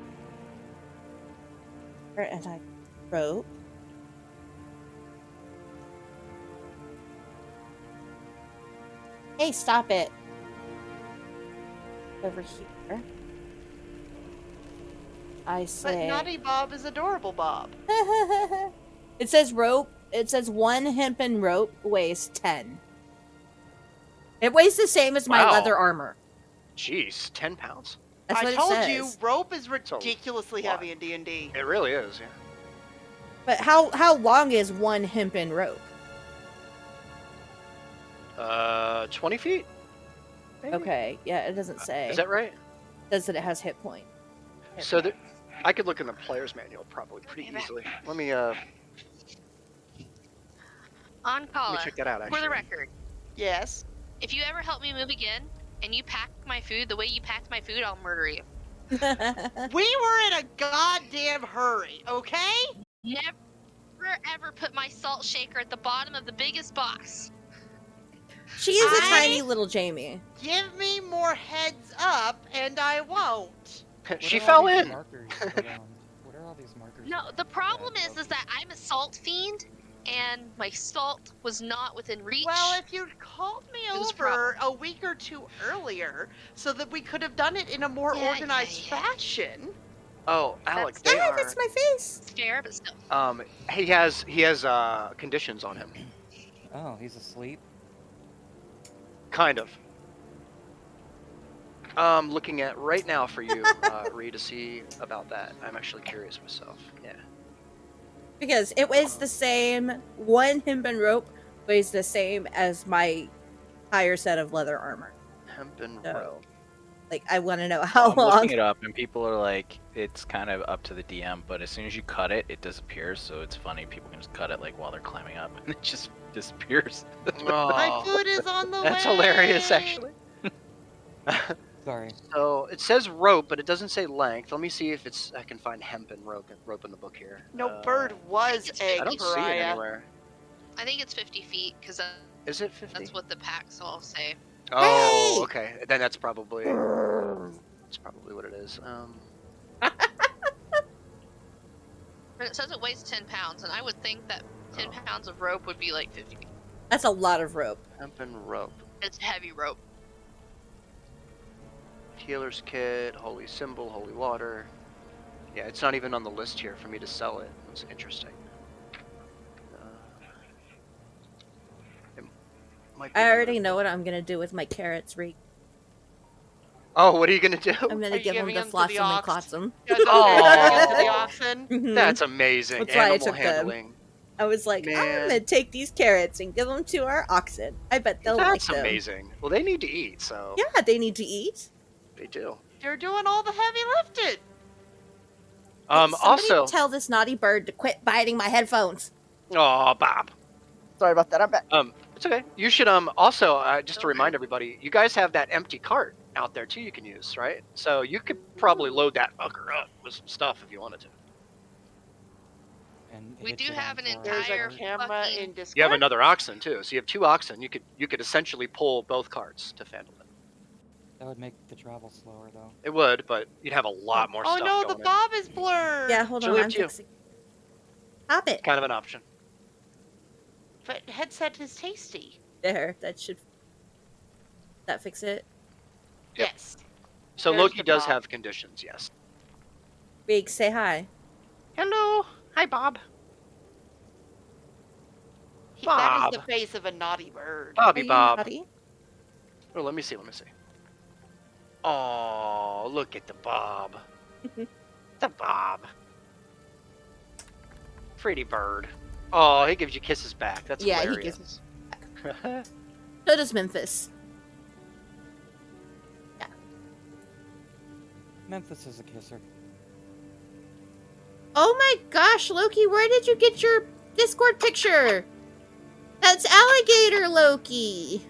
G: I rope. Hey, stop it. Over here. I
C: But
G: say.
C: Naughty Bob is adorable Bob.
G: It says rope. It says 1 hempen rope weighs 10. It weighs the same as my
A: Wow.
G: leather armor.
A: Jeez, 10 pounds?
G: That's what
C: I
G: it
C: told
G: says.
C: you, rope is
A: a
C: ridiculously
A: lot.
C: heavy in D&D.
A: It really is, yeah.
G: But how long is 1 hempen rope?
A: 20 feet? Maybe?
G: Okay, yeah, it doesn't say.
A: Is that right?
G: It says that it has hit point.
A: So I could look in the player's manual probably pretty easily. Let me
B: Ankala,
A: check that out,
B: for
A: actually.
B: the record,
C: Yes.
B: if you ever help me move again and you pack my food the way you packed my food, I'll murder you.
C: We were in a goddamn hurry, okay?
B: Never ever put my salt shaker at the bottom of the biggest box.
G: She is a
C: I-
G: tiny little Jamie.
C: Give me more heads up, and I won't.
A: She fell in.
D: What are all these markers?
B: No, the problem is that I'm a salt fiend, and my salt was not within reach.
C: Well, if you'd called me
B: It was
C: over a week or two earlier, so that we could have done it in a more
B: Yeah,
C: organized
B: yeah.
C: fashion.
A: Oh, Alec, they
G: Ah,
A: are.
G: that's my face.
B: It's fair, but still.
A: He has conditions on him.
D: Oh, he's asleep.
A: Kind of. Looking at right now for you, Ree, to see about that. I'm actually curious myself. Yeah.
G: Because it weighs the same. 1 hempen rope weighs the same as my higher set of leather armor.
A: Hempen
G: So,
A: rope.
G: like, I want to know how
F: I'm
G: long.
F: looking it up, and people are like, it's kind of up to the DM, but as soon as you cut it, it disappears. So it's funny. People can just cut it like while they're climbing up, and it just disappears.
C: My
A: Oh,
C: food is on the way.
A: that's hilarious, actually.
D: Sorry.
A: So it says rope, but it doesn't say length. Let me see if I can find hempen rope in the book here.
C: No, Bird was
B: it's-
C: egg
A: I don't see it
C: pariah.
A: anywhere.
B: I think it's 50 feet, because
A: Is it 50?
B: that's what the packs all say.
A: Oh,
G: Hey!
A: okay. Then that's probably what it is.
B: And it says it weighs 10 pounds, and I would think that 10 pounds of rope would be like 50.
G: That's a lot of rope.
A: Hempen rope.
B: It's heavy rope.
A: Healer's kit, holy symbol, holy water. Yeah, it's not even on the list here for me to sell it. It's interesting. It might be
G: I
A: in the
G: already
A: note.
G: know what I'm gonna do with my carrots, Reek.
A: Oh, what are you gonna do?
G: I'm gonna
C: Are you
G: give them
C: giving
G: to
C: them to the
G: Flotsam and
C: ox?
G: Clotsam.
C: Yeah, that's what you're giving them to the
A: Aw.
C: oxen.
G: Mhm.
A: That's amazing.
G: That's why I
A: Animal
G: took them.
A: handling.
G: I was like, I'm
A: Man.
G: gonna take these carrots and give them to our oxen. I bet they'll like
A: That's
G: them.
A: amazing. Well, they need to eat, so
G: Yeah, they need to eat.
A: they do.
C: You're doing all the heavy lifting.
G: Hey, somebody
A: Also,
G: tell this naughty bird to quit biting my headphones.
A: oh, Bob.
H: Sorry about that. I'm back.
A: It's okay. You should also just to remind everybody, you guys have that empty cart out there too. You can use, right? So you could probably load that fucker up with some stuff if you wanted to.
D: And
B: We
D: hits
B: do
D: it
B: have
D: on
B: an
D: for
C: There's a
B: entire
C: camera
B: fucking-
C: in Discord.
A: You have another oxen too, so you have 2 oxen. You could essentially pull both carts to Phandelver.
D: That would make the travel slower, though.
A: It would, but you'd have a lot more
C: Oh
A: stuff
C: no,
A: going
C: the
A: in.
C: bob is blurred.
G: Yeah, hold
A: It's
G: on,
A: really up
G: I'm
A: to you.
G: fixing. Stop it.
A: Kind of an option.
C: But headset is tasty.
G: There, that fix it?
A: Yep.
C: Yes.
A: So
C: There's
A: Loki
C: the
A: does
C: Bob.
A: have conditions, yes.
G: Big, say hi.
A: Hello. Hi, Bob.
C: That
A: Bob.
C: is the face of a naughty bird.
A: Bobby
G: Are you
A: Bob.
G: naughty?
A: Oh, let me see. Oh, look at the Bob. The Bob. Pretty bird. Oh, he gives you kisses back. That's
G: Yeah, he
A: hilarious.
G: gives So does Memphis.
D: Memphis is a kisser.
G: Oh my gosh, Loki, where did you get your Discord picture? That's alligator Loki.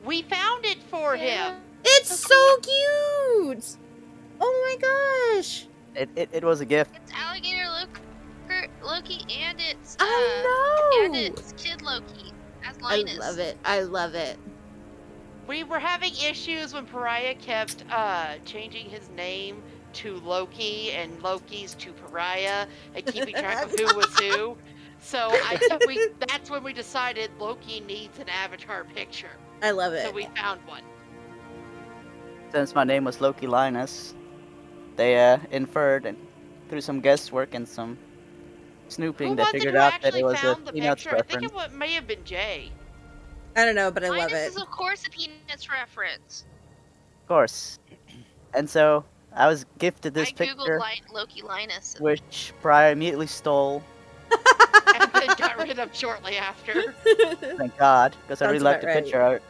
C: We found it for him.
G: It's so cute. Oh my gosh.
H: It was a gift.
B: It's alligator Loki and it's
G: I know.
B: and it's kid Loki as
G: I
B: Linus.
G: love it. I love it.
C: We were having issues when Pariah kept changing his name to Loki and Loki's to Pariah and keeping track of who was who. So that's when we decided Loki needs an avatar picture.
G: I love it.
C: So we found one.
H: Since my name was Loki Linus, they inferred and through some guesswork and some snooping,
C: Who
H: they
C: was it
H: figured
C: who
H: out that
C: actually
H: it was a
C: found the
H: Peanuts
C: picture? I think
H: reference.
C: it may have been Jay.
G: I don't know, but I love
B: Linus
G: it.
B: is of course a Peanuts reference.
H: Of course. And so I was gifted this
B: I
H: picture,
B: googled Loki Linus.
H: which Briar immediately stole.
C: And then got rid of shortly after.
H: Thank God, because I
G: Sounds
H: really liked the
G: about right.
H: picture.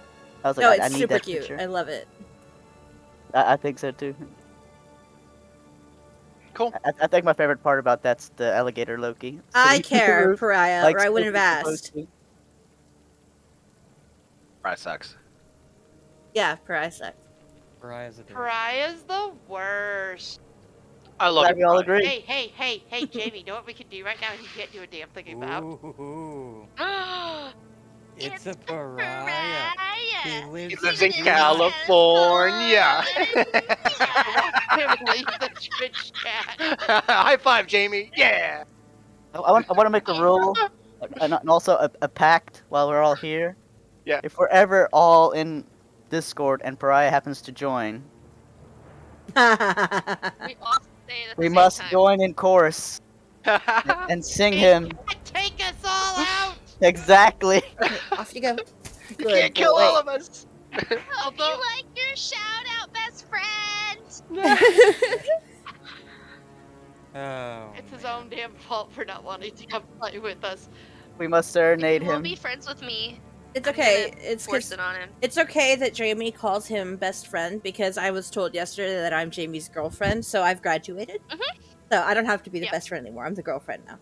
H: I was like,
G: No,
H: I
G: it's
H: need
G: super
H: that
G: cute.
H: picture.
G: I love it.
H: I think so too.
A: Cool.
H: I think my favorite part about that's the alligator Loki.
G: I
H: Sitting on the
G: care,
H: roof,
G: Pariah,
H: like
G: or I wouldn't have
H: Snoopy's supposed
G: asked.
H: to.
F: Right, sucks.
G: Yeah, Pariah sucked.
D: Mariah's a dick.
C: Pariah's the worst.
A: I love
H: Glad
A: it.
H: we all
A: Brian.
H: agree.
C: Hey, Jamie, you know what we can do right now? You can't do a damn thing about.
D: Ooh,
B: It's
D: it's a pariah. He
B: Pariah.
D: lives,
A: He lives in
D: in
A: California.
C: Him leave the Twitch chat.
A: High five, Jamie. Yeah.
H: I want to make a rule, and also a pact while we're all here.
A: Yeah.
H: If we're ever all in Discord and Pariah happens to join,
B: We all say it at the
H: we
B: same
H: must
B: time.
H: join in chorus and sing him
C: Take us all out.
H: exactly.
G: Off you go.
A: You can't kill all of us.
B: Hope you
C: Although-
B: like your shout out, best friend.
D: Oh,
C: It's his
D: man.
C: own damn fault for not wanting to come play with us.
H: We must
B: If
H: serenade
B: you will
H: him.
B: be friends with me.
G: It's
B: I'm
G: okay.
B: gonna
G: It's
B: Force
G: 'cause-
B: it on him.
G: it's okay that Jamie calls him best friend because I was told yesterday that I'm Jamie's girlfriend, so I've graduated. So I don't have to be the
B: Yeah.
G: best friend anymore. I'm the girlfriend now.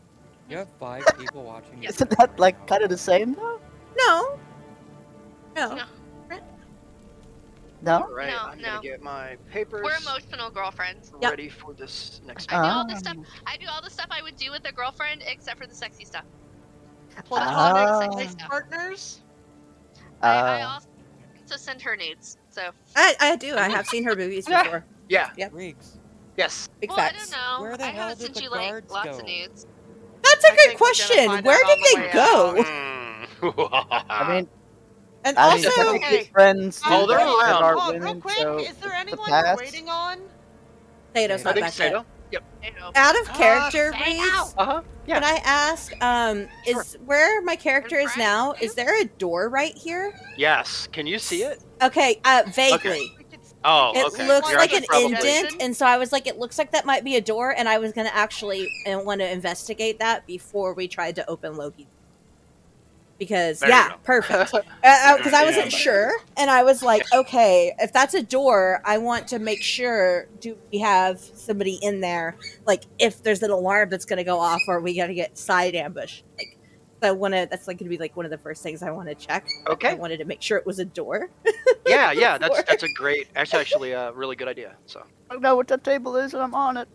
D: You have 5 people watching. you
H: Isn't
D: right
H: that like
D: now.
H: kind of the same though?
G: No. No.
B: No.
H: No.
A: All right,
B: No,
A: I'm
B: no.
A: gonna get my papers
B: We're emotional girlfriends.
G: Yep.
A: ready for this next.
B: I do all the
H: Ah.
B: stuff. I do all the stuff I would do with a girlfriend, except for the sexy stuff.
C: Platonic
H: Ah.
C: life partners.
B: I also send her nudes. So
G: I do. I have seen her movies before.
A: Yeah.
D: Reeks.
A: Yes.
G: Big
B: well, I
G: facts.
B: don't know.
D: Where the
B: I
D: hell
B: haven't
D: did
B: sent
D: the
B: you like
D: guards
B: lots
D: go?
B: of nudes.
G: That's a
C: I
G: good
C: think we're gonna
G: question.
C: find
G: Where
C: out
G: did
C: on the
G: they
C: way
G: go?
C: out.
A: Mm.
H: I mean,
G: And
H: I
G: also,
H: mean, technically,
C: Okay.
H: friends do
A: Oh, they're
H: that
A: around.
H: are
C: Real
H: women,
C: quick,
H: so
C: is there
H: it's a
C: anyone we're
H: pass.
C: waiting on?
G: Theta's
A: I
G: not
A: think
G: back yet.
A: Sato. Yep.
G: Out of character
B: Sato!
G: reads,
A: Uh-huh. Yeah.
G: can I ask,
A: Sure.
G: is where my character is
B: Fries,
G: now,
B: too?
G: is there a door right here?
A: Yes. Can you see it?
G: Okay, vaguely.
C: We could,
A: Oh,
G: It
A: okay.
G: looks
A: You're
G: like
A: actually
G: an
A: probably-
G: indent, and so I was like, it looks like that might be a door, and I was gonna actually want to investigate that before we tried to open Loki. Because
A: There you
G: yeah,
A: go.
G: perfect. Because I
E: Yeah,
G: wasn't
E: but-
G: sure, and I was like, okay, if that's a door, I want to make sure. Do we have somebody in there? Like, if there's an alarm that's gonna go off, or we gotta get side ambush. Like, so I wanna. That's like gonna be like one of the first things I want to check. But
A: Okay.
G: I wanted to make sure it was a door.
A: Yeah, yeah.
G: before.
A: That's a great. That's actually a really good idea. So.
H: I don't know what that table is, and I'm on it.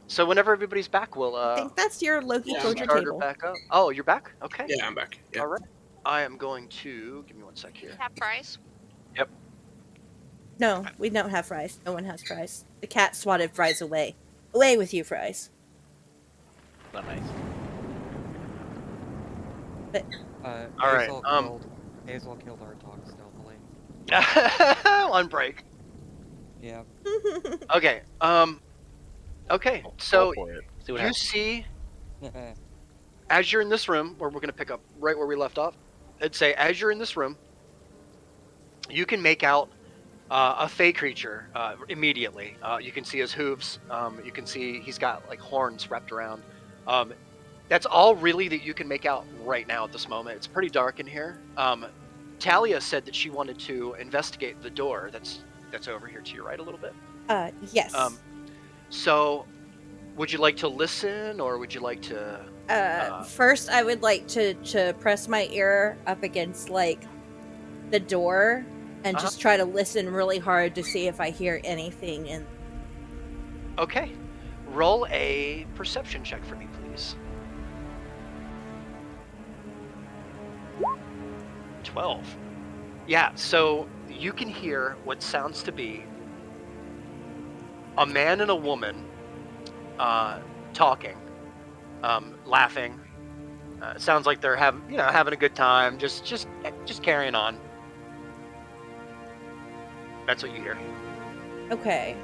A: So whenever everybody's back, we'll
G: I think that's your Loki
E: yeah,
G: torture
A: start her
G: table.
A: back up. Oh, you're back? Okay.
E: Yeah, I'm back. Yeah.
A: All right. I am going to give me 1 sec here.
B: Have fries?
G: No, we don't have fries. No one has fries. The cat swatted fries away. Away with you, fries.
F: Not nice.
A: All right,
D: Hazel killed our dog stealthily.
A: On break.
D: Yeah.
A: Okay. Okay.
F: Go
A: So
F: for it. See what
A: you
F: happens.
A: see, as you're in this room, where we're going to pick up right where we left off, it'd say, as you're in this room, you can make out a fey creature immediately. You can see his hooves. You can see he's got like horns wrapped around. That's all really that you can make out right now at this moment. It's pretty dark in here. Talia said that she wanted to investigate the door that's over here to your right a little bit.
G: Yes.
A: So, would you like to listen, or would you like to?
G: First, I would like to press my ear up against like the door and just try to listen really hard to see if I hear anything. And
A: Okay, roll a perception check for me, please. 12. Yeah, so you can hear what sounds to be a man and a woman talking, laughing. It sounds like they're having a good time, just carrying on. That's what you hear.
G: okay.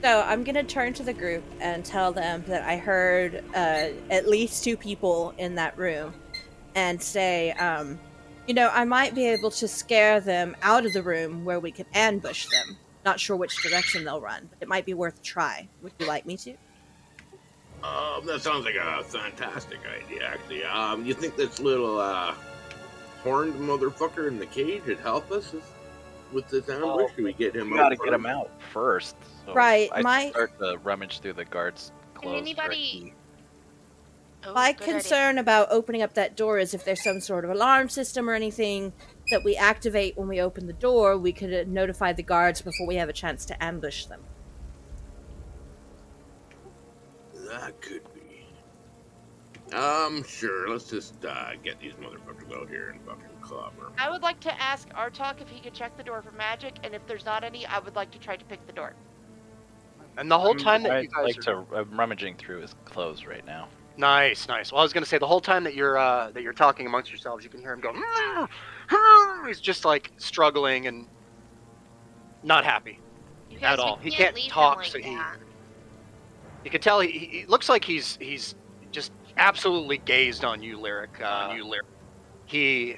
G: So I'm gonna turn to the group and tell them that I heard at least 2 people in that room, and say, I might be able to scare them out of the room where we can ambush them. Not sure which direction they'll run, but it might be worth a try. Would you like me to?
E: That sounds like a fantastic idea, actually. You think this little horned motherfucker in the cage would help us with this ambush? Should we get him?
F: We gotta get him out first. So
G: Right,
F: I start to rummage through the guards' clothes.
B: Anybody- Oh,
G: My
B: good idea.
G: concern about opening up that door is if there's some sort of alarm system or anything that we activate when we open the door, we could notify the guards before we have a chance to ambush them.
E: That could be. Sure. Let's just get these motherfuckers out here and fucking clobber.
C: I would like to ask Artok if he could check the door for magic, and if there's not any, I would like to try to pick the door.
A: And the whole time that you guys
F: I'm rummaging through his clothes right now.
A: Nice. Well, I was gonna say the whole time that you're talking amongst yourselves, you can hear him go. He's just like struggling and not happy
B: You
A: at
B: guys,
A: all.
B: we
A: He can't
B: leave him
A: talk,
B: like
A: so
B: that.
A: you can tell he looks like he's just absolutely gazed on you, Lyric. He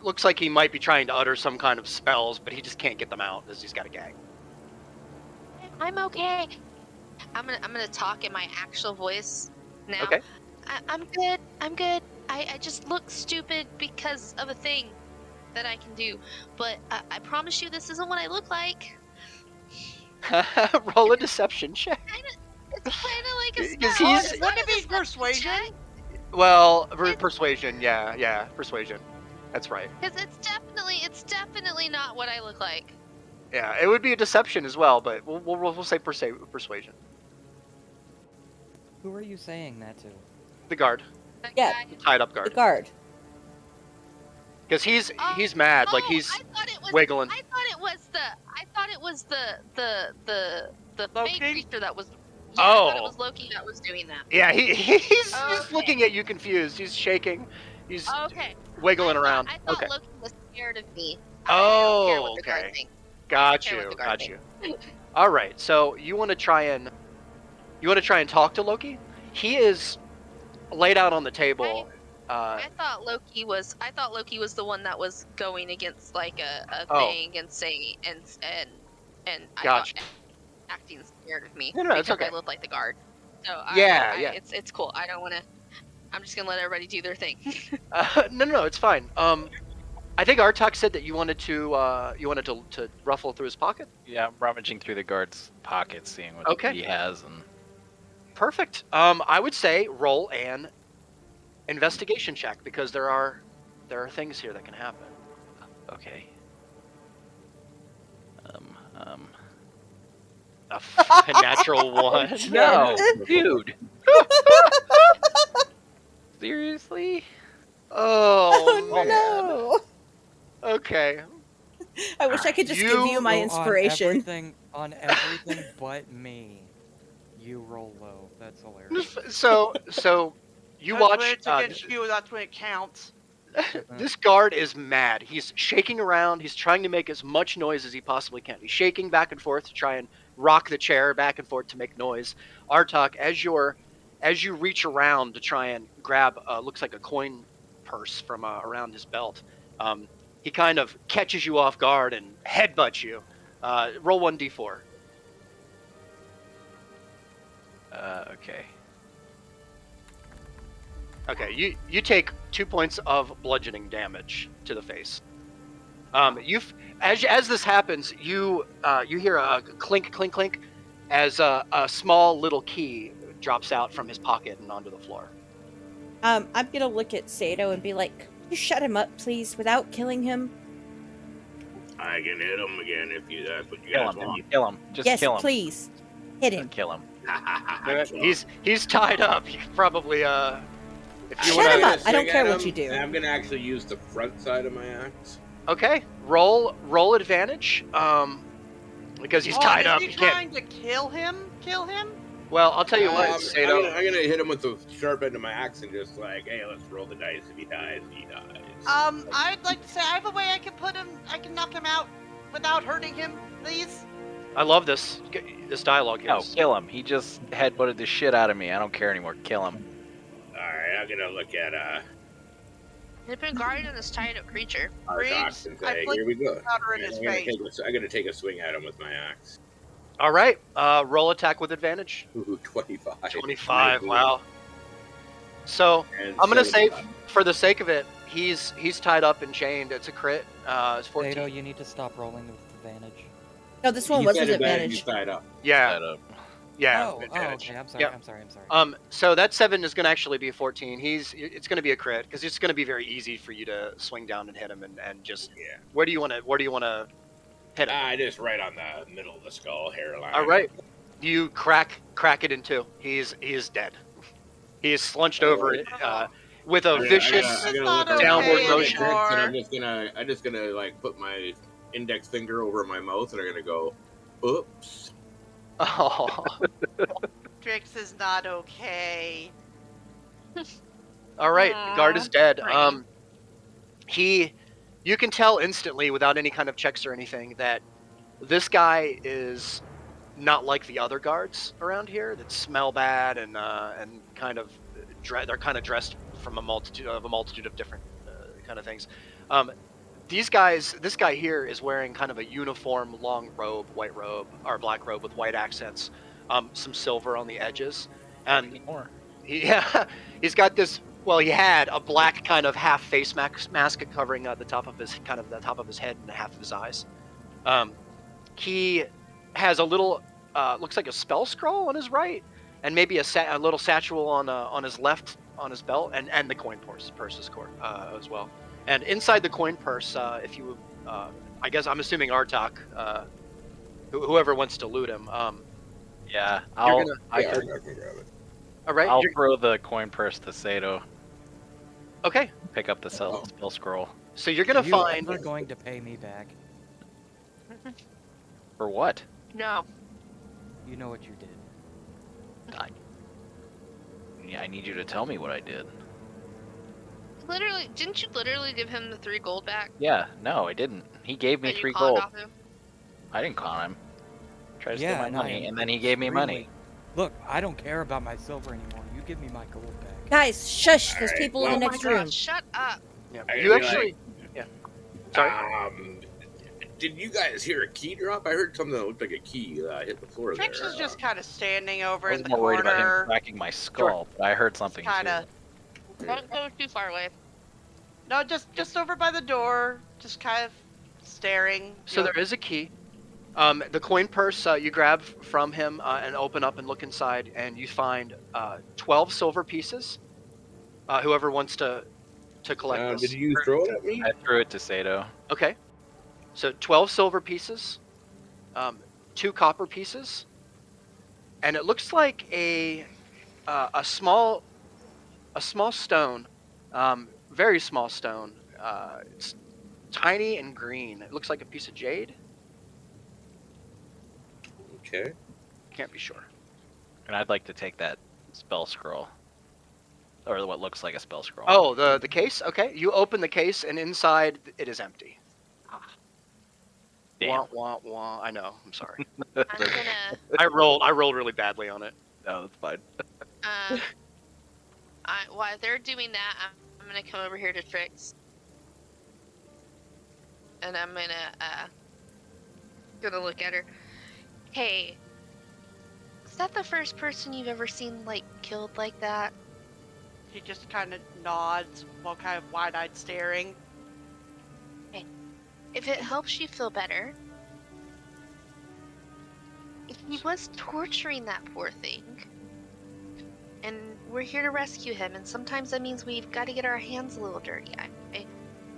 A: looks like he might be trying to utter some kind of spells, but he just can't get them out as he's got a gag.
B: I'm okay. I'm gonna talk in my actual voice now.
A: Okay.
B: I'm good. I just look stupid because of a thing that I can do, but I promise you this isn't what I look like.
A: Roll a deception check.
B: It's kind of like a
A: 'Cause
B: spell.
A: he's-
B: It's not
C: Wouldn't it
B: a
C: be
B: deception
C: persuasion?
B: check,
A: Well, persuasion. Yeah, persuasion. That's right.
B: 'cause it's definitely not what I look like.
A: Yeah, it would be a deception as well, but we'll say persuasion.
D: Who are you saying that to?
A: The guard,
B: That
G: Yeah.
B: guy-
A: the tied up
G: The
A: guard,
G: guard.
A: because he's
B: Oh,
A: mad, like
B: oh,
A: he's
B: I thought it was,
A: wiggling.
B: I thought it was the
C: Loki?
B: fake creature that was. Yeah, I thought it
A: Oh.
B: was Loki that was doing that.
A: Yeah, he's
B: Okay.
A: looking at you confused. He's shaking. He's
B: Okay.
A: wiggling around.
B: I thought
A: Okay.
B: Loki was scared of me. I don't care what
A: Oh,
B: the guard
A: okay.
B: thinks.
A: Got
B: care what
A: you.
B: the guard
A: Got you. All right. So you want to try and talk to Loki? He is laid out on the table.
B: I thought Loki was the one that was going against like a
A: Oh,
B: thing and saying and I thought
A: gotcha.
B: acting scared of me
A: No, it's
B: because I
A: okay.
B: look like the guard. So
A: Yeah, yeah.
B: it's cool. I don't want to. I'm just gonna let everybody do their thing.
A: No, it's fine. I think Artak said that you wanted to ruffle through his pocket.
F: Yeah, I'm rummaging through the guard's pockets, seeing what
A: Okay.
F: he has, and
A: Perfect. I would say roll an investigation check because there are things here that can happen.
F: okay.
A: A natural one.
F: No, dude. Seriously?
A: Oh,
G: Oh
A: man.
G: no!
A: Okay.
G: I wish I could just give you my
D: So
G: inspiration.
D: on everything but me. You roll low. That's hilarious.
A: So you
C: That's when
A: watch.
C: it's against you. That's when it counts.
A: This guard is mad. He's shaking around. He's trying to make as much noise as he possibly can. He's shaking back and forth to try and rock the chair back and forth to make noise. Artak, as you reach around to try and grab, looks like a coin purse from around his belt, he kind of catches you off guard and headbutts you. Roll 1d4.
F: Okay.
A: Okay, you take 2 points of bludgeoning damage to the face. As this happens, you hear a clink clink clink as a small little key drops out from his pocket and onto the floor.
G: I'm gonna look at Sato and be like, "Could you shut him up, please, without killing him?"
E: I can hit him again if that's what you
F: Kill
E: guys
F: him.
E: want.
F: Kill him. Just
G: Yes,
F: kill him.
G: please. Hit him.
F: Just kill him.
A: He's tied up. You probably if you
G: Shut
A: want
G: him
A: to.
G: up. I don't care what you do.
E: And I'm gonna actually use the front side of my axe.
A: Okay, roll advantage. Because he's tied up.
C: Is he
A: You can't.
C: trying to kill him? Kill him?
A: Well, I'll tell you what,
E: I'm
A: Sato.
E: gonna hit him with the sharp end of my axe and just like, hey, let's roll the dice. If he dies, he dies.
C: I'd like to say I have a way I can knock him out without hurting him, please.
A: I love this dialogue here.
F: No, kill him. He just headbutted the shit out of me. I don't care anymore. Kill him.
E: All right, I'm gonna look at
B: They've been guarding this tied up creature.
E: our
C: Briggs,
E: docs and
C: I
E: say,
C: flick
E: here we go.
C: powder in his face.
E: I'm gonna take a swing at him with my axe.
A: All right, roll attack with advantage.
E: Ooh, 25.
A: 25. Wow. So
E: And
A: I'm gonna say,
E: 75.
A: for the sake of it, he's tied up and chained. It's a crit. It's 14.
D: Sato, you need to stop rolling with advantage.
G: No, this one
E: He
G: was
E: said
G: with
E: advantage, he's
G: advantage.
E: tied up.
A: Yeah,
F: Set up.
A: yeah.
D: Oh,
A: advantage.
D: okay. I'm sorry.
A: Yep.
D: I'm sorry.
A: So that 7 is gonna actually be a 14. It's gonna be a crit because it's gonna be very easy for you to swing down and hit him and just.
E: Yeah.
A: Where do you want to hit him?
E: Just right on the middle of the skull hairline.
A: All right. You crack it in two. He is dead. He is slunched over it with a vicious.
E: I'm gonna
C: Not
E: look
C: okay
A: downward
E: around
A: motion.
E: Tricks, and
C: anymore.
E: I'm just gonna like put my index finger over my mouth, and I'm gonna go, oops.
A: Oh.
C: Drix is not okay.
A: All right, the guard is dead.
B: Right.
A: You can tell instantly without any kind of checks or anything that this guy is not like the other guards around here that smell bad and kind of they're kind of dressed from a multitude of different kind of things. This guy here is wearing kind of a uniform long robe, white robe or black robe with white accents, some silver on the edges, and
F: More.
A: he's got this. Well, he had a black kind of half face mask covering the top of his head and half of his eyes. He has a little looks like a spell scroll on his right, and maybe a little satchel on his left on his belt, and the coin purse as well. And inside the coin purse, if you, I guess I'm assuming Artak, whoever wants to loot him.
F: Yeah,
E: I can grab it.
A: All right.
F: I'll throw the coin purse to Sato.
A: Okay.
F: Pick up the spell scroll.
A: So you're gonna
D: Are you
A: find.
D: ever going to pay me back?
F: For what?
B: No.
D: You know what you did.
F: Yeah, I need you to tell me what I did.
B: Literally, didn't you literally give him the 3 gold back
F: Yeah, no, I didn't. He gave me
B: that you
F: 3
B: conned
F: gold.
B: off him?
F: I didn't con him. Tried to steal
D: Yeah,
F: my
D: and I
F: money,
D: am
F: and then he gave me money.
D: extremely- Look, I don't care about my silver anymore. You give me my gold back.
G: Guys, shush! There's
E: Alright,
G: people in
E: well-
G: the
B: Oh my
G: next
B: god,
G: room.
B: shut up.
A: Yeah.
E: I
A: You
E: feel
A: actually. Yeah. Sorry.
E: Did you guys hear a key drop? I heard something that looked like a key hit the floor there.
C: Trix is just kind of standing over
F: I
C: in
F: was
C: the
F: more worried about him
C: corner.
F: cracking my skull, but I heard something
C: Kinda.
F: too.
B: Don't go too far away.
C: No, just over by the door, just kind of staring.
A: So there is a key. The coin purse you grab from him and open up and look inside, and you find 12 silver pieces. Whoever wants to collect this.
E: Did you throw it at me?
F: I threw it to Sato.
A: Okay. So 12 silver pieces, 2 copper pieces, and it looks like a small stone, very small stone. It's tiny and green. It looks like a piece of jade.
E: Okay.
A: Can't be sure.
F: And I'd like to take that spell scroll. Or what looks like a spell scroll.
A: Oh, the case? Okay. You open the case, and inside it is empty.
F: Damn.
A: Wah, wah, wah. I know. I'm sorry.
B: I'm gonna,
A: I rolled really badly on it.
F: No, that's fine.
B: while they're doing that, I'm gonna come over here to Trix. And I'm gonna look at her. Hey, is that the first person you've ever seen, like, killed like that?
C: He just kind of nods while kind of wide-eyed staring.
B: If it helps you feel better, he was torturing that poor thing. And we're here to rescue him, and sometimes that means we've got to get our hands a little dirty.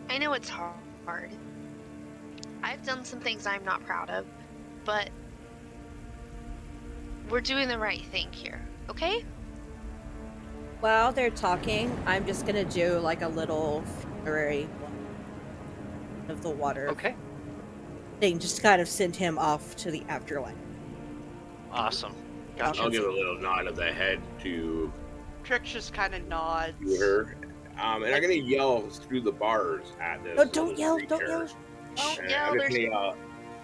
B: I know it's hard. I've done some things I'm not proud of, but we're doing the right thing here, okay?
G: While they're talking, I'm just gonna do like a little funerary of the water
A: Okay.
G: thing, just to kind of send him off to the afterlife.
A: Awesome. Gotcha.
E: I'll give a little nod of the head to
C: Trix just kind of nods.
E: her. And I'm gonna yell through the bars at this.
G: No, don't
E: little
G: yell! Don't
E: creature.
G: yell!
B: Oh,
E: And
B: yeah,
E: I'm just
B: there's
E: gonna yell,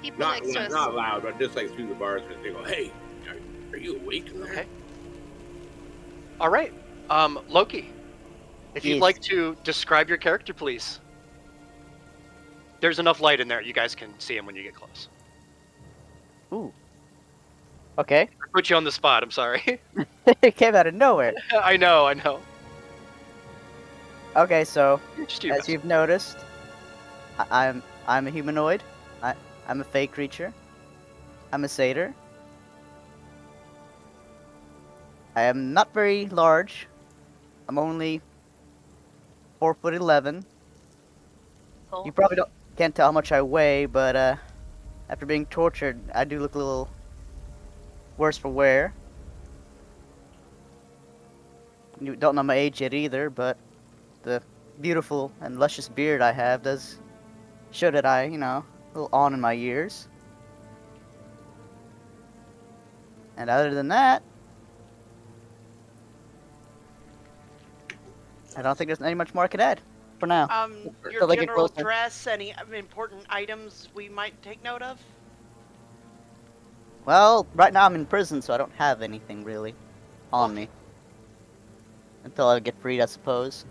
B: people
E: not,
B: next to us.
E: not loud, but just like through the bars, and they go, "Hey, are you awake in there?"
A: Okay. All right. Loki, if you'd
H: Yes.
A: like to describe your character, please. There's enough light in there. You guys can see him when you get close.
H: Ooh. Okay.
A: I put you on the spot. I'm sorry.
H: It came out of nowhere.
A: I know.
H: Okay, so
A: Just do your
H: as
A: best.
H: you've noticed, I'm a humanoid. I'm a fake creature. I'm a satyr. I am not very large. I'm only 4'11".
B: Oh,
H: You probably can't tell how much I weigh, but after being tortured, I do look a little worse for wear. You don't know my age yet either, but the beautiful and luscious beard I have does show that I, a little on in my years. And other than that, I don't think there's any much more I could add for now.
C: Your
H: Till I get
C: general
H: closer.
C: dress, any important items we might take note of?
H: Well, right now I'm in prison, so I don't have anything really on me. Until I get freed, I suppose.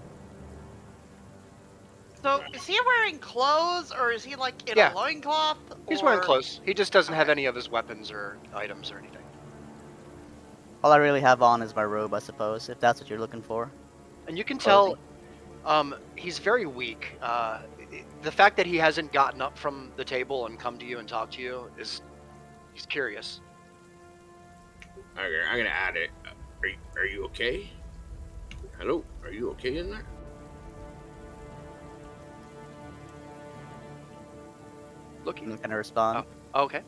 C: So, is he wearing clothes, or is he like in
A: Yeah.
C: a loincloth?
A: He's wearing
C: or-
A: clothes. He just doesn't have
C: Okay.
A: any of his weapons or items or anything.
H: All I really have on is my robe, I suppose, if that's what you're looking for.
A: And you can tell he's very weak. The fact that he hasn't gotten up from the table and come to you and talk to you is he's curious.
E: Okay, I'm gonna add it. Are you okay? Hello, are you okay in there?
A: Look.
H: I'm gonna respond.
A: Okay.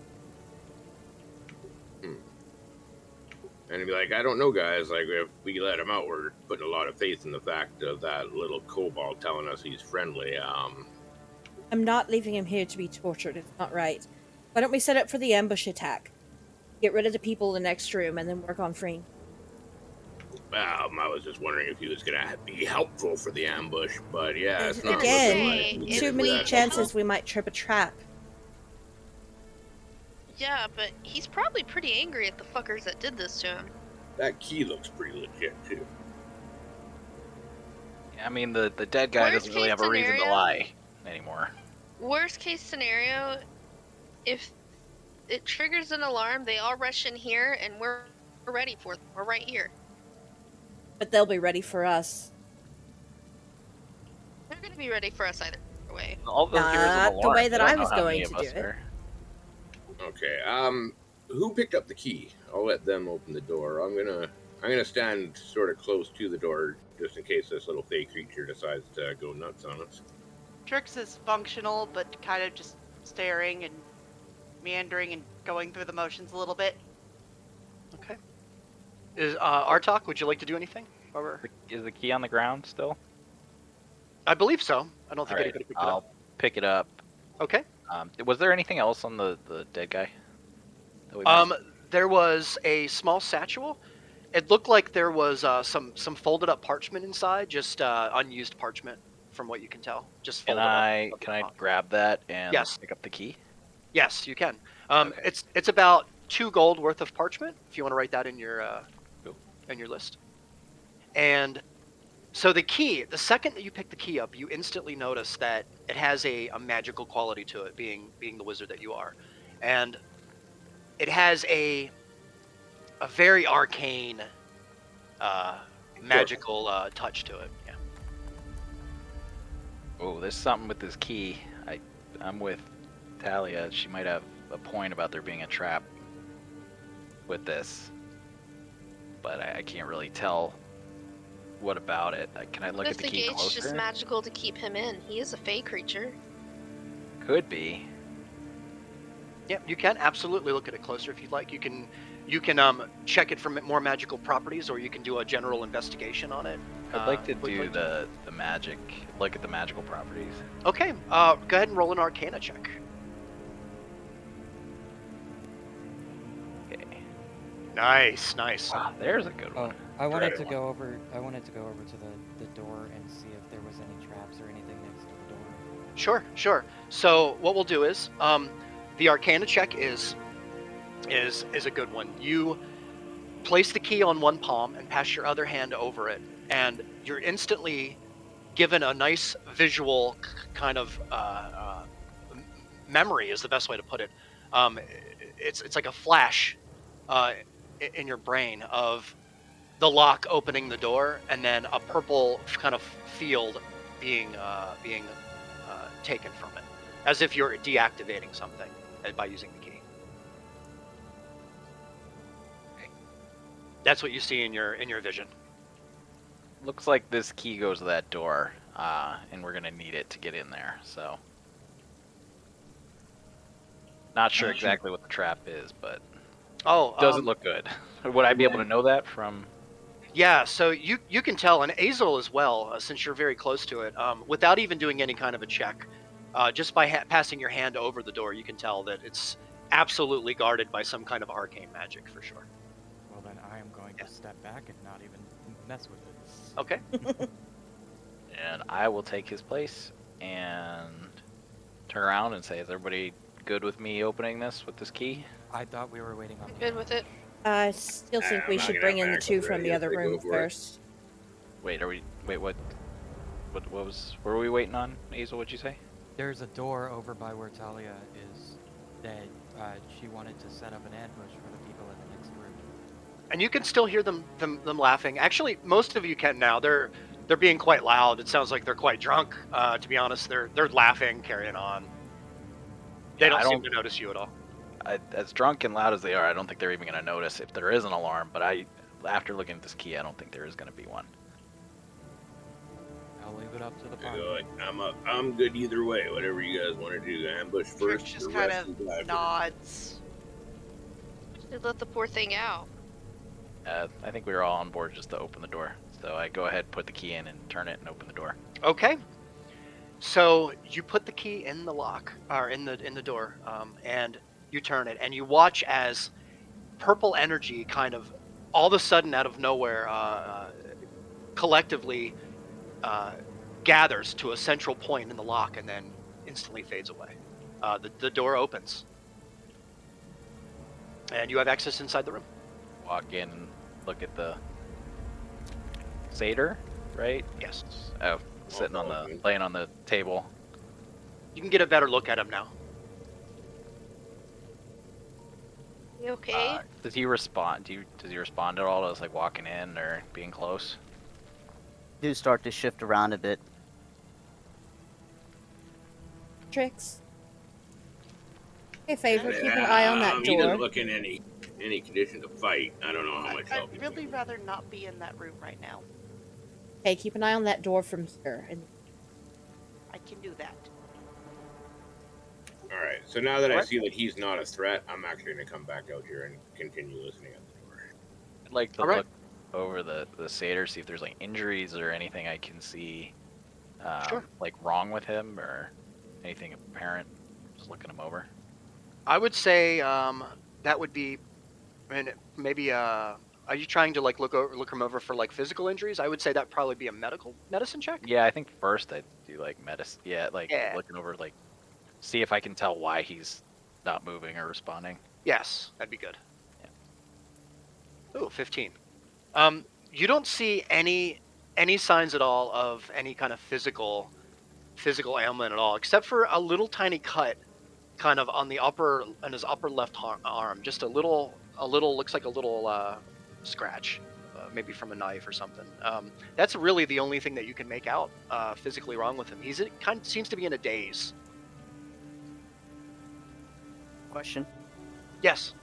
E: And he'd be like, I don't know, guys. Like, if we let him out, we're putting a lot of faith in the fact of that little kobold telling us he's friendly.
G: I'm not leaving him here to be tortured. It's not right. Why don't we set up for the ambush attack? Get rid of the people in the next room and then work on freeing.
E: I was just wondering if he was gonna be helpful for the ambush, but yeah, it's not
B: gonna
E: looking
G: Again,
E: like
B: say,
E: he's
B: if
G: too
E: gonna be
G: many
B: we
E: that
G: chances
E: helpful.
G: we might trip a trap.
B: Yeah, but he's probably pretty angry at the fuckers that did this to him.
E: That key looks pretty legit too.
F: I mean, the dead guy
B: Worst
F: doesn't really
B: case
F: have a reason to
B: scenario-
F: lie anymore.
B: Worst case scenario, if it triggers an alarm, they all rush in here, and we're ready for them. We're right here.
G: But they'll be ready for us.
B: They're gonna be ready for us either way.
F: All they'll hear is an
G: Not
F: alarm.
G: the way
F: They
G: that
F: don't
G: I
F: know
G: was
F: how many
G: going
F: of
G: to do
F: us
G: it.
F: are.
E: Okay. Who picked up the key? I'll let them open the door. I'm gonna stand sort of close to the door just in case this little fey creature decides to go nuts on us.
C: Trix is functional, but kind of just staring and meandering and going through the motions a little bit.
A: Okay. Is Artok? Would you like to do anything? Or
F: Is the key on the ground still?
A: I believe so. I don't think
F: Alright,
A: anybody picked it
F: I'll
A: up.
F: pick it up.
A: Okay.
F: Was there anything else on the dead guy? That we missed?
A: There was a small satchel. It looked like there was some folded up parchment inside, just unused parchment, from what you can tell. Just
F: Can
A: folded up.
F: I grab that and
A: Yes.
F: pick up the key?
A: Yes, you can.
F: Okay.
A: It's about 2 gold worth of parchment. If you want to write that in your
F: Cool.
A: list. And so the key, the second that you pick the key up, you instantly notice that it has a magical quality to it, being the wizard that you are, and it has a very arcane, magical touch to it. Yeah.
F: Oh, there's something with this key. I'm with Talia. She might have a point about there being a trap with this, but I can't really tell what about it. Can I look
B: What
F: at
B: if
F: the
B: the
F: key
B: gate's
F: closer?
B: just magical to keep him in? He is a fey creature.
F: Could be.
A: Yeah, you can absolutely look at it closer if you'd like. You can check it for more magical properties, or you can do a general investigation on it.
F: I'd like to
A: quickly.
F: do the magic. Look at the magical properties.
A: Okay, go ahead and roll an Arcana check.
F: Okay.
A: Nice.
F: Ah, there's a good
D: Oh,
F: one.
D: I wanted
E: Right.
D: to go over. I wanted to go over to the door and see if there was any traps or anything next to the door.
A: Sure. So what we'll do is, the Arcana check is a good one. You place the key on one palm and pass your other hand over it, and you're instantly given a nice visual kind of memory is the best way to put it. It's like a flash in your brain of the lock opening the door, and then a purple kind of field being taken from it, as if you're deactivating something by using the key. That's what you see in your vision.
F: Looks like this key goes to that door, and we're gonna need it to get in there. So, not sure exactly what the trap is, but
A: Oh,
F: doesn't look good. Would I be able to know that from?
A: Yeah, so you can tell, and Azel as well, since you're very close to it, without even doing any kind of a check, just by passing your hand over the door, you can tell that it's absolutely guarded by some kind of arcane magic for sure.
D: Well, then I am going to step back and not even mess with it.
A: Okay.
F: And I will take his place and turn around and say, "Is everybody good with me opening this with this key?"
D: I thought we were waiting on.
B: Good with it.
G: I still think we
E: I'm not
G: should
E: gonna
G: bring in the
E: back
G: 2
E: up
G: from
E: ready
G: the
E: if
G: other
E: they go
G: room
E: for it.
G: first.
F: Wait, what was? What were we waiting on, Hazel? What'd you say?
D: There's a door over by where Talia is that she wanted to set up an ambush for the people in the next room.
A: And you can still hear them laughing. Actually, most of you can now. They're being quite loud. It sounds like they're quite drunk. To be honest, they're laughing, carrying on. They
F: Yeah, I
A: don't seem
F: don't-
A: to notice you at all.
F: As drunk and loud as they are, I don't think they're even going to notice if there is an alarm. But after looking at this key, I don't think there is going to be one.
D: I'll leave it up to the
E: Good.
D: party.
E: I'm good either way. Whatever you guys want to do, ambush
C: Trix
E: first.
C: just
E: the
C: kind
E: rest
C: of
E: is after.
C: nods.
B: Should let the poor thing out.
F: I think we were all on board just to open the door. So I go ahead, put the key in, and turn it and open the door.
A: Okay. So you put the key in the lock, or in the door, and you turn it, and you watch as purple energy kind of all of a sudden, out of nowhere, collectively gathers to a central point in the lock and then instantly fades away. The door opens, and you have access inside the room.
F: Walk in and look at the satyr, right?
A: Yes.
F: Oh, sitting on the laying on the table.
A: You can get a better look at him now.
B: You okay?
F: Does he respond? Does he respond at all to us like walking in or being close?
H: Do start to shift around a bit.
G: Tricks. Hey, favor, keep an eye on that
E: He doesn't
G: door.
E: look in any condition to fight. I don't know how much help.
C: I'd really rather not be in that room right now.
G: Hey, keep an eye on that door from here. And
C: I can do that.
E: All right. So now that I
F: What?
E: see that he's not a threat, I'm actually going to come back out here and continue listening at the door.
F: I'd like to
A: All right.
F: look over the satyr, see if there's like injuries or anything I can see,
A: Sure.
F: like wrong with him or anything apparent. Just looking him over.
A: I would say that would be, and maybe. Are you trying to like look him over for like physical injuries? I would say that'd probably be a medicine check.
F: Yeah, I think first I'd do like medicine. Yeah, like
A: Yeah.
F: looking over, like see if I can tell why he's not moving or responding.
A: Yes, that'd be good.
F: Yeah.
A: Ooh, 15. You don't see any signs at all of any kind of physical ailment at all, except for a little tiny cut, kind of on his upper left arm. Just a little looks like a little scratch, maybe from a knife or something. That's really the only thing that you can make out physically wrong with him. He's kind of seems to be in a daze.
H: Question.
A: Yes.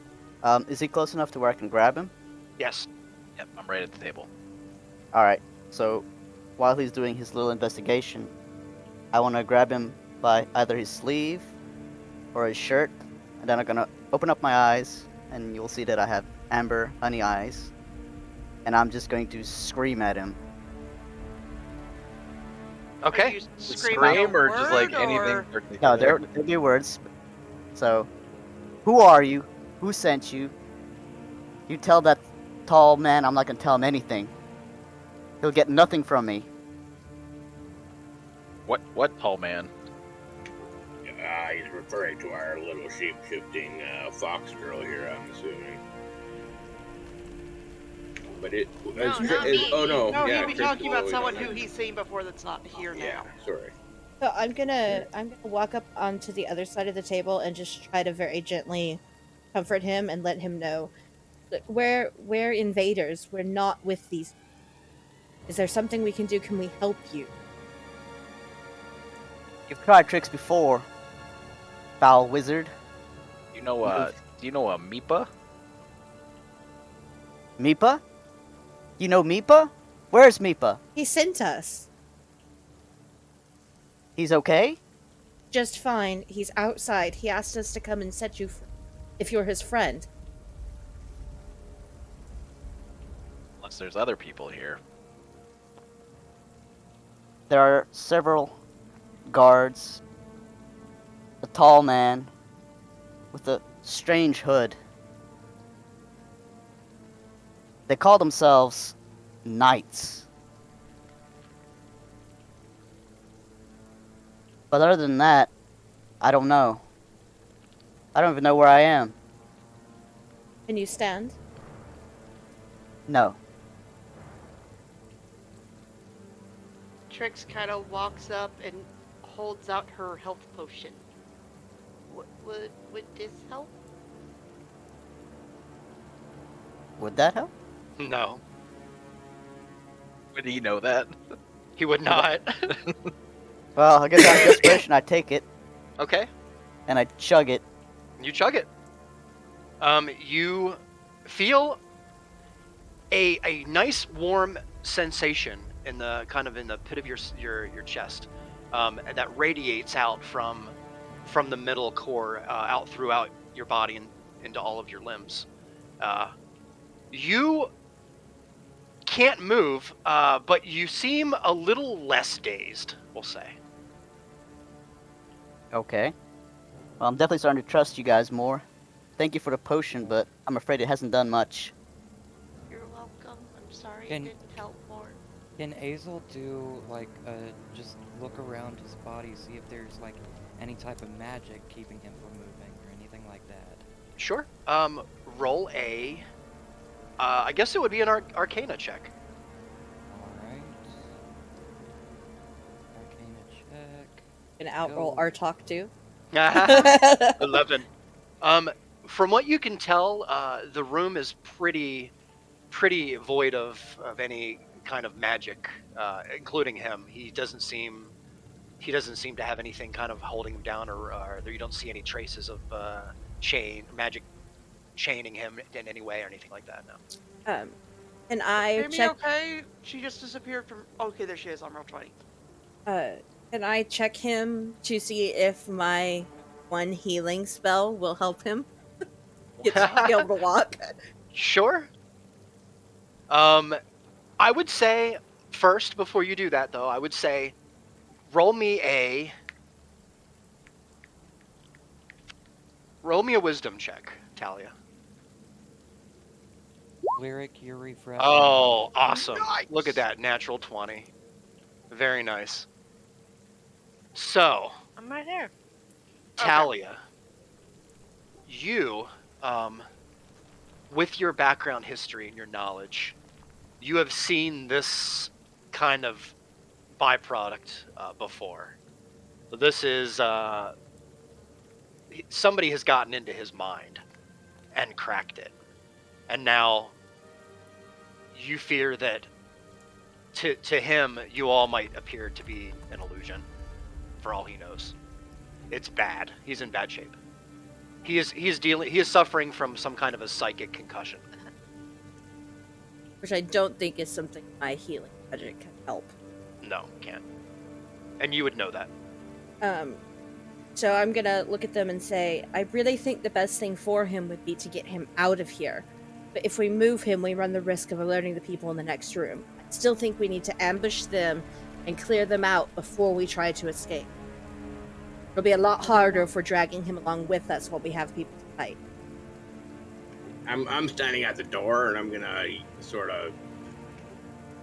H: Is he close enough to where I can grab him?
A: Yes.
F: Yep, I'm right at the table.
H: Alright, so while he's doing his little investigation, I want to grab him by either his sleeve or his shirt, and then I'm going to open up my eyes, and you'll see that I have amber honey eyes, and I'm just going to scream at him.
C: Are
A: Okay.
C: you
F: Scream
C: screaming a
F: or just like
C: word,
F: anything
C: or-
F: particular?
H: No, there'll be words. So, who are you? Who sent you? You tell that tall man I'm not going to tell him anything. He'll get nothing from me.
F: What tall man?
E: He's referring to our little shape-shifting fox girl here, I'm assuming. But it...
B: No, not me.
E: oh, no.
C: No,
E: yeah,
C: he'd be
E: Chris
C: talking
E: is
C: about
E: always
C: someone
E: on
C: who
E: it.
C: he's seen before that's not here
E: Yeah,
C: now.
E: sorry.
G: so I'm gonna walk up onto the other side of the table and just try to very gently comfort him and let him know that we're invaders. We're not with these. Is there something we can do? Can we help you?
H: You've tried tricks before, foul wizard.
F: Do you know a Meepa?
H: Meepa? You know Meepa? Where's Meepa?
G: He sent us.
H: He's okay?
G: Just fine. He's outside. He asked us to come and set you if you're his friend.
F: Unless there's other people here.
H: There are several guards. A tall man with a strange hood. They call themselves knights. But other than that, I don't know. I don't even know where I am.
G: Can you stand?
H: No.
C: Trix kind of walks up and holds out her health potion. Would this help?
H: Would that help?
A: No,
F: Would he know that?
A: he would not.
H: Well, I guess out of desperation, I take it
A: Okay.
H: and I chug it.
A: You chug it. You feel a nice warm sensation in the pit of your chest, that radiates out from the middle core out throughout your body and into all of your limbs. You can't move, but you seem a little less dazed, we'll say.
H: Okay. Well, I'm definitely starting to trust you guys more. Thank you for the potion, but I'm afraid it hasn't done much.
C: You're Sorry,
D: Can-
C: it didn't teleport.
D: Can Azel do like just look around his body, see if there's like any type of magic keeping him from moving or anything like that?
A: Sure. Roll a. I guess it would be an Arcana check.
D: Alright. Arcana check.
G: Can outroll
D: Go.
G: our talk too.
A: 11. From what you can tell, the room is pretty void of any kind of magic, including him. He doesn't seem to have anything kind of holding him down, or you don't see any traces of magic chaining him in any way or anything like that. No.
G: Can I
C: Amy,
G: check?
C: okay? She just disappeared from. Okay, there she is on roll 20.
G: Can I check him to see if my one healing spell will help him get to be able to walk?
A: Sure. I would say first, before you do that, though, I would say roll me a wisdom check, Talia.
D: Lyric, you're refreshing.
A: Oh, awesome.
C: Nice!
A: Look at that, natural 20. Very nice. So,
B: I'm right here.
A: Talia, you, with your background history and your knowledge, you have seen this kind of byproduct before. So this is somebody has gotten into his mind and cracked it, and now you fear that to him you all might appear to be an illusion. For all he knows, it's bad. He's in bad shape. He is suffering from some kind of a psychic concussion.
G: Which I don't think is something my healing magic can help.
A: No, can't. And you would know that.
G: So I'm gonna look at them and say, I really think the best thing for him would be to get him out of here. But if we move him, we run the risk of alerting the people in the next room. I still think we need to ambush them and clear them out before we try to escape. It'll be a lot harder if we're dragging him along with us while we have people to fight.
E: I'm standing at the door, and I'm gonna sort of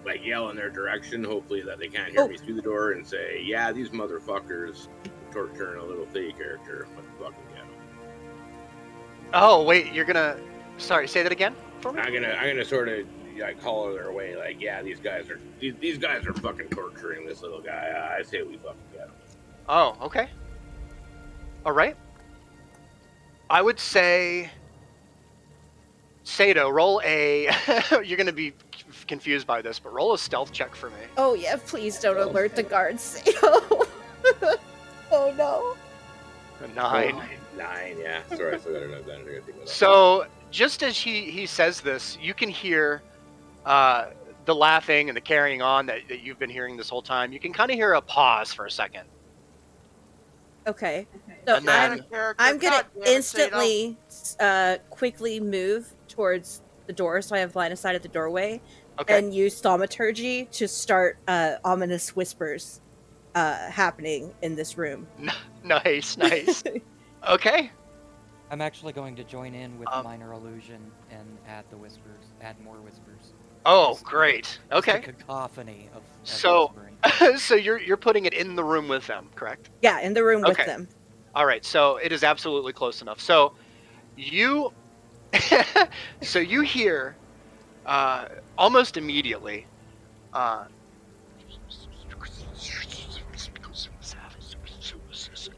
E: like yell in their direction, hopefully that they can't hear me through the door, and say, "Yeah, these motherfuckers torturing a little fake character. What the fuck we get 'em."
A: Oh wait, you're gonna. Sorry, say that again for me.
E: I'm gonna sort of like call their way, like, "Yeah, these guys are fucking torturing this little guy. I say we fucking get him."
A: Oh, okay. All right. I would say, Sato, roll a. You're gonna be confused by this, but roll a stealth check for me.
G: Oh yeah, please don't alert the guards. Oh no.
A: A 9.
E: 9, yeah. Sorry, I still gotta know that. I gotta think about that.
A: So just as he says this, you can hear the laughing and the carrying on that you've been hearing this whole time. You can kind of hear a pause for a second.
G: Okay. So
A: And then-
G: I'm gonna instantly quickly move towards the door so I have line of sight at the doorway
A: Okay.
G: and use thaumaturgy to start ominous whispers happening in this room.
A: Nice. Okay.
D: I'm actually going to join in with
A: Um,
D: minor illusion and add more whispers.
A: Oh,
D: Just-
A: great.
D: Just
A: Okay.
D: a cacophony of
A: So-
D: whispering.
A: So you're putting it in the room with them, correct?
G: Yeah, in the room with
A: Okay.
G: them.
A: All right. So it is absolutely close enough. So you hear almost immediately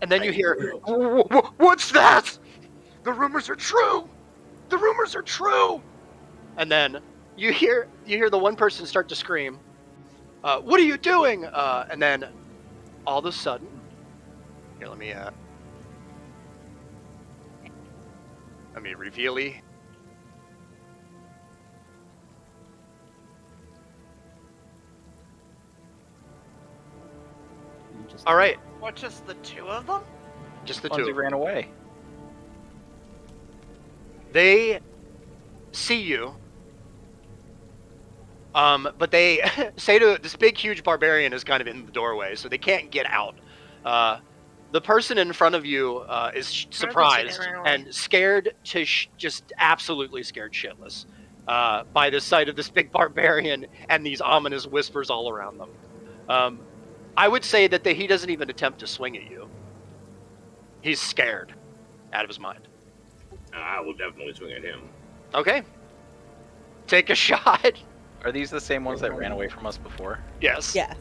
A: and then you hear, "What's that? The rumors are true. The rumors are true." And then you hear the one person start to scream, "What are you doing?" And then all of a sudden, here, let me reveal it. All right,
C: What, just the two of them?
A: just the
F: Ones
A: two.
F: who ran away.
A: They see you, but they say to this big, huge barbarian is kind of in the doorway, so they can't get out. The person in front of you is surprised
B: they ran away?
A: and scared to just absolutely scared shitless. by the sight of this big barbarian and these ominous whispers all around them. I would say that he doesn't even attempt to swing at you. He's scared out of his mind.
E: I will definitely swing at him.
A: Okay. Take a shot.
F: Are these the same ones that ran away from us before?
A: Yes.
G: Yeah.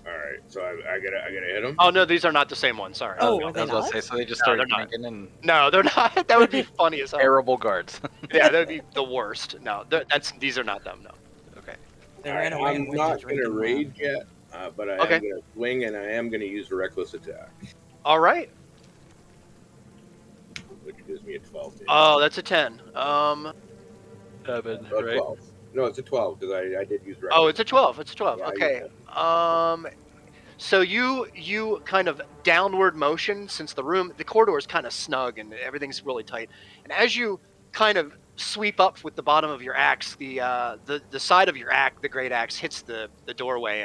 E: All right, so I gotta hit him.
A: Oh no, these are not the same ones. Sorry.
G: Oh,
A: No.
G: were
F: I
G: they
F: was about
G: not?
F: to say, so they just
A: No,
F: started
A: they're not.
F: drinking and
A: No, they're not. That would be funny as hell.
F: terrible guards.
A: Yeah, that would be the worst. No, these are not them. No.
F: Okay.
D: They
E: All
D: ran
E: right,
D: away
E: I'm
D: and went
E: not
D: to
E: gonna
D: drinking
E: rage
D: lab.
E: yet, but I
A: Okay.
E: am gonna swing and I am gonna use a reckless attack,
A: All right.
E: which gives me a 12.
A: Oh, that's a 10.
F: 7,
E: Oh,
F: right?
E: 12. No, it's a 12 because I did use reckless.
A: Oh, it's a 12. It's a 12.
E: Yeah, I
A: Okay. So you kind of downward motion, since the corridor is kind of snug and everything's really tight. And as you kind of sweep up with the bottom of your axe, the side of your axe, the great axe, hits the doorway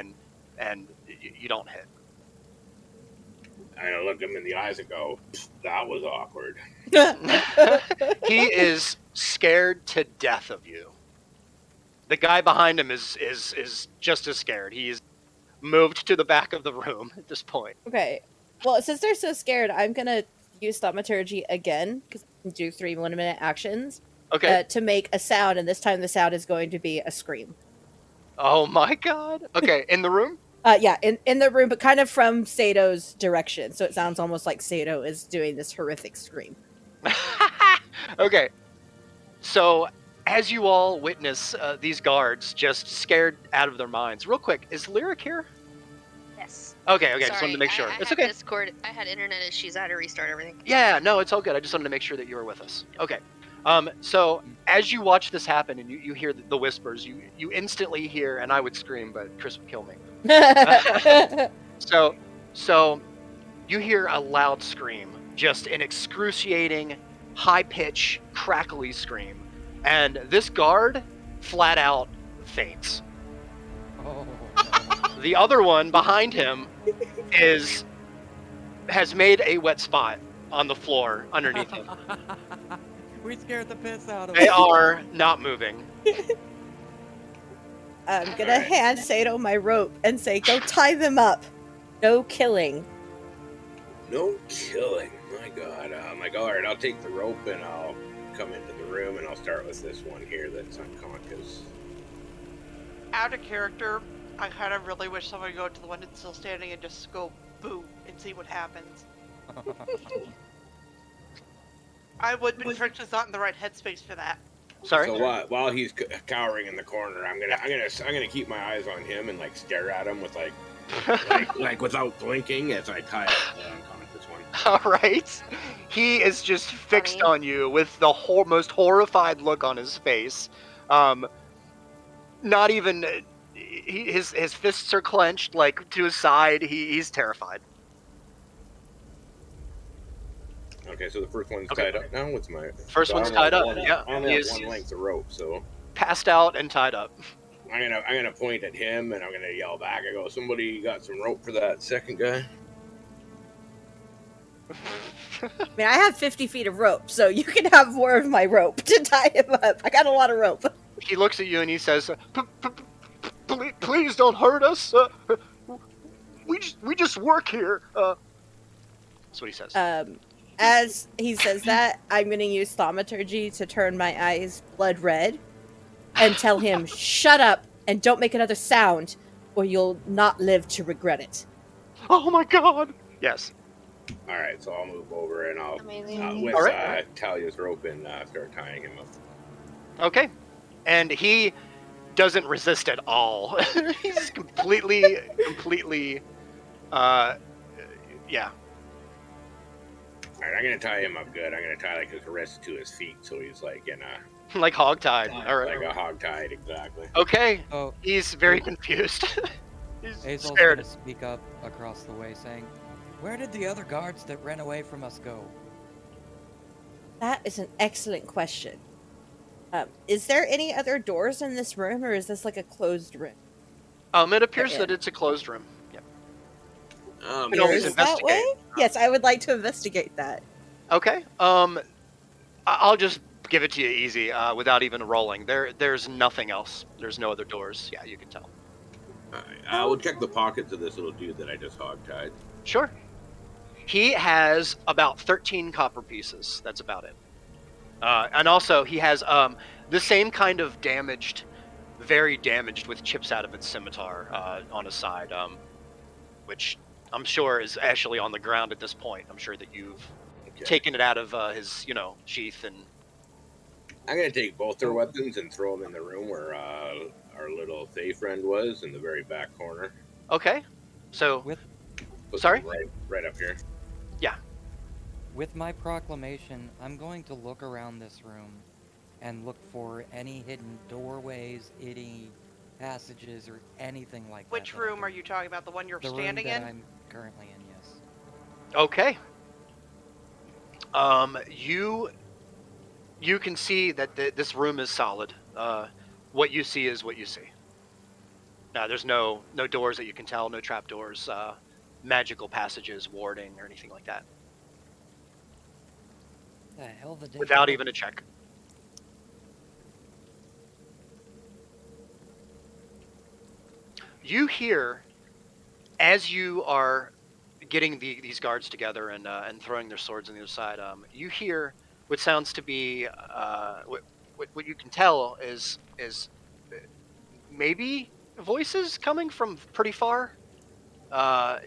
A: and you don't hit.
E: I look him in the eyes and go, "That was awkward."
A: He is scared to death of you. The guy behind him is just as scared. He's moved to the back of the room at this point.
G: Okay. Well, since they're so scared, I'm gonna use thaumaturgy again because I can do 3 1-minute actions
A: Okay.
G: to make a sound, and this time the sound is going to be a scream.
A: Oh my god. Okay, in the room?
G: Yeah, in the room, but kind of from Sato's direction, so it sounds almost like Sato is doing this horrific scream.
A: Okay. So, as you all witness these guards just scared out of their minds, real quick, is Lyric here?
B: Yes.
A: Okay,
B: Sorry,
A: just wanted to make sure.
B: I
A: It's
B: had
A: okay.
B: Discord. I had internet issues. I had to restart everything.
A: Yeah, no, it's all good. I just wanted to make sure that you were with us. Okay. So as you watch this happen and you hear the whispers, you instantly hear, and I would scream, but Chris would kill me. So you hear a loud scream, just an excruciating, high-pitched, crackly scream, and this guard flat out faints.
D: Oh.
A: The other one behind him has made a wet spot on the floor underneath him.
D: We scared the piss out of
A: They
D: him.
A: are not moving.
G: I'm gonna hand Sato my rope and say, "Go tie them up. No killing."
E: No killing. My God. I'm like, all right, I'll take the rope and I'll come into the room and I'll start with this one here that's unconscious.
C: Out of character, I kind of really wish someone would go to the one that's still standing and just go boo and see what happens. I would, but Trix is not in the right headspace for that.
A: Sorry.
E: So while he's cowering in the corner, I'm gonna keep my eyes on him and like stare at him with like without blinking as I tie up the unconscious one.
A: All right. He is just fixed
B: Funny.
A: on you with the most horrified look on his face. Not even his fists are clenched like to his side. He's terrified.
E: Okay, so the first one's
A: Okay.
E: tied up now. What's my
A: First
E: so I
A: one's
E: only have
A: tied up,
E: one-
A: yeah.
E: I only
A: He
E: have
A: is-
E: one length of rope, so
A: Passed out and tied up.
E: I'm gonna point at him and I'm gonna yell back. I go, "Somebody got some rope for that second guy?"
G: I mean, I have 50 feet of rope, so you can have more of my rope to tie him up. I got a lot of rope.
A: He looks at you and he says, "Please don't hurt us. We just work here." That's what he says.
G: As he says that, I'm going to use thaumaturgy to turn my eyes blood red and tell him, "Shut up and don't make another sound, or you'll not live to regret it."
A: Oh my god. Yes.
E: All right, so I'll move over and I'll
B: Amazing.
E: with
A: All right.
E: Talia's rope and start tying him up.
A: Okay. And he doesn't resist at all. He's completely, yeah.
E: All right, I'm gonna tie him up good. I'm gonna tie like his wrist to his feet, so he's like in a
A: Like hogtied. All right.
E: like a hog tied exactly.
A: Okay.
D: So
A: He's very confused. He's
D: Hazel's
A: scared.
D: gonna speak up across the way, saying, "Where did the other guards that ran away from us go?"
G: That is an excellent question. Is there any other doors in this room, or is this like a closed room?
A: It appears
G: Yeah.
A: that it's a closed room. Yep.
E: Um,
A: can always
G: Is that
A: investigate.
G: way? Yes, I would like to investigate that.
A: Okay. I'll just give it to you easy without even rolling. There's nothing else. There's no other doors. Yeah, you can tell.
E: We'll check the pockets of this little dude that I just hogtied.
A: Sure. He has about 13 copper pieces. That's about it. And also, he has the same kind of damaged, very damaged with chips out of its scimitar on his side, which I'm sure is actually on the ground at this point. I'm sure that you've taken it out of his, sheath and.
E: I'm gonna take both their weapons and throw them in the room where our little Fey friend was, in the very back corner.
A: Okay. So.
E: Put
A: Sorry?
E: them right up here.
A: Yeah.
D: With my proclamation, I'm going to look around this room and look for any hidden doorways, any passages, or anything like that.
C: Which room are you talking about? The one you're standing
D: in? The
C: in?
D: room that I'm currently in, yes.
A: Okay. You can see that this room is solid. What you see is what you see. Now, there's no doors that you can tell, no trapdoors, magical passages, warding, or anything like that.
D: The hell the
A: Without even a check. You hear, as you are getting these guards together and throwing their swords on the other side, you hear what sounds to be what you can tell is maybe voices coming from pretty far.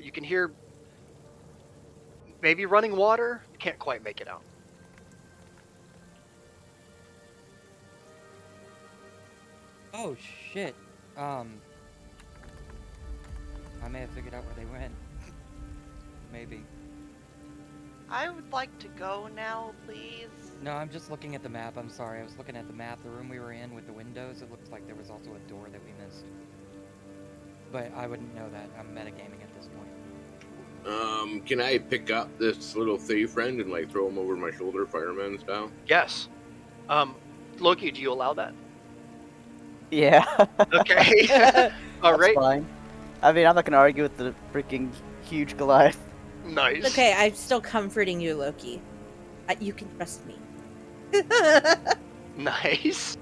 A: You can hear maybe running water. You can't quite make it out.
D: Oh shit. I may have figured out where they went. Maybe.
C: I would like to go now, please.
D: No, I'm just looking at the map. I'm sorry. I was looking at the map. The room we were in with the windows, it looks like there was also a door that we missed. But I wouldn't know that. I'm metagaming at this point.
E: Can I pick up this little Fey friend and throw him over my shoulder, fireman style?
A: Yes. Loki, do you allow that?
H: Yeah.
A: Okay. All right.
H: Fine. I mean, I'm not gonna argue with the freaking huge Goliath.
A: Nice.
G: Okay, I'm still comforting you, Loki. You can trust me.
A: Nice.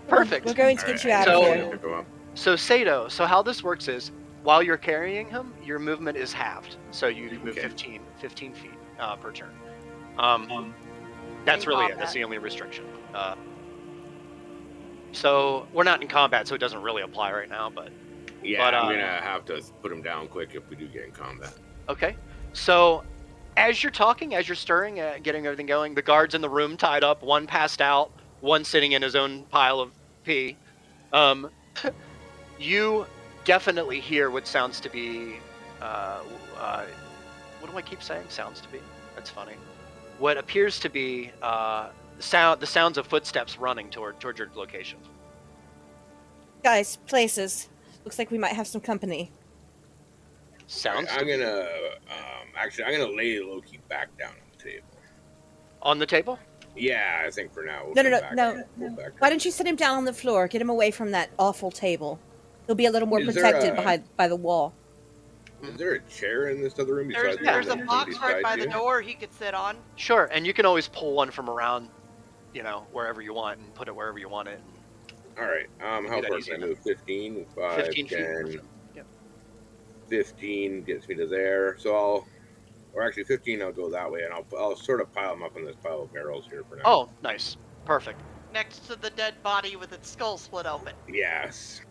A: Perfect.
G: We're going to get you out
A: So-
G: of here.
A: So Sato, how this works is, while you're carrying him, your movement is halved. So you can move 15 feet per turn. That's
C: In
A: really it.
C: combat.
A: That's the only restriction. So we're not in combat, so it doesn't really apply right now. But
E: Yeah, I'm gonna have to put him down quick if we do get in combat.
A: okay. So as you're talking, as you're stirring, getting everything going, the guards in the room tied up, one passed out, one sitting in his own pile of pee. You definitely hear what sounds to be, what do I keep saying? Sounds to be. That's funny. What appears to be the sounds of footsteps running toward your location.
G: Guys, places. Looks like we might have some company.
A: Sounds.
E: I'm gonna I'm gonna lay Loki back down on the table.
A: On the table?
E: Yeah, I think for now. We'll
G: No.
E: We'll back
G: Why don't you sit him down on the floor? Get him away from that awful table. He'll be a little more
E: Is there
G: protected
E: a-
G: by the wall.
E: Is there a chair in this other room besides
C: There's
E: the
C: a
E: one
C: box right
E: beside
C: by the
E: you?
C: door he could sit on.
A: Sure, and you can always pull one from around, wherever you want, and put it wherever you want it.
E: All right. How
A: that
E: far
A: easy
E: can I
A: enough.
E: move? 15, 5,
A: 15 feet.
E: 10,
A: Yep.
E: 15 gets me to there. So or actually 15, I'll go that way, and I'll sort of pile them up in this pile of barrels here for now.
A: Oh, nice. Perfect.
C: Next to the dead body with its skull split open.
E: Yes.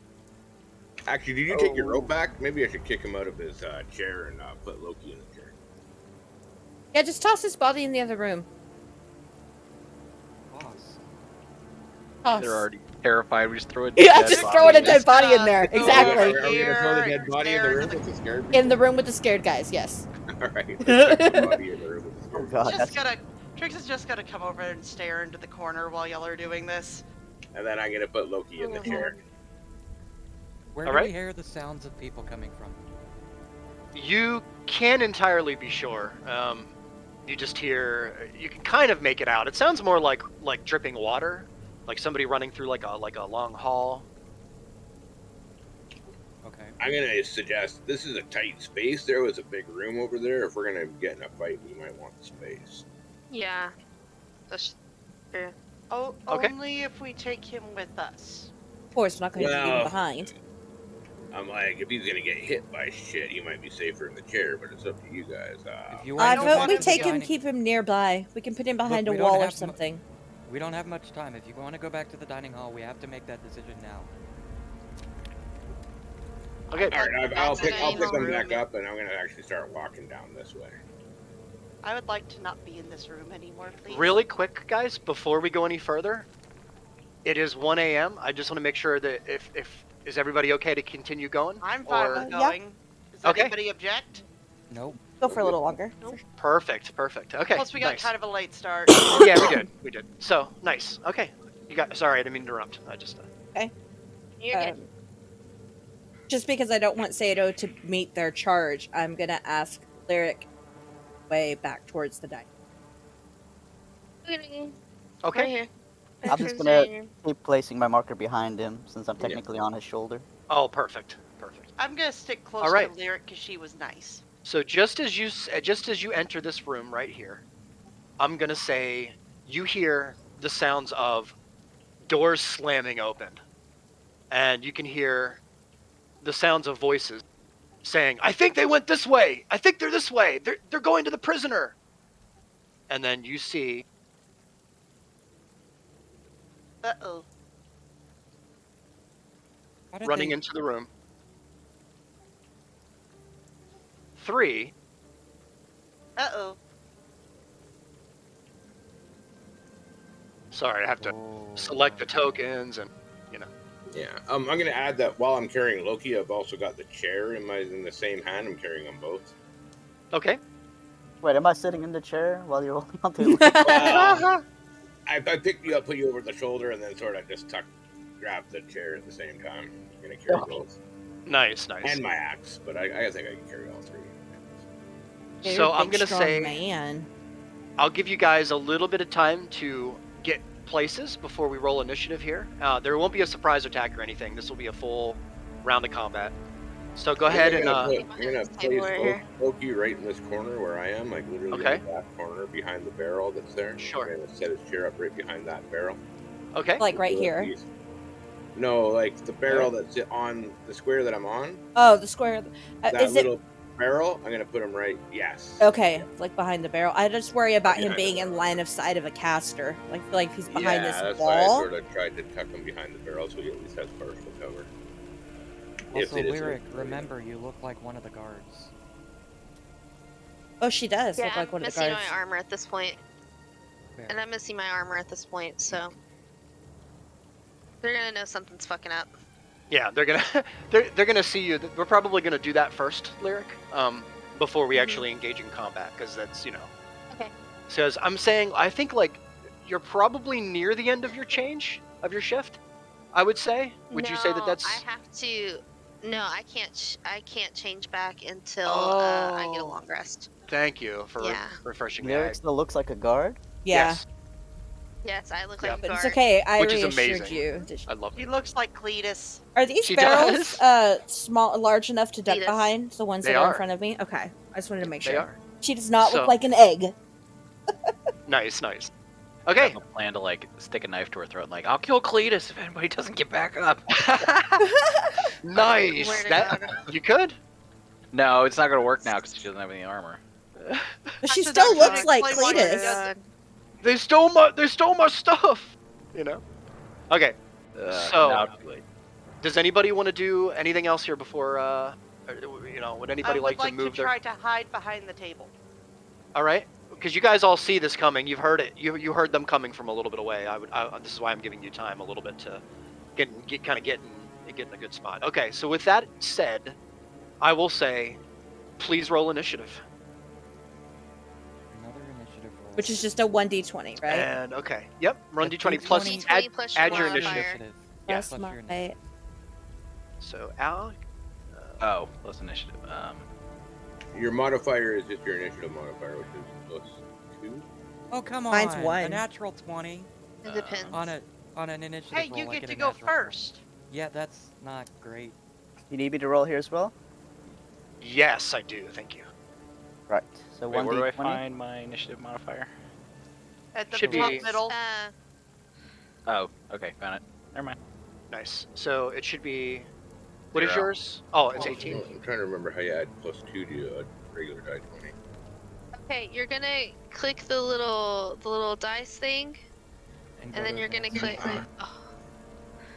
E: Actually, did you take your rope back? Maybe I should kick him out of his chair and put Loki in the chair.
G: Yeah, just toss his body in the other room. Toss.
F: They're already terrified. We just throw a
G: Yeah,
F: dead
G: just
F: body
G: throwing a
F: in.
G: dead body in there.
C: Go
G: Exactly.
C: over
E: Are we gonna throw the
C: here
E: dead
C: and
E: body in the
C: stare
E: room
C: into
E: with the scared people?
G: In the room with the scared guys, yes.
E: All right, let's check the body in the room with the scared
H: God,
E: people.
C: Trix is just gonna come over and stare into the corner while y'all are doing this.
E: And then I'm gonna put Loki in the chair.
D: Where
A: All
D: do
A: right.
D: we hear the sounds of people coming from?
A: You can't entirely be sure. You just hear. You can kind of make it out. It sounds more like dripping water, like somebody running through like a long hall.
D: Okay.
E: I'm gonna suggest this is a tight space. There was a big room over there. If we're gonna get in a fight, we might want the space.
B: Yeah. That's yeah.
C: Oh,
A: Okay.
C: only if we take him with us.
G: Of course, we're not going to leave him
E: Well,
G: behind.
E: I'm like, if he's gonna get hit by shit, he might be safer in the chair, but it's up to you guys.
D: If you
C: I
D: want
G: I
D: to go
C: don't
G: vote
D: back
C: want
G: we
C: him
D: to
C: to
D: the
G: take him,
D: dining,
G: keep him nearby. We can put him behind
D: we
G: a
D: don't
G: wall or
D: have
G: something.
D: we don't have much time. If you want to go back to the dining hall, we have to make that decision now.
A: Okay.
E: All right, I'll
B: That's
E: pick
B: the dining
E: them
C: room.
E: back up, and I'm gonna actually start walking down this way.
C: I would like to not be in this room anymore, please.
A: Really quick, guys, before we go any further, it is 1 a.m. I just want to make sure that if is everybody okay to continue going?
C: I'm fine
A: Or-
C: with
G: Yeah.
C: going. Does
A: Okay.
C: anybody object?
D: Nope.
G: Go for a little longer.
C: Nope.
A: Perfect. Okay.
C: Plus, we got
A: nice.
C: kind of a late start.
A: Yeah, we did. So nice. Okay. You got. Sorry, I didn't mean to interrupt. I just.
B: You're good.
G: Just because I don't want Sato to meet their charge, I'm going to ask Lyric way back towards the dining.
A: Okay.
B: Right here.
H: I'm just gonna keep placing my marker behind him since I'm technically on his shoulder.
A: Oh, perfect.
C: I'm gonna stick close
A: All right.
C: to Lyric because she was nice.
A: So just as you enter this room right here, I'm gonna say you hear the sounds of doors slamming open, and you can hear the sounds of voices saying, "I think they went this way. I think they're this way. They're going to the prisoner." And then you see
C: Uh-oh.
D: How did
A: running
D: they-
A: into the room 3
C: Uh-oh.
A: Sorry, I have to select the tokens and
E: Yeah, I'm gonna add that while I'm carrying Loki, I've also got the chair in the same hand. I'm carrying them both.
A: Okay.
H: Wait, am I sitting in the chair while you're holding on to?
E: Well, I picked you up, put you over the shoulder, and then sort of just grab the chair at the same time. I'm gonna carry both.
A: Nice.
E: And my axe, but I think I can carry all three.
G: Yeah,
A: So
G: you're a
A: I'm
G: big,
A: gonna
G: strong
A: say
G: man.
A: I'll give you guys a little bit of time to get places before we roll initiative here. There won't be a surprise attack or anything. This will be a full round of combat. So go ahead and
E: I'm gonna
B: This table right
E: place
B: here.
E: Loki right in this corner where I am, like literally
A: Okay.
E: in the back corner behind the barrel that's there.
A: Sure.
E: I'm gonna set his chair up right behind that barrel.
A: okay.
G: Like right here.
E: No, like the barrel that's on the square that I'm on.
G: Oh, the square.
E: That
G: Is it
E: little barrel, I'm gonna put him right. Yes.
G: okay? Like behind the barrel. I just worry about him
E: Behind the
G: being in
E: barrel.
G: line of sight of a caster. Like feel like he's behind
E: Yeah,
G: this
E: that's why I
G: wall.
E: sort of tried to tuck him behind the barrel so he at least has partial cover.
D: Also,
E: it is
D: Lyric,
E: a-
D: remember, you look like one of the guards.
G: Oh, she does
B: Yeah,
G: look like
B: I'm
G: one of the
B: missing
G: guards.
B: my armor at this point.
D: Fair.
B: And I'm missing my armor at this point, so they're gonna know something's fucking up.
A: Yeah, they're gonna they're gonna see you. We're probably gonna do that first, Lyric, before we actually engage in combat, because that's
B: Okay.
A: Says I'm saying I think like you're probably near the end of your shift. I would say. Would you say that
B: No,
A: that's?
B: I have to. No, I can't. I can't change back until I get a
A: Oh.
B: long rest.
A: Thank you for
B: Yeah.
A: refreshing me.
H: Lyric still looks like a guard.
G: Yeah,
A: Yes,
B: Yes, I look
A: Yeah.
B: like a
G: but it's
B: guard.
G: okay. I
A: Which is
G: reassured
A: amazing.
G: you. Did
A: I love
C: He
A: it.
C: looks like Cletus.
G: Are these
A: She
G: barrels
A: does.
G: large enough to duck
B: Yes.
G: behind? The ones
A: They
G: that are in
A: are.
G: front of me? Okay. I just wanted to make
A: They
G: sure.
A: are
G: She does not
A: So-
G: look like an egg.
A: nice.
F: I
A: Okay.
F: have a plan to like stick a knife to her throat, like I'll kill Cletus if anybody doesn't get back up.
A: Nice.
B: Where to
A: That
B: go?
A: you could.
F: No, it's not gonna work now because she doesn't have any armor.
G: But she
C: Actually,
G: still
C: that's
G: looks like
C: explain why he
G: Cletus.
C: doesn't.
A: They stole my stuff. Okay. So-
F: now it's too late.
A: Does anybody want to do anything else here before? Would anybody
C: I would
A: like to
C: like
A: move
C: to
A: their?
C: try to hide behind the table.
A: All right, because you guys all see this coming. You've heard it. You heard them coming from a little bit away. This is why I'm giving you time a little bit to get in a good spot. Okay, so with that said, I will say, please roll initiative.
D: Another initiative roll.
G: Which is just a 1d20, right?
A: And okay, yep, run
D: The
A: d20 plus
D: D20
A: add,
B: plus your
A: add your
B: modifier.
A: initiative.
G: Plus
D: plus your
G: my...
A: So Al,
F: Oh, plus initiative.
E: Your modifier is just your initiative modifier, which is +2.
D: Oh, come on.
G: Mine's
D: A
G: 1.
D: natural 20
B: It depends.
D: on an initiative
C: Hey,
D: roll.
C: you
D: I
C: get
D: a
C: to go
D: natural 20.
C: first.
D: Yeah, that's not great.
H: You need me to roll here as well?
A: yes, I do. Thank you.
H: Right. So
F: Wait, where do I
H: 1d20.
F: find my initiative modifier?
C: At the
A: Should
C: top
A: be-
C: middle.
F: Oh, okay, found it. Never mind.
A: Nice. So it should be. What is
F: 0.
A: yours? Oh, it's
E: Oh,
A: 18.
E: I'm trying to remember how you add +2 to a regular die 20.
B: Okay, you're gonna click the little dice thing,
D: And
B: and then you're gonna
D: advanced
B: click.
D: roll.
B: Oh,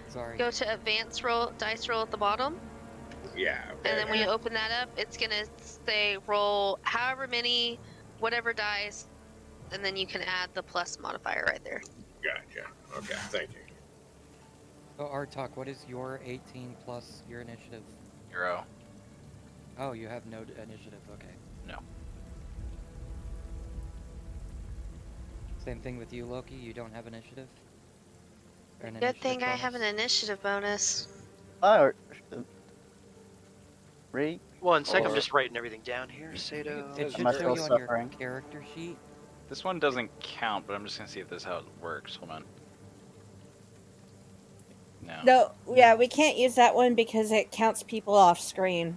D: Sorry.
B: go to advanced roll, dice roll at the bottom,
E: Yeah. Okay.
B: and then when you open that up, it's gonna say roll however many, whatever dice, and then you can add the plus modifier right there.
E: Gotcha. Okay. Thank you.
D: So Artok, what is your 18 plus your initiative?
F: 0.
D: Oh, you have no initiative. Okay.
F: No.
D: Same thing with you, Loki. You don't have initiative. Or an
B: Good thing
D: initiative
B: I have an
D: bonus?
B: initiative bonus.
H: Or Re,
A: 1 sec. I'm
H: Or-
A: just writing everything down here. Sato.
D: It
H: Am
D: should
H: I
D: show
H: still
D: you on
H: suffering?
D: your character sheet.
F: This one doesn't count, but I'm just gonna see if this is how it works. Hold on. No.
G: No, yeah, we can't use that one because it counts people off screen.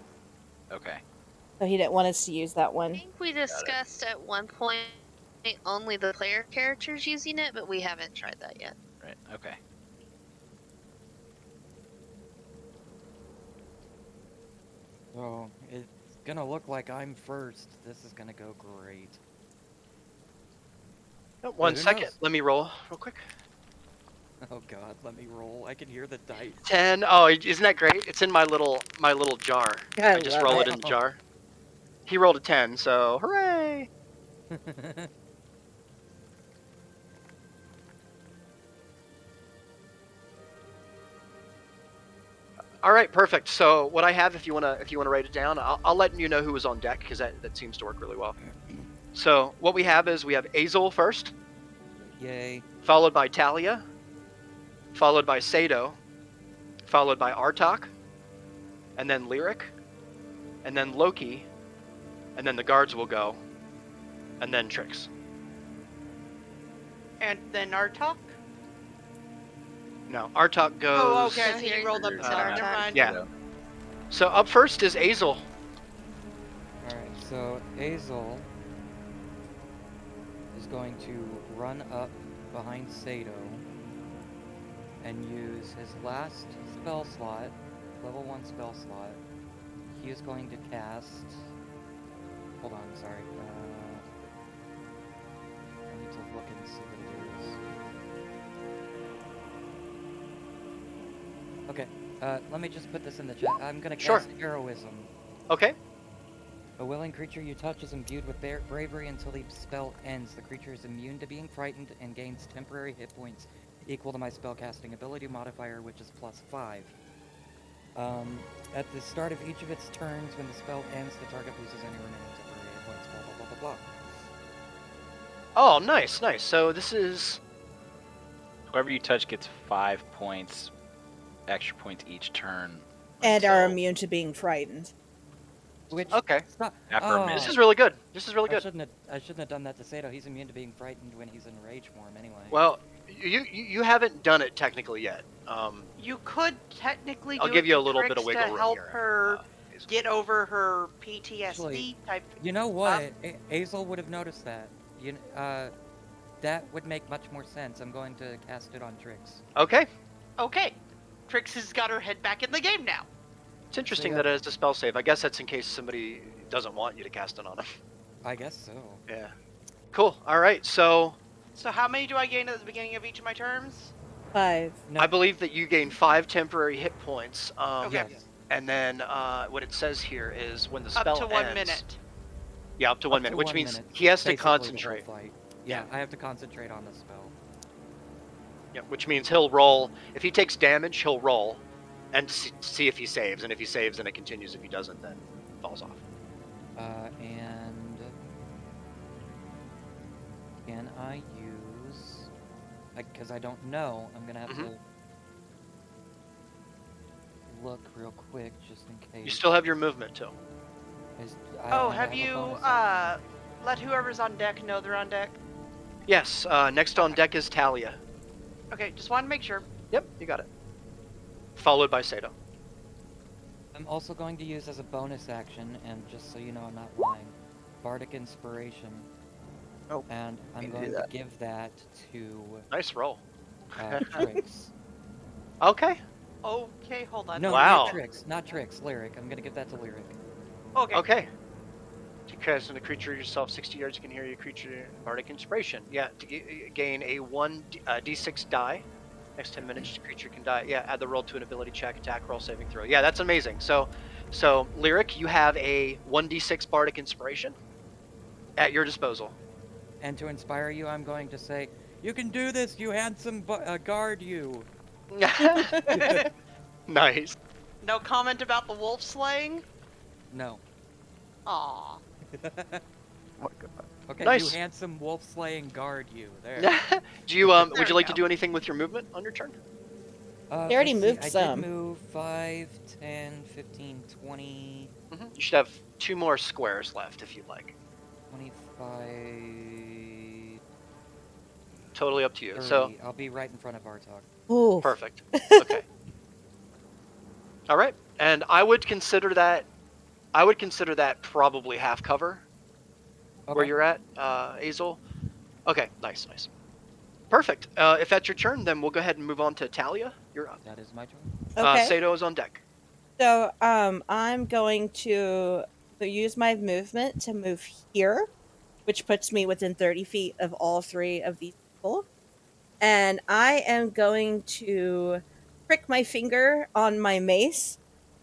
F: Okay.
G: So he didn't want us to use that
B: I
G: one.
B: think we discussed at one point only the player characters using it, but we haven't tried that yet.
F: Right. Okay.
D: So it's gonna look like I'm first. This is gonna go great.
A: Oh,
D: Who
A: 1 second.
D: knows?
A: Let me roll real quick.
D: Oh God, let me roll. I can hear the dice.
A: 10. Oh, isn't that great? It's in my little jar. I just
G: love
A: roll it
G: it.
A: in the jar. He rolled a 10, so hooray! All right, perfect. So what I have, if you wanna write it down, I'll let you know who was on deck because that seems to work really well. So what we have is we have Azel first,
D: Yay.
A: followed by Talia, followed by Sato, followed by Artok, and then Lyric, and then Loki, and then the guards will go, and then Trix.
C: And then our talk.
A: No, Artok goes.
C: Oh, okay.
B: So
C: So you
B: here-
C: rolled up
F: Uh,
C: top. Never mind.
A: Yeah. So up first is Azel.
D: Alright, so Azel is going to run up behind Sato and use his last spell slot, level 1 spell slot. He is going to cast. Hold on, sorry. I need to look and see what it is. Okay, let me just put this in the chat. I'm gonna
A: Sure.
D: cast Heroism.
A: Okay.
D: A willing creature you touch is imbued with bravery until the spell ends. The creature is immune to being frightened and gains temporary hit points equal to my spellcasting ability modifier, which is +5. At the start of each of its turns, when the spell ends, the target loses any remaining temporary hit points, blah blah blah blah blah.
A: Oh, nice, nice. So this is.
F: Whoever you touch gets 5 points, extra points each turn.
G: And are
F: until
G: immune to being frightened.
D: Which
A: Okay.
D: stop.
F: After a
D: Oh,
F: minute.
A: This is really good. This is really
D: I
A: good.
D: shouldn't have done that to Sato. He's immune to being frightened when he's in rage form anyway.
A: Well, you haven't done it technically yet.
C: You could technically.
A: I'll
C: do
A: give
C: it
A: you a
C: to
A: little bit of
C: Trix
A: wiggle
C: to
A: room
C: help
A: here.
C: her
A: Azel.
C: get over her PTSD
D: Actually,
C: type.
D: You know what? Azel would have noticed that. That would make much more sense. I'm going to cast it on Trix.
A: Okay.
C: Okay, Trix has got her head back in the game now.
A: It's interesting
D: yeah.
A: that it has a spell save. I guess that's in case somebody doesn't want you to cast it on them.
D: I guess so.
A: Yeah. Cool. All right. So
C: So how many do I gain at the beginning of each of my turns?
G: 5.
D: No.
A: I believe that you gain 5 temporary hit points.
C: Okay.
D: Yes.
A: And then what it says here is when the
C: Up
A: spell
C: to 1
A: ends.
C: minute.
A: Yeah, up to 1
D: Up
A: minute,
D: to
A: which
D: 1
A: means
D: minute.
A: he has to
D: Basically the whole
A: concentrate.
D: fight. Yeah, I have to concentrate on the spell.
A: Yeah, which means he'll roll. If he takes damage, he'll roll and see if he saves. And if he saves, then it continues. If he doesn't, then it falls off.
D: And can I use? Because I don't know, I'm gonna have
A: Mhm.
D: to look real quick just in case.
A: You still have your movement too.
C: Oh,
D: I
C: have
D: a
C: you
D: bonus action.
C: let whoever's on deck know they're on deck?
A: Yes. Next on deck is Talia.
C: Okay, just wanted to make sure.
A: Yep, you got it. Followed by Sato.
D: I'm also going to use as a bonus action, and just so you know, I'm not lying, Bardic Inspiration.
H: Oh,
D: And I'm
H: can do
D: going to
H: that.
D: give that to
A: Nice roll.
D: Tricks.
A: Okay.
C: Okay, hold on.
D: No,
A: Wow.
D: not tricks. Lyric. I'm gonna give that to lyric.
C: Okay.
A: Okay. To cast on a creature yourself 60 yards, you can hear your creature bardic inspiration. Yeah, to gain a 1d6 die. Next 10 minutes, the creature can die. Yeah, add the roll to an ability check, attack roll, saving throw. Yeah, that's amazing. So Lyric, you have a 1d6 bardic inspiration at your disposal.
D: And to inspire you, I'm going to say, "You can do this, you handsome guard, you."
A: Nice.
C: No comment about the wolf slaying?
D: No.
C: Aw.
H: Oh my god.
D: Okay, you
A: Nice.
D: handsome wolf slaying guard, you. There.
A: Do you
C: There
A: would you
C: we
A: like to
C: go.
A: do anything with your movement on your turn?
G: They already
D: Let's see,
G: moved
D: I
G: some.
D: did move 5, 10, 15, 20,
A: You should have 2 more squares left if you'd like.
D: 25,
A: Totally up to you.
D: 30.
A: So
D: I'll be right in front of Artok.
G: Ooh.
A: perfect. Okay. All right. And I would consider that probably half cover where
D: Okay.
A: you're at, Azel. Okay, nice. Perfect. If that's your turn, then we'll go ahead and move on to Talia. You're up.
D: That is my turn.
G: Okay.
A: Sato is on deck.
G: So I'm going to use my movement to move here, which puts me within 30 feet of all 3 of these people. And I am going to prick my finger on my mace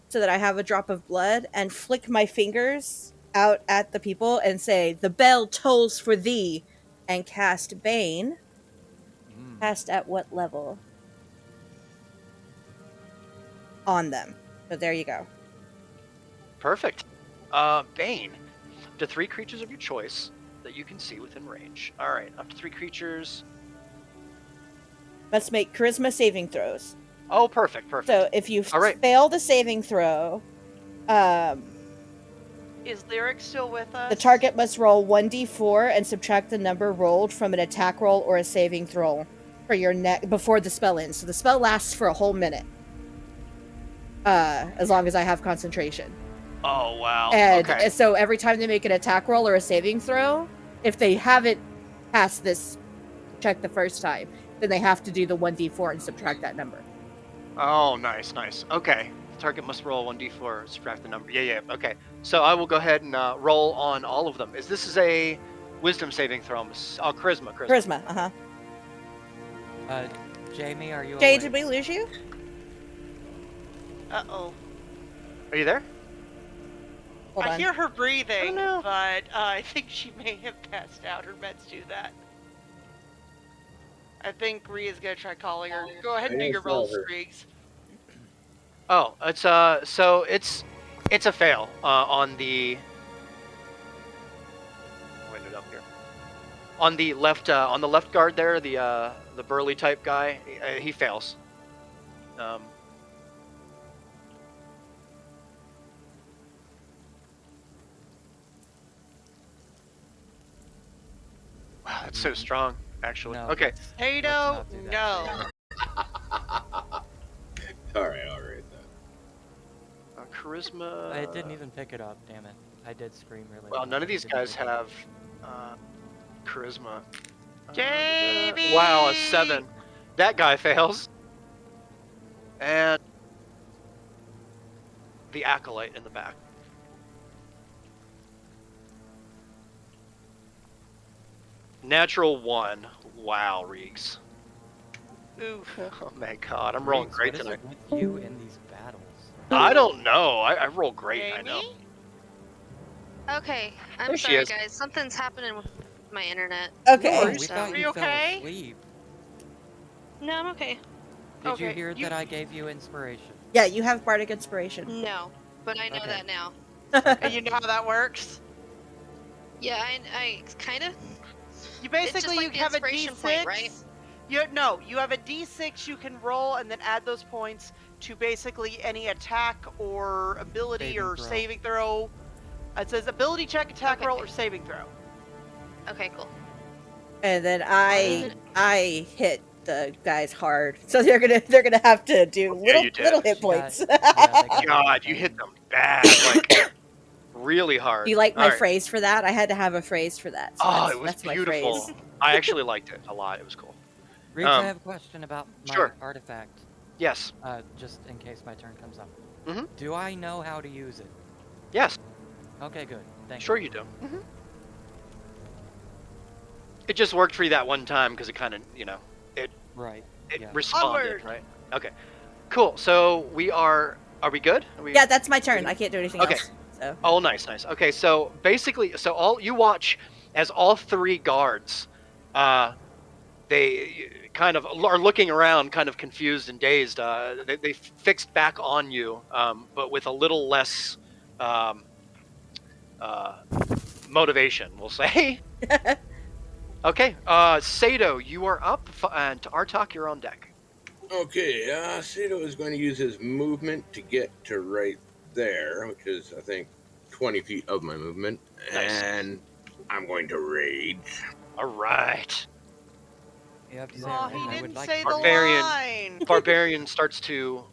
G: so that I have a drop of blood and flick my fingers out at the people and say, "The bell tolls for thee," and cast Bane. Cast at what level? On them. So there you go.
A: Perfect. Bane. Up to 3 creatures of your choice that you can see within range. All right, up to 3 creatures.
G: Must make charisma saving throws.
A: Oh, perfect.
G: So if you
A: All right.
G: fail the saving throw,
C: Is Lyric still with us?
G: the target must roll 1d4 and subtract the number rolled from an attack roll or a saving throw for your before the spell ends. So the spell lasts for a whole minute. As long as I have concentration.
A: Oh, wow.
G: And
A: okay.
G: so every time they make an attack roll or a saving throw, if they haven't passed this check the first time, then they have to do the 1d4 and subtract that number.
A: Oh, nice. Okay. The target must roll 1d4, subtract the number. Yeah. Okay. So I will go ahead and roll on all of them. This is a wisdom saving throw? Oh, charisma.
G: Charisma, uh-huh.
D: Jamie, are you
G: Jay,
D: awake?
G: did we lose you?
C: Uh-oh.
A: Are you there?
G: Hold
C: I
G: on.
C: hear her breathing,
A: Oh, no.
C: but I think she may have passed out. Her meds do that. I think Ria's gonna try calling her. Go ahead and do your roll, Spriggs.
A: Oh, it's so it's a fail on the. I'll wind it up here. On the left guard there, the burly type guy, he fails. Wow, that's so strong, actually.
D: No,
A: Okay.
C: Tato,
D: not do that.
C: no.
E: All right then.
A: Charisma.
D: I didn't even pick it up, damn it. I did scream really
A: Well,
D: loud,
A: none of
D: but I
A: these
D: didn't
A: guys
D: pick it up.
A: have charisma.
C: Jamie!
A: Wow, a 7. That guy fails. And the acolyte in the back. Natural 1. Wow, Reeks.
C: Oof.
A: Oh my god, I'm rolling
D: Riggs,
A: great
D: what is
A: tonight.
D: it with you in these battles?
A: I don't know. I roll great, I know.
C: Jamie?
B: Okay, I'm
A: There she
B: sorry,
A: is.
B: guys. Something's happening with my internet.
G: Okay.
D: Oh,
C: Are
D: we
C: you
D: thought you
C: okay?
D: fell asleep.
B: No, I'm okay.
D: Did you
C: Okay,
D: hear
C: you-
D: that I gave you inspiration?
G: Yeah, you have bardic inspiration.
B: No, but I know
D: Okay.
B: that now.
C: And you know how that works?
B: Yeah, I kind of.
C: You
B: It's
C: basically
B: just like the
C: have a
B: inspiration
C: D6.
B: point, right?
C: You have a D6 you can roll and then add those points to basically any attack or ability
D: Saving
C: or
D: throw.
C: saving throw. It says ability check, attack
B: Okay.
C: roll, or saving throw.
B: Okay, cool.
G: And then I hit the guys hard, so they're gonna have to do
A: you did.
G: little hit
D: She got-
G: points.
D: yeah, they got
A: God, you hit them bad, like really hard.
G: Do you like my
A: Alright.
G: phrase for that? I had to have a phrase for that. So
A: Oh,
G: that's,
A: it was
G: that's my
A: beautiful.
G: phrase.
A: I actually liked it a lot. It was cool.
D: Reach, I have a question about my
A: Sure.
D: artifact.
A: Yes.
D: Just in case my turn comes up.
A: Mhm.
D: Do I know how to use it?
A: Yes.
D: Okay, good. Thank
A: Sure
D: you.
A: you do. It just worked for you that one time because it kind of, it
D: Right. Yeah.
A: responded,
C: Onward.
A: right? Okay. Cool. So are we good? Are we...
G: Yeah, that's my turn. I can't do anything
A: Okay.
G: else. So.
A: Oh, nice. Okay, so basically, all you watch as all three guards, they kind of are looking around, kind of confused and dazed. They fixed back on you, but with a little less motivation, we'll say. Okay, Sato, you are up, and to Artok, you're on deck.
E: Okay, Sato is going to use his movement to get to right there, which is, I think, 20 feet of my movement.
A: Nice.
E: And I'm going to rage.
A: All right.
D: You have to say
C: Oh,
D: it right.
C: he
D: I would
C: didn't
D: like
C: say
D: to
C: the
D: do it.
C: line.
A: Barbarian starts to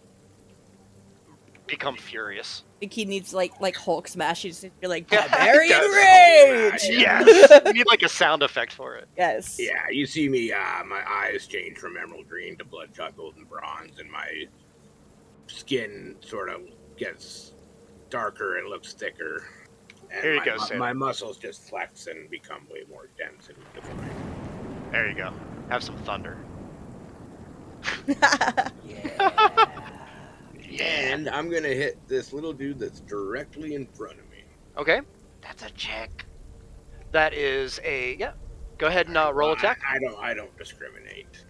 A: become furious.
G: I think he needs like Hulk smash. You just need to be like
A: Yeah, he
G: barbarian
A: does.
G: rage.
A: Yes. You need like a sound effect for it.
G: Yes.
E: Yeah, you see me, my eyes change from emerald green to bloodshot golden bronze, and my skin sort of gets darker and looks thicker. And
A: Here you go, Sato.
E: my muscles just flex and become way more dense and defined.
A: There you go. Have some thunder.
E: And I'm going to hit this little dude that's directly in front of me.
A: Okay. That's a check. That is a Go ahead and roll attack.
E: I don't discriminate.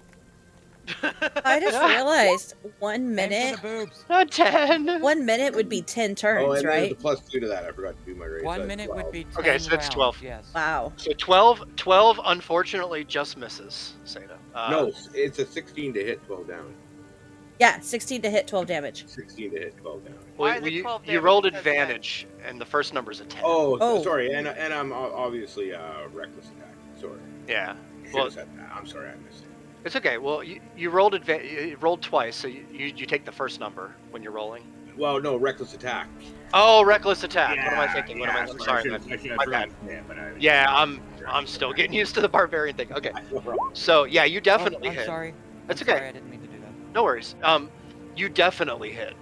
G: I just realized 1
D: Aim
G: minute.
D: for the boobs.
A: A 10.
G: 1 minute would be 10
E: Oh,
G: turns,
E: and
G: right?
E: there's a +2 to that. I forgot to do my raise.
D: 1 minute would be 10
A: Okay, so that's
D: rounds,
A: 12.
D: Yes.
G: Wow.
A: So 12 unfortunately just misses, Sato.
E: No, it's a 16 to hit, 12 down.
G: Yeah, 16 to hit, 12 damage.
E: 16 to hit, 12 down.
C: Why is it 12
A: you
C: damage
A: rolled
C: instead of 10?
A: advantage, and the first number's a 10.
G: Oh.
E: Sorry, and I'm obviously reckless attack. Sorry.
A: Yeah.
E: Should
A: Well,
E: have said that. I'm sorry, I missed it.
A: it's okay. Well, you rolled you rolled twice, so you take the first number when you're rolling.
E: Well, no, reckless attack.
A: Oh, reckless attack. What am I thinking?
E: Yeah,
A: I'm sorry.
E: I should've
A: My bad.
E: yeah, but
A: Yeah, I'm still getting used to the barbarian thing. Okay. So yeah, you definitely
D: I'm
A: hit.
D: sorry.
A: That's
D: I'm
A: okay.
D: Sorry, I didn't mean to do that.
A: No worries. You definitely hit.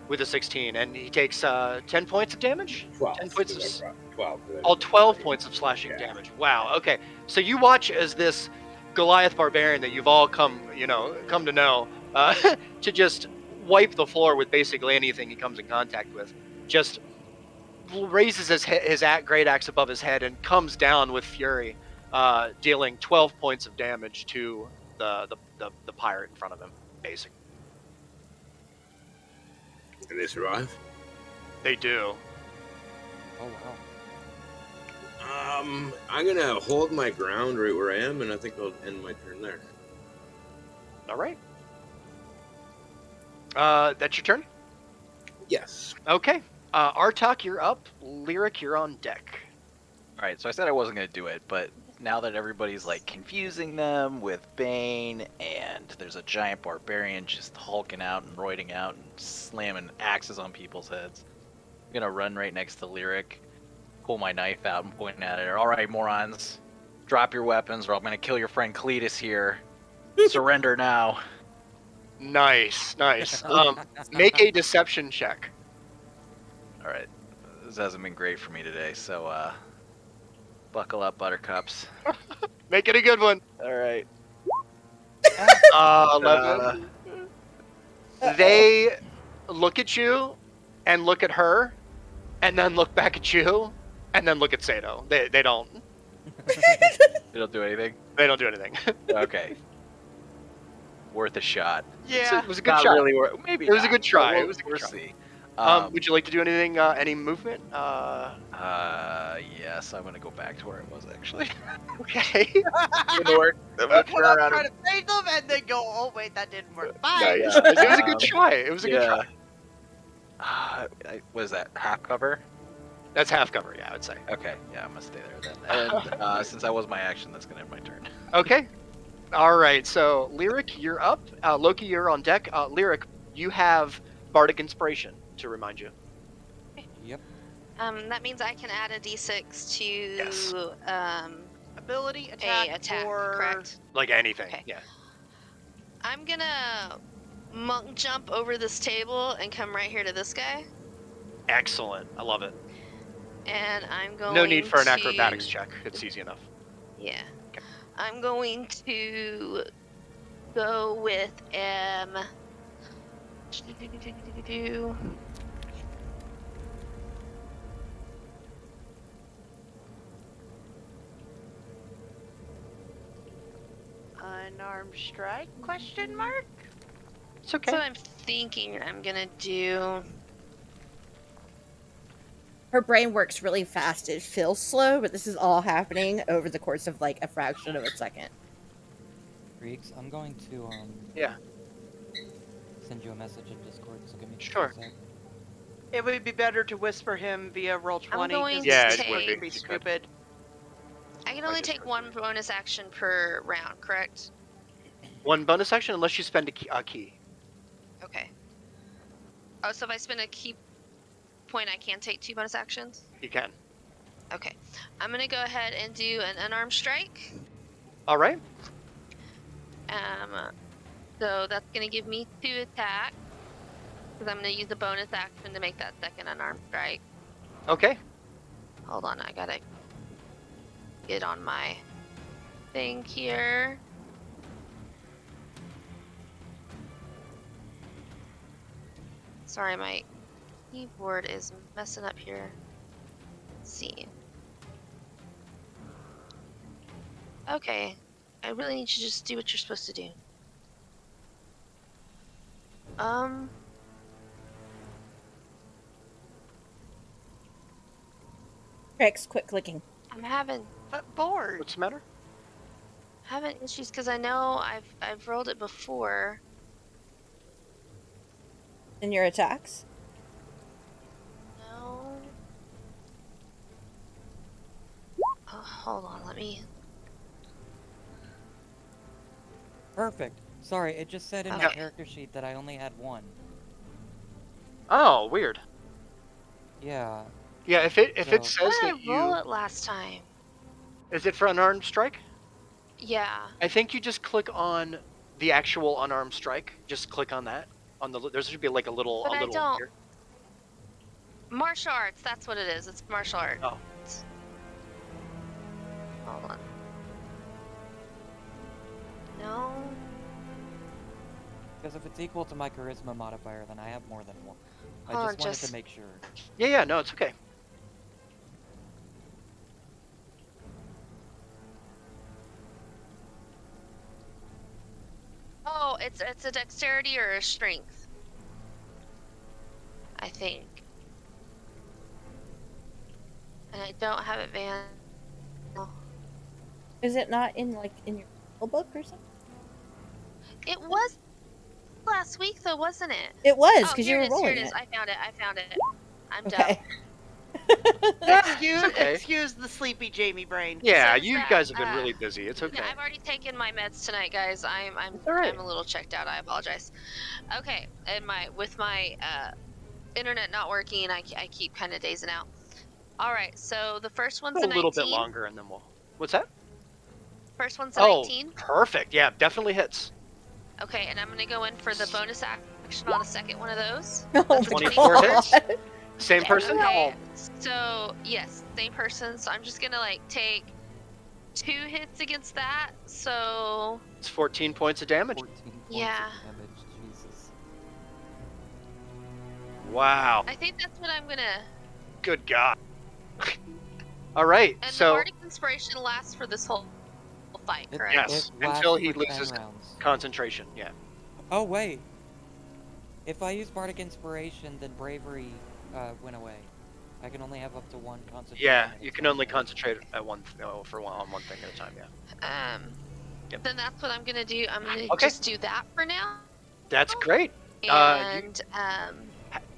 A: With a 16, and he takes 10 points of damage.
E: 12.
A: 10 points of
E: 12.
A: Oh, 12 points of slashing
E: Yeah.
A: damage. Wow. Okay. So you watch as this Goliath barbarian that you've all come to know, to just wipe the floor with basically anything he comes in contact with, just raises his great axe above his head and comes down with fury, dealing 12 points of damage to the pirate in front of him, basically.
E: And they survive?
A: They do.
D: Oh, wow.
E: I'm gonna hold my ground right where I am, and I think I'll end my turn there.
A: All right. That's your turn?
E: Yes.
A: Okay. Artok, you're up. Lyric, you're on deck.
F: Alright, so I said I wasn't going to do it, but now that everybody's like confusing them with Bane, and there's a giant barbarian just hulking out and roiding out and slamming axes on people's heads, I'm going to run right next to Lyric, pull my knife out and point at it. Alright, morons, drop your weapons or I'm going to kill your friend Cletus here. Surrender now.
A: Nice. Make a deception check.
F: Alright, this hasn't been great for me today, so buckle up, buttercups.
A: Make it a good one.
F: Alright.
A: 11. They look at you and look at her and then look back at you and then look at Sato. They don't
F: They don't do anything?
A: they don't do anything.
F: Okay. Worth a shot.
C: Yeah.
A: It was a good
F: Not
A: shot.
F: really maybe
A: It was a
F: not,
A: good try.
F: but
A: It was a good
F: we'll
A: try.
F: see.
A: Would you like to do anything, any movement?
F: Yes, I'm gonna go back to where I was actually.
A: Okay.
F: I'm gonna turn
C: We're not
F: around
C: trying
F: and...
C: to save them and then go, oh wait, that didn't work. Bye.
A: Nice. It was a good try. It was a good try.
F: What is that? Half cover?
A: That's half cover, yeah, I would say.
F: Okay, yeah, I'm gonna stay there then. And since that was my action, that's gonna end my turn.
A: Okay. All right. So, Lyric, you're up. Loki, you're on deck. Lyric, you have Bardic Inspiration to remind you.
D: Yep.
B: That means I can add a d6 to
A: Yes.
C: ability,
B: a
C: attack,
B: attack,
C: or
B: correct?
A: Like anything.
B: Okay.
A: Yeah.
B: I'm gonna monk jump over this table and come right here to this guy,
A: Excellent. I love it.
B: and I'm going
A: No need for an
B: to
A: acrobatics check. It's easy enough.
B: Yeah.
A: Okay.
B: I'm going to go with
C: unarmed strike? Question mark.
A: It's
B: That's
A: okay.
B: what I'm thinking I'm gonna do.
G: Her brain works really fast. It feels slow, but this is all happening over the course of like a fraction of a second.
D: Freaks, I'm going to
A: Yeah.
D: send you a message in Discord, so give me just
A: Sure.
D: a sec.
C: It would be better to whisper him via roll 20
B: going
C: because
B: to
A: Yeah, it
C: Discord
A: would
C: can
A: be.
C: be
A: You could.
C: stupid.
B: I can
A: My
B: only take
A: Discord's
B: one bonus action per round, correct?
A: One bonus action unless you spend a key.
B: Okay. Oh, so if I spend a key point, I can take 2 bonus actions?
A: You can.
B: Okay. I'm gonna go ahead and do an unarmed strike.
A: All right.
B: So that's gonna give me 2 attack. Because I'm gonna use a bonus action to make that second unarmed strike.
A: Okay.
B: Hold on, I gotta get on my thing here. Sorry, my keyboard is messing up here. Let's see. Okay, I really need you to just do what you're supposed to do.
G: Trix, quit clicking.
B: I'm having
C: But bored.
A: What's the matter?
B: issues because I know I've rolled it before.
G: In your attacks?
B: No. Oh, hold on, let me.
D: Perfect. Sorry, it just said in my
B: Okay.
D: character sheet that I only had one.
A: Oh, weird.
D: Yeah.
A: Yeah. If it
D: So-
A: says
B: How did
A: that
B: I roll
A: you
B: it last time?
A: is it for unarmed strike?
B: Yeah.
A: I think you just click on the actual unarmed strike. Just click on that. On the there should be like a little
B: But I don't-
A: here.
B: Martial arts, that's what it is. It's martial arts.
A: Oh.
B: Hold on. No.
D: Because if it's equal to my charisma modifier, then I have more than one. I
B: Hold on,
D: just wanted
B: just-
D: to make sure.
A: Yeah. No, it's okay.
B: Oh, it's a dexterity or a strength. I think. And I don't have advantage.
G: Is it not in like in your rule book or something?
B: It was last week though, wasn't it?
G: It was
B: Oh,
G: because you
B: here
G: were
B: it is. Here
G: rolling
B: it is.
G: it.
B: I found it. I'm
G: Okay.
C: Excuse,
A: okay.
C: excuse the sleepy Jamie brain.
A: Yeah,
B: says
A: you
B: that,
A: guys have been really busy. It's okay.
B: Yeah, I've already taken my meds tonight, guys. I'm
A: all right.
B: I'm a little checked out. I apologize. Okay, and with my internet not working, I keep kind of dazing out. All right, so the first one's
A: a
B: a
A: little
B: 19.
A: bit longer, and then we'll. What's that?
B: First one's a
A: Oh,
B: 19.
A: perfect. Yeah, definitely hits.
B: Okay, and I'm gonna go in for the bonus action on the second one of those.
G: Oh
B: That's a
G: my
A: 24
G: God.
A: hits. Same person.
B: Okay, so yes, same person. So I'm just gonna like take 2 hits against that. So
A: It's 14 points of damage.
D: 14 points
B: Yeah.
D: of damage. Jesus.
A: Wow.
B: I think that's what I'm gonna.
A: Good God. All right.
B: And the
A: So
B: bardic inspiration lasts for this whole fight,
D: It-
B: correct?
A: Yes,
D: it lasts
A: until he
D: for 10
A: loses
D: rounds.
A: concentration. Yeah.
D: Oh, wait. If I use Bardic Inspiration, then Bravery went away. I can only have up to 1 concentration.
A: Yeah,
D: at a
A: you can
D: time,
A: only
D: right?
A: concentrate at on one thing at a time. Yeah. Yep.
B: Then that's what I'm gonna do. I'm gonna
A: Okay.
B: just do that for now.
A: That's great.
B: And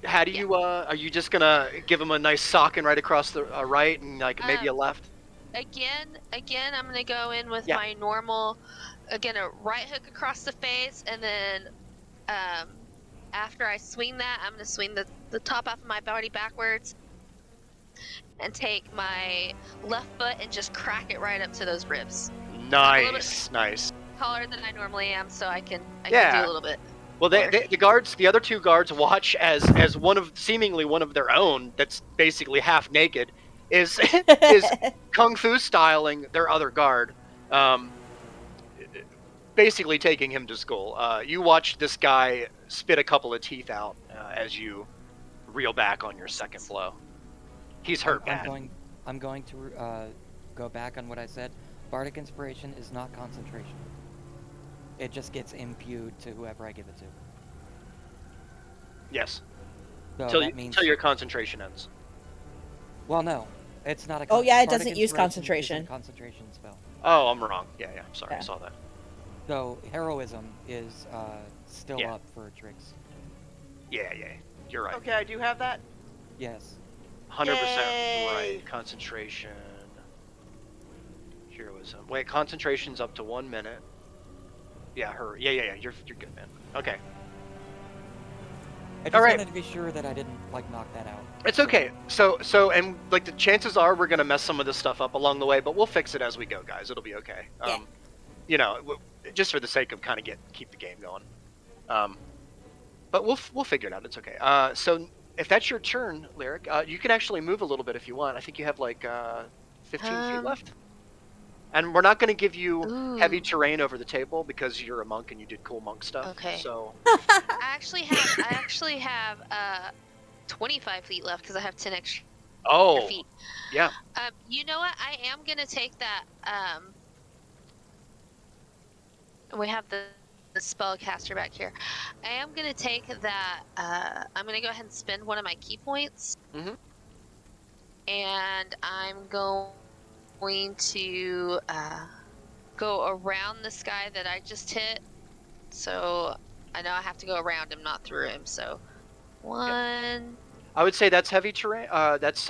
A: How do you? Are you just gonna give him a nice socking right across the right and like maybe a left?
B: again, I'm gonna go in with
A: Yeah.
B: my normal, again a right hook across the face, and then after I swing that, I'm gonna swing the top half of my body backwards, and take my left foot and just crack it right up to those ribs.
A: Nice, nice.
B: Taller than I normally am, so I can do
A: Yeah.
B: a little bit.
A: Well, the other two guards watch as seemingly one of their own that's basically half naked is kung fu styling their other guard, basically taking him to school. You watch this guy spit a couple of teeth out as you reel back on your second blow. He's hurt bad.
D: I'm going to go back on what I said. Bardic Inspiration is not concentration. It just gets imbued to whoever I give it to.
A: Yes.
D: So
A: Till your concentration ends.
D: Well, no. It's not a
G: Oh, yeah, it
D: Bardic
G: doesn't use
D: Inspiration
G: concentration.
D: isn't a concentration spell.
A: Oh, I'm wrong. Yeah, I'm sorry.
G: Yeah.
A: I saw that.
D: So, heroism is still up for Trix.
A: Yeah. You're right.
C: Okay, I do have that.
D: Yes.
A: 100%
C: Yay.
A: right. Concentration. Heroism. Wait, concentration's up to 1 minute. Yeah, her. Yeah. You're good, man. Okay.
D: I just wanted to be sure that I didn't knock that out.
A: It's okay. So, and the chances are we're gonna mess some of this stuff up along the way, but we'll fix it as we go, guys. It'll be okay.
G: Yeah.
A: Just for the sake of kind of keep the game going. But we'll figure it out. It's okay. So if that's your turn, Lyric, you can actually move a little bit if you want. I think you have 15 feet left. And we're not going to give you heavy terrain over the table because you're a monk and you did cool monk stuff.
B: Okay.
A: So
B: I actually have 25 feet left because I have 10 extra feet.
A: Yeah.
B: You know what? I am gonna take that. We have the spellcaster back here. I am gonna take that. I'm gonna go ahead and spend one of my key points.
A: Mhm.
B: And I'm going to go around this guy that I just hit. So I know I have to go around him, not through him. So one.
A: I would say that's heavy terrain. That's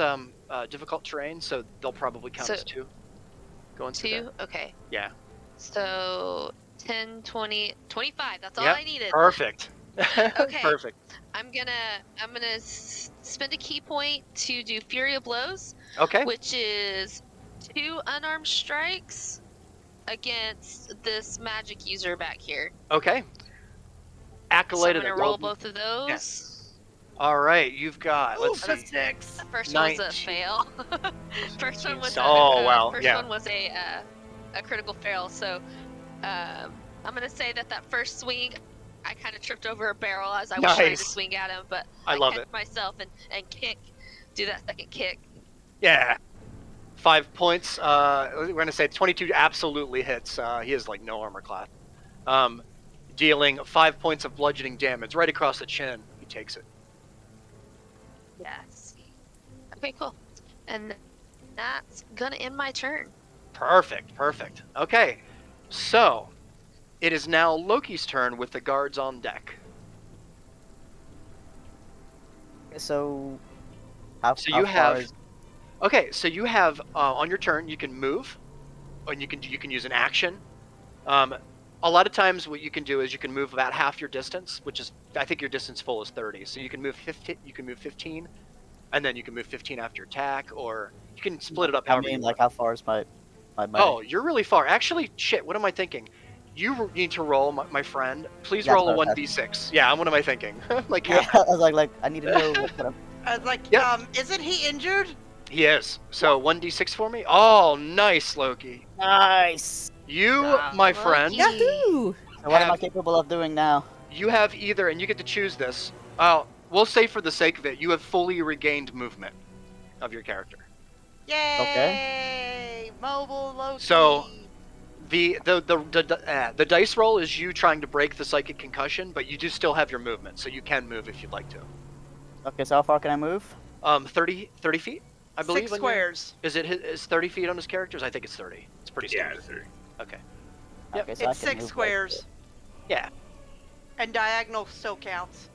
A: difficult terrain, so they'll probably count as 2. Going through
B: Two?
A: that.
B: Okay.
A: Yeah.
B: So 10, 20, 25. That's all
A: Yep.
B: I needed.
A: Perfect.
B: Okay.
A: Perfect.
B: I'm gonna spend a key point to do Fury of Blows,
A: Okay.
B: which is 2 unarmed strikes against this magic user back here.
A: Okay.
B: So
A: Accolade
B: I'm
A: of the
B: gonna roll
A: golden.
B: both of those.
A: All right, you've got. Let's
C: That's
A: see.
C: 6.
B: The first one was a
A: 19.
B: fail. First one was
A: wow.
B: one was a critical fail. So I'm gonna say that first swing, I kind of tripped over a barrel as I was trying to swing at him, but
A: I love
B: kept
A: it.
B: myself and do that second kick.
A: Yeah. 5 points. We're gonna say 22 absolutely hits. He has no armor class. Dealing 5 points of bludgeoning damage right across the chin. He takes it.
B: Yes. Okay, cool. And that's gonna end my turn.
A: Perfect. Okay. So, it is now Loki's turn with the guards on deck.
H: So, how
A: So
H: how
A: you
H: far
A: have.
H: is-
A: Okay, so you have on your turn you can move, and you can use an action. A lot of times what you can do is you can move about half your distance, which is I think your distance full is 30. So you can move 15. You can move 15, and then you can move 15 after your attack, or you can split it up.
H: I
A: However
H: mean,
A: you want.
H: how far is my
A: Oh, you're really far. Actually, shit. What am I thinking? You need to roll, my friend. Please
H: Yeah,
A: roll a
H: that's what I was
A: 1d6. Yeah, what am I thinking?
H: Yeah, I was like, I need to know what I'm...
C: I was like,
A: Yep.
C: isn't he injured?
A: He is. So 1d6 for me. Oh, nice, Loki.
H: Nice!
A: You,
B: Ah,
A: my
B: Loki.
A: friend,
G: Yahoo!
H: So what am I
A: Have-
H: capable of doing now?
A: you have either, and you get to choose this. We'll say for the sake of it, you have fully regained movement of your character.
C: Yay! Mobile Loki.
A: So, the dice roll is you trying to break the psychic concussion, but you do still have your movement, so you can move if you'd like to.
H: Okay, so how far can I move?
A: 30 feet, I believe.
C: 6
A: on your-
C: squares.
A: Is 30 feet on his characters? I think it's 30. It's pretty
E: Yeah,
A: standard.
E: it's 30.
A: Okay. Yep.
H: Okay, so I
C: It's
H: can
C: 6
H: move
C: squares.
A: Yeah.
C: And diagonal still counts.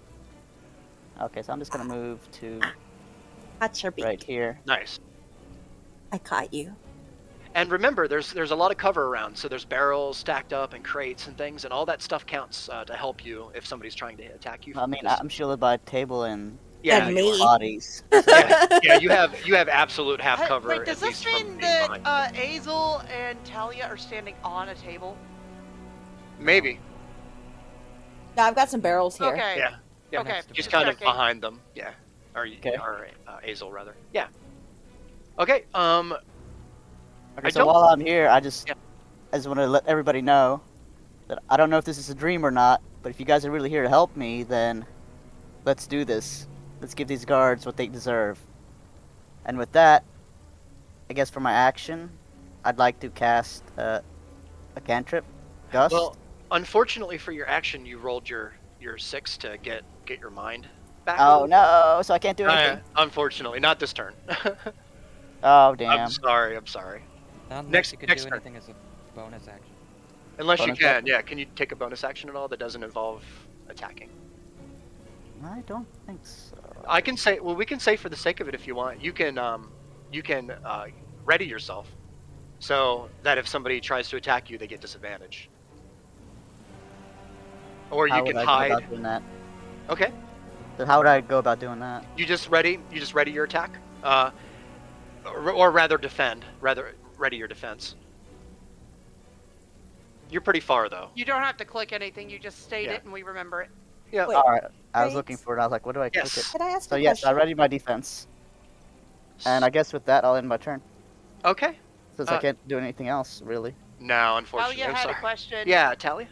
H: Okay, so I'm just gonna move to
G: That's your beak.
H: right here.
A: Nice.
G: I caught you.
A: And remember, there's a lot of cover around, so there's barrels stacked up and crates and things, and all that stuff counts to help you if somebody's trying to attack you.
H: I mean,
A: This-
H: I'm shielded by a table and
A: Yeah,
G: Than
A: you
G: me.
A: are.
H: Bodies.
A: Yeah, you have absolute half cover.
C: Wait, does
A: at
C: this
A: least from
C: mean
A: being
C: that
A: behind.
C: Azel and Talia are standing on a table?
A: Maybe.
G: No, I've got some barrels here.
C: Okay.
A: Yeah. Yeah.
C: Okay.
D: Next to
A: She's
C: Just
A: kind of
C: checking.
A: behind them. Yeah. Or
H: Okay.
A: Azel rather. Yeah. Okay.
H: Okay,
A: I
H: so
A: don't-
H: while I'm here, I just
A: Yeah.
H: want to let everybody know that I don't know if this is a dream or not, but if you guys are really here to help me, then let's do this. Let's give these guards what they deserve. And with that, I guess for my action, I'd like to cast a cantrip, Gust.
A: Well, unfortunately for your action, you rolled your 6 to get your mind back.
H: Oh no! So I can't do anything.
A: Unfortunately, not this turn.
H: Oh damn!
A: I'm sorry. I'm sorry.
D: Not unless
A: Next-
D: you could
A: next
D: do
A: turn.
D: anything as a bonus action.
A: Unless you
H: Bonus
A: can.
H: action?
A: Yeah. Can you take a bonus action at all that doesn't involve attacking?
H: I don't think so.
A: I can say. Well, we can say for the sake of it, if you want, you can ready yourself, so that if somebody tries to attack you, they get disadvantage. Or
H: How
A: you
H: would
A: can
H: I go
A: hide.
H: about doing that?
A: Okay.
H: So how would I go about doing that?
A: You just ready your attack, or rather defend. Rather ready your defense. You're pretty far though.
C: You don't have to click anything. You just state
A: Yeah.
C: it, and we remember it.
A: Yeah.
G: Wait,
H: All right, I was
G: right.
H: looking for it. I was like, what do I click
A: Yes.
H: it?
G: Could I ask
H: So
G: a
H: yes, I
G: question?
H: ready my defense, and I guess with that, I'll end my turn
A: Okay.
H: since I can't do anything else really.
A: No, unfortunately.
C: Talia
A: I'm
C: had a
A: sorry.
C: question.
A: Yeah, Talia.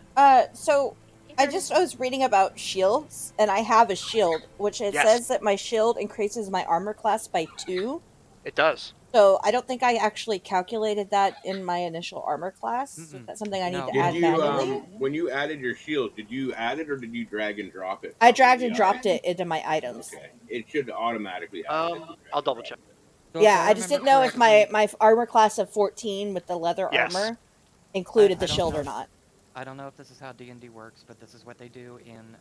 G: So I was reading about shields, and I have a shield, which it
A: Yes.
G: says that my shield increases my armor class by 2.
A: It does.
G: So I don't think I actually calculated that in my initial armor class. So
D: Mm-mm.
G: that's something I need
D: No.
G: to
E: Did
G: add
E: you
G: manually.
E: when you added your shield, did you add it or did you drag and drop it?
G: I
E: from
G: dragged
E: the
G: and dropped
E: item?
G: it into my items.
E: Okay, it should automatically add it if you drag
A: I'll
E: and
A: double
E: drop
A: check.
D: So if
G: Yeah, I just
D: remember
G: didn't know if
D: correctly-
G: my armor class of 14 with the leather
A: Yes.
G: armor included
D: I
G: the
D: don't
G: shield
D: know.
G: or not.
D: I don't know if this is how D&D works, but this is what they do in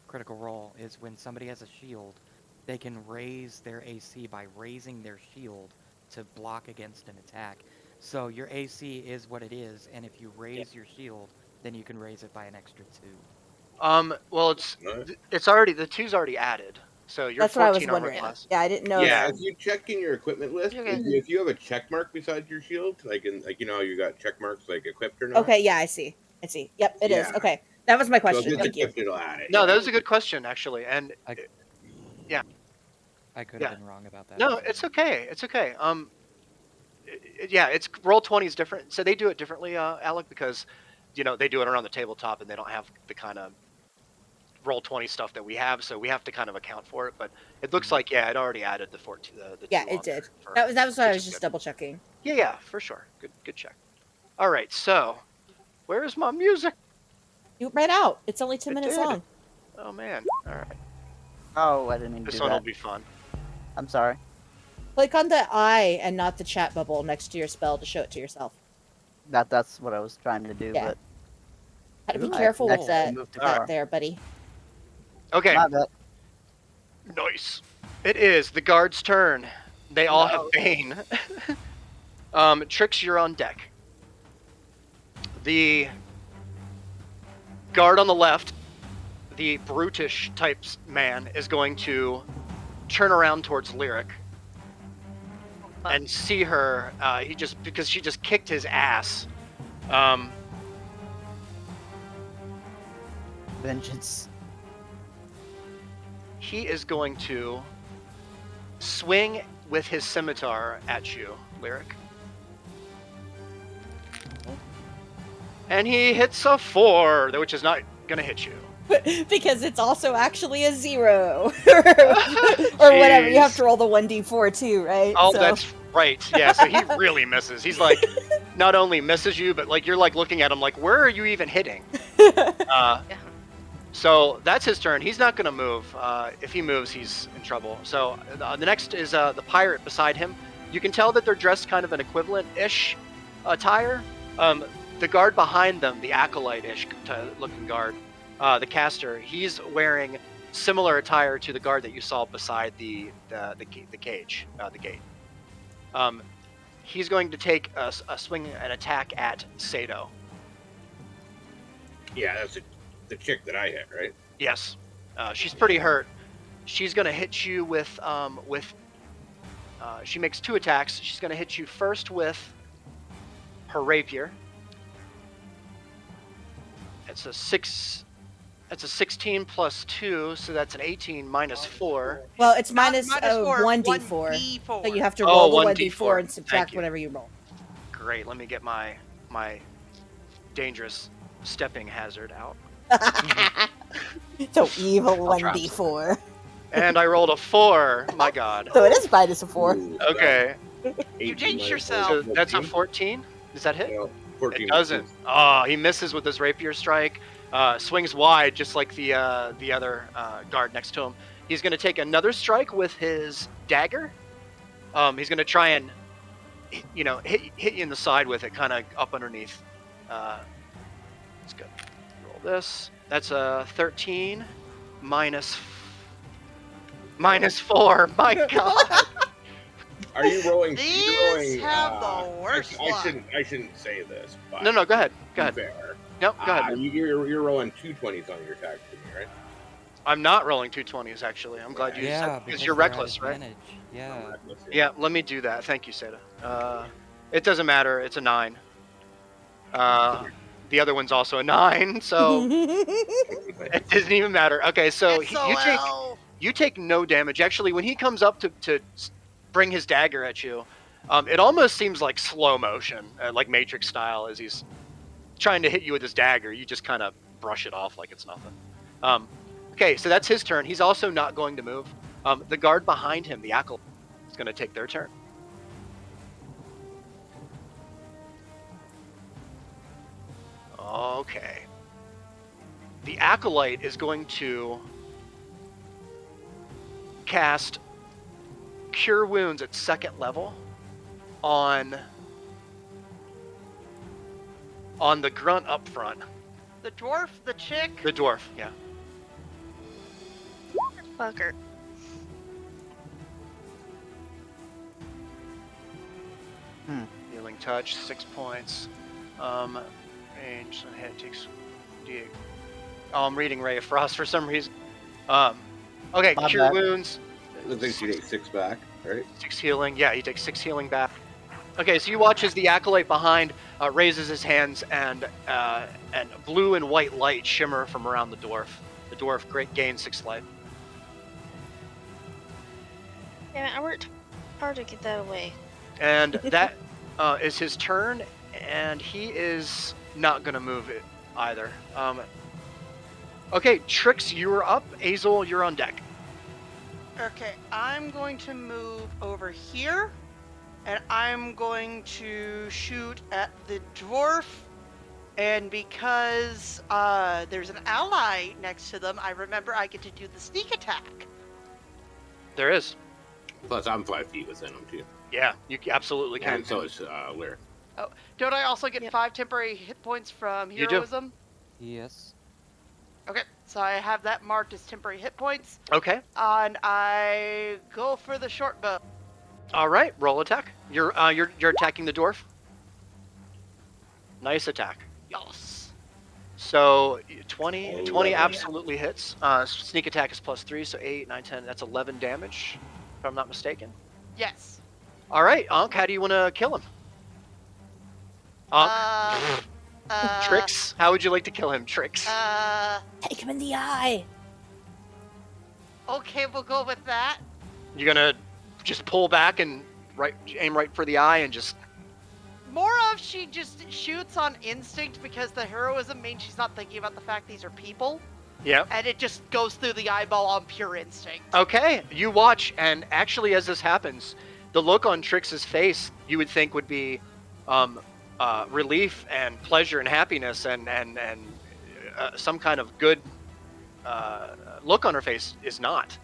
D: Critical Role, is when somebody has a shield, they can raise their AC by raising their shield to block against an attack. So your AC is what it is, and if you raise your shield, then you can raise it by an extra 2.
A: Well,
E: Right.
A: it's already, the 2's already added. So you're
G: That's what I
A: 14
G: was
A: armor
G: wondering.
A: class.
G: Yeah, I didn't know.
E: Yeah,
G: if-
E: if you check in your equipment list,
B: Okay.
E: if you have a check mark beside your shield, like you know you got check marks like equipped or not.
G: Okay, yeah, I see. Yep, it is.
E: Yeah.
G: Okay, that was my
E: So if
G: question.
E: it's
G: Thank you.
E: equipped, it'll add it.
A: No, that was a good question actually, and
D: I could
A: Yeah.
D: have been wrong about that.
A: no, it's okay. It's okay. Yeah, it's roll 20 is different. So they do it differently, Alec, because they do it around the tabletop and they don't have the kind of roll 20 stuff that we have, so we have to kind of account for it. But it looks like it already added the 14. The
G: Yeah,
A: 2
G: it
A: on there
G: did.
A: for-
G: That was what I
A: which
G: was
A: is
G: just
A: good.
G: double checking.
A: Yeah, for sure. Good check. All right, so where's my music?
G: You ran out. It's only 10
A: It
G: minutes
A: did.
G: long.
A: Oh man. All right,
H: Oh, I didn't mean to
A: this
H: do
A: one will
H: that.
A: be fun.
H: I'm sorry.
G: Click on the eye and not the chat bubble next to your spell to show it to yourself.
H: That's what I was trying to do,
G: Yeah.
H: but
G: Gotta be
D: Ooh,
G: careful with
H: accidentally
G: that
H: moved too
A: Alright.
H: far.
G: there, buddy.
A: Okay,
H: My bad.
A: nice. It is the guard's turn. They all have Bane. Trix, you're on deck. The guard on the left, the brutish type man, is going to turn around towards Lyric and see her. Because she just kicked his ass.
H: Vengeance.
A: He is going to swing with his scimitar at you, Lyric. And he hits a 4, which is not going to hit you.
G: Because it's also actually a 0. or whatever. You have
A: Jeez.
G: to roll the 1d4 too, right?
A: Oh,
G: So-
A: that's right. Yeah, so he really misses. He's like, not only misses you, but like you're like looking at him like, where are you even hitting? So that's his turn. He's not going to move. If he moves, he's in trouble. So the next is the pirate beside him. You can tell that they're dressed kind of an equivalent-ish attire. The guard behind them, the acolyte-ish looking guard, the caster, he's wearing similar attire to the guard that you saw beside the cage, the gate. He's going to take a swing and attack at Sato.
E: Yeah, that's the chick that I hit, right?
A: Yes, she's pretty hurt. she's gonna hit you with she makes 2 attacks. She's gonna hit you first with her rapier. It's a 16 plus 2, so that's an 18 minus 4.
G: Well, it's
C: Not
G: minus
C: minus 4,
G: 1d4.
C: 1d4.
G: So you have to
A: Oh,
G: roll the
A: 1d4.
G: 1d4 and
A: Thank
G: subtract
A: you.
G: whatever you roll.
A: Great. Let me get my dangerous stepping hazard out.
G: So evil
F: I'll drop
G: 1d4.
A: And I rolled a 4. My God.
G: So it is minus a 4.
E: Ooh,
A: Okay.
C: You
E: 18
C: jinxed
E: minus
C: yourself.
A: So that's a
E: 14?
A: 14. Does that hit?
E: No, 14
A: It doesn't. Oh, he misses with his rapier strike. Swings wide, just like the other guard next to him. He's going to take another strike with his dagger. He's going to try and, hit you in the side with it, kind of up underneath. Let's go. Roll this. That's a 13 minus 4. My God.
E: Are you rolling?
C: These
E: you're rolling,
C: have the worst
E: I
C: luck.
E: shouldn't say this. But
A: No, go ahead.
E: to
A: Go
E: be
A: ahead.
E: Fair.
A: Nope, go ahead.
E: You're rolling 2 20s on your attack to me, right?
A: I'm not rolling 220s, actually. I'm glad you
D: Yeah,
A: said, because
D: because
A: you're
D: they're at
A: reckless, right?
D: advantage. Yeah.
A: Yeah, let me do that. Thank you, Seda. It doesn't matter. It's a 9. The other one's also a 9, so it doesn't even matter. Okay, so you take no damage. Actually, when he comes up to bring his dagger at you, it almost seems like slow motion, like Matrix style, as he's trying to hit you with his dagger. You just kind of brush it off like it's nothing. Okay, so that's his turn. He's also not going to move. The guard behind him, the acolyte, is going to take their turn. Okay. The acolyte is going to cast Cure Wounds at 2nd level on the grunt up front.
C: The dwarf, the chick.
A: The dwarf, yeah.
B: Fucker.
A: Healing touch, 6 points. Range, so head takes D8. Oh, I'm reading Ray of Frost for some reason. Okay,
H: My
A: Cure
H: bad.
A: Wounds.
E: Looks like you take 6 back, right?
A: 6 healing. Yeah, he takes 6 healing back. Okay, so you watch as the acolyte behind raises his hands and blue and white light shimmer from around the dwarf. The dwarf gains 6 life.
B: Damn it, I worked hard to get that away.
A: And that is his turn, and he is not going to move it either. Okay, Trix, you're up. Azel, you're on deck.
C: Okay, I'm going to move over here, and I'm going to shoot at the dwarf. And because there's an ally next to them, I remember I get to do the sneak attack.
A: There is.
E: Plus, I'm 5 feet within them, too.
A: Yeah, you absolutely can.
E: And so is Lyric.
C: Oh, don't I also get
B: Yep.
C: 5 temporary hit points from
A: You do.
C: heroism?
D: Yes.
C: Okay, so I have that marked as temporary hit points,
A: Okay.
C: and I go for the short bow.
A: All right, roll attack. You're attacking the dwarf. Nice attack.
C: Yes.
A: So 20
E: 11.
A: absolutely hits. Sneak attack is +3, so 8, 9, 10. That's 11 damage, if I'm not mistaken.
C: Yes.
A: All right, Ankh, how do you want to kill him? Ankh, Trix, how would you like to kill him, Trix?
G: Take him in the eye.
C: Okay, we'll go with that.
A: You're gonna just pull back and aim right for the eye and just.
C: More of she just shoots on instinct because the heroism means she's not thinking about the fact these are people,
A: Yeah.
C: and it just goes through the eyeball on pure instinct.
A: Okay, you watch, and actually, as this happens, the look on Trix's face you would think would be relief and pleasure and happiness and some kind of good look on her face is not.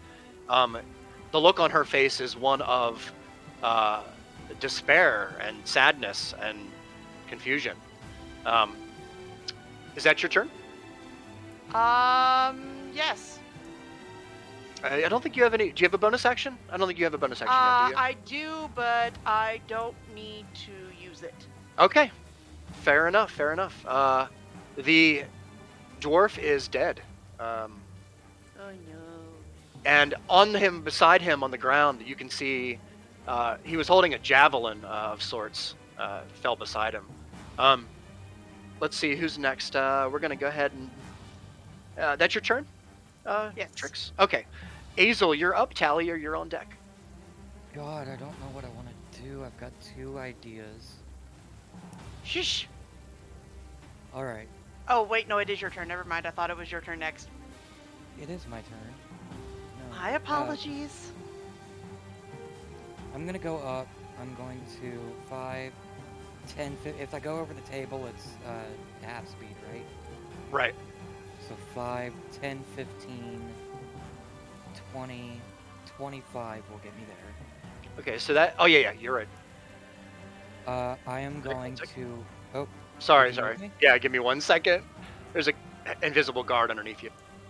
A: The look on her face is one of despair and sadness and confusion. Is that your turn?
C: Yes.
A: I don't think you have any. Do you have a bonus action? I don't think you have a bonus action yet, do you?
C: I do, but I don't need to use it.
A: Okay, fair enough. Fair enough. The dwarf is dead.
C: Oh no.
A: And on him, beside him on the ground, you can see he was holding a javelin of sorts. Fell beside him. Let's see who's next. We're gonna go ahead and that's your turn.
C: Yes.
A: Tricks. Okay, Azel, you're up. Talia, you're on deck.
D: God, I don't know what I want to do. I've got 2 ideas.
C: Shush.
D: All right,
C: Oh, wait, no, it is your turn. Never mind. I thought it was your turn next.
D: it is my turn. No,
C: My apologies.
D: I'm gonna go up. I'm going to 5, 10, if I go over the table, it's half speed, right?
A: Right.
D: So 5, 10, 15, 20, 25 will get me there.
A: Okay, so that. Oh yeah, you're right.
D: I am going
A: second.
D: to. Oh,
A: Sorry.
D: you can move me?
A: Yeah, give me 1 second. There's a invisible guard underneath you.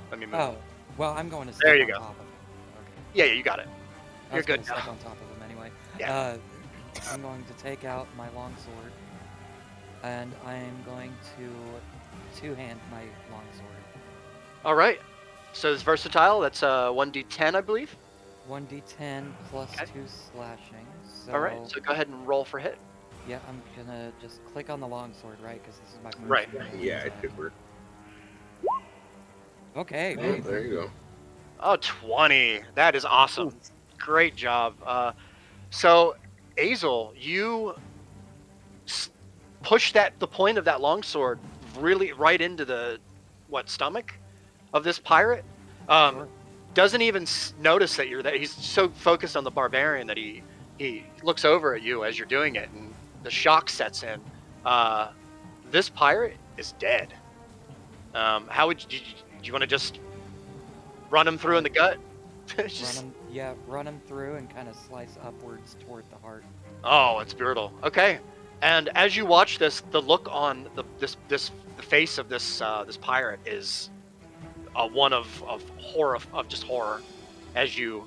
A: Let me move.
D: Oh, well, I'm going to
A: There
D: step
A: you
D: on
A: go.
D: top of him. Okay.
A: Yeah, you got it.
D: I
A: You're
D: was gonna
A: good
D: step
A: now.
D: on top of him anyway.
A: Yeah.
D: I'm going to take out my longsword, and I am going to two-hand my longsword.
A: All right. So it's versatile. That's 1d10, I believe.
D: 1d10 plus
A: Okay.
D: 2 slashing. So
A: All right. So go ahead and roll for hit.
D: yeah, I'm gonna just click on the longsword, right? Because this is my first.
A: Right.
E: Yeah, it should work.
D: Okay.
E: Oh, there you go.
A: Oh, 20. That is awesome. Great job. So, Azel, you push the point of that longsword really right into the stomach of this pirate.
D: Sure.
A: Doesn't even notice that you're there. He's so focused on the barbarian that he looks over at you as you're doing it, and the shock sets in. This pirate is dead. How would you want to just run him through in the gut?
D: Run him through and kind of slice upwards toward the heart.
A: Oh, it's brutal. Okay, and as you watch this, the look on the face of this pirate is one of horror, of just horror, as you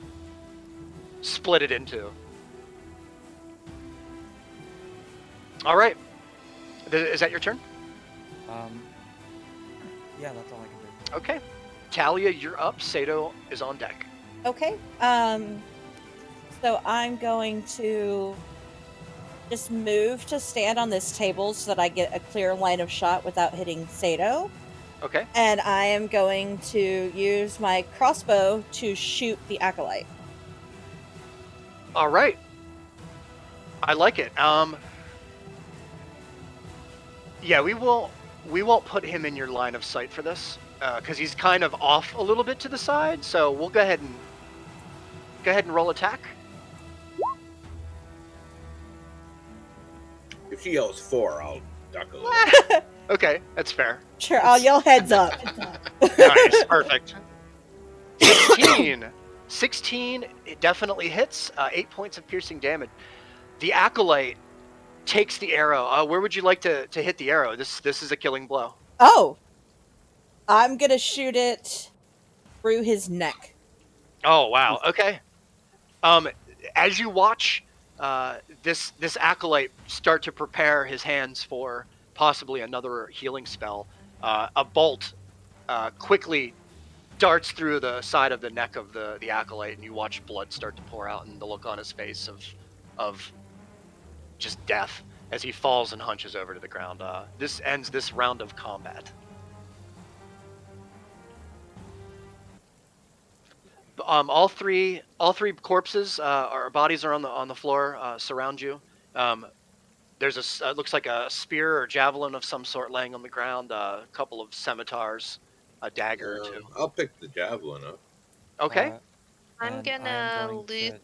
A: split it into. All right, is that your turn?
D: Yeah, that's all I can do.
A: Okay, Talia, you're up. Sato is on deck.
G: Okay. So I'm going to just move to stand on this table so that I get a clear line of shot without hitting Sato.
A: Okay.
G: And I am going to use my crossbow to shoot the acolyte.
A: All right. I like it. Yeah, we won't put him in your line of sight for this because he's kind of off a little bit to the side. So we'll go ahead and roll attack.
E: If she yells 4, I'll duck a little.
A: Okay, that's fair.
G: Sure, I'll yell heads up.
A: Nice, perfect. 16. 16, it definitely hits. 8 points of piercing damage. The acolyte takes the arrow. Where would you like to hit the arrow? This is a killing blow.
G: Oh, I'm gonna shoot it through his neck.
A: Oh wow. Okay. As you watch this acolyte start to prepare his hands for possibly another healing spell, a bolt quickly darts through the side of the neck of the acolyte, and you watch blood start to pour out, and the look on his face of just death as he falls and hunches over to the ground. This ends this round of combat. All three corpses, or bodies, are on the floor, surround you. There's looks like a spear or javelin of some sort laying on the ground. A couple of scimitars, a dagger or two.
E: I'll pick the javelin up.
A: Okay.
B: I'm
D: And
B: gonna
D: I'm going
B: loot.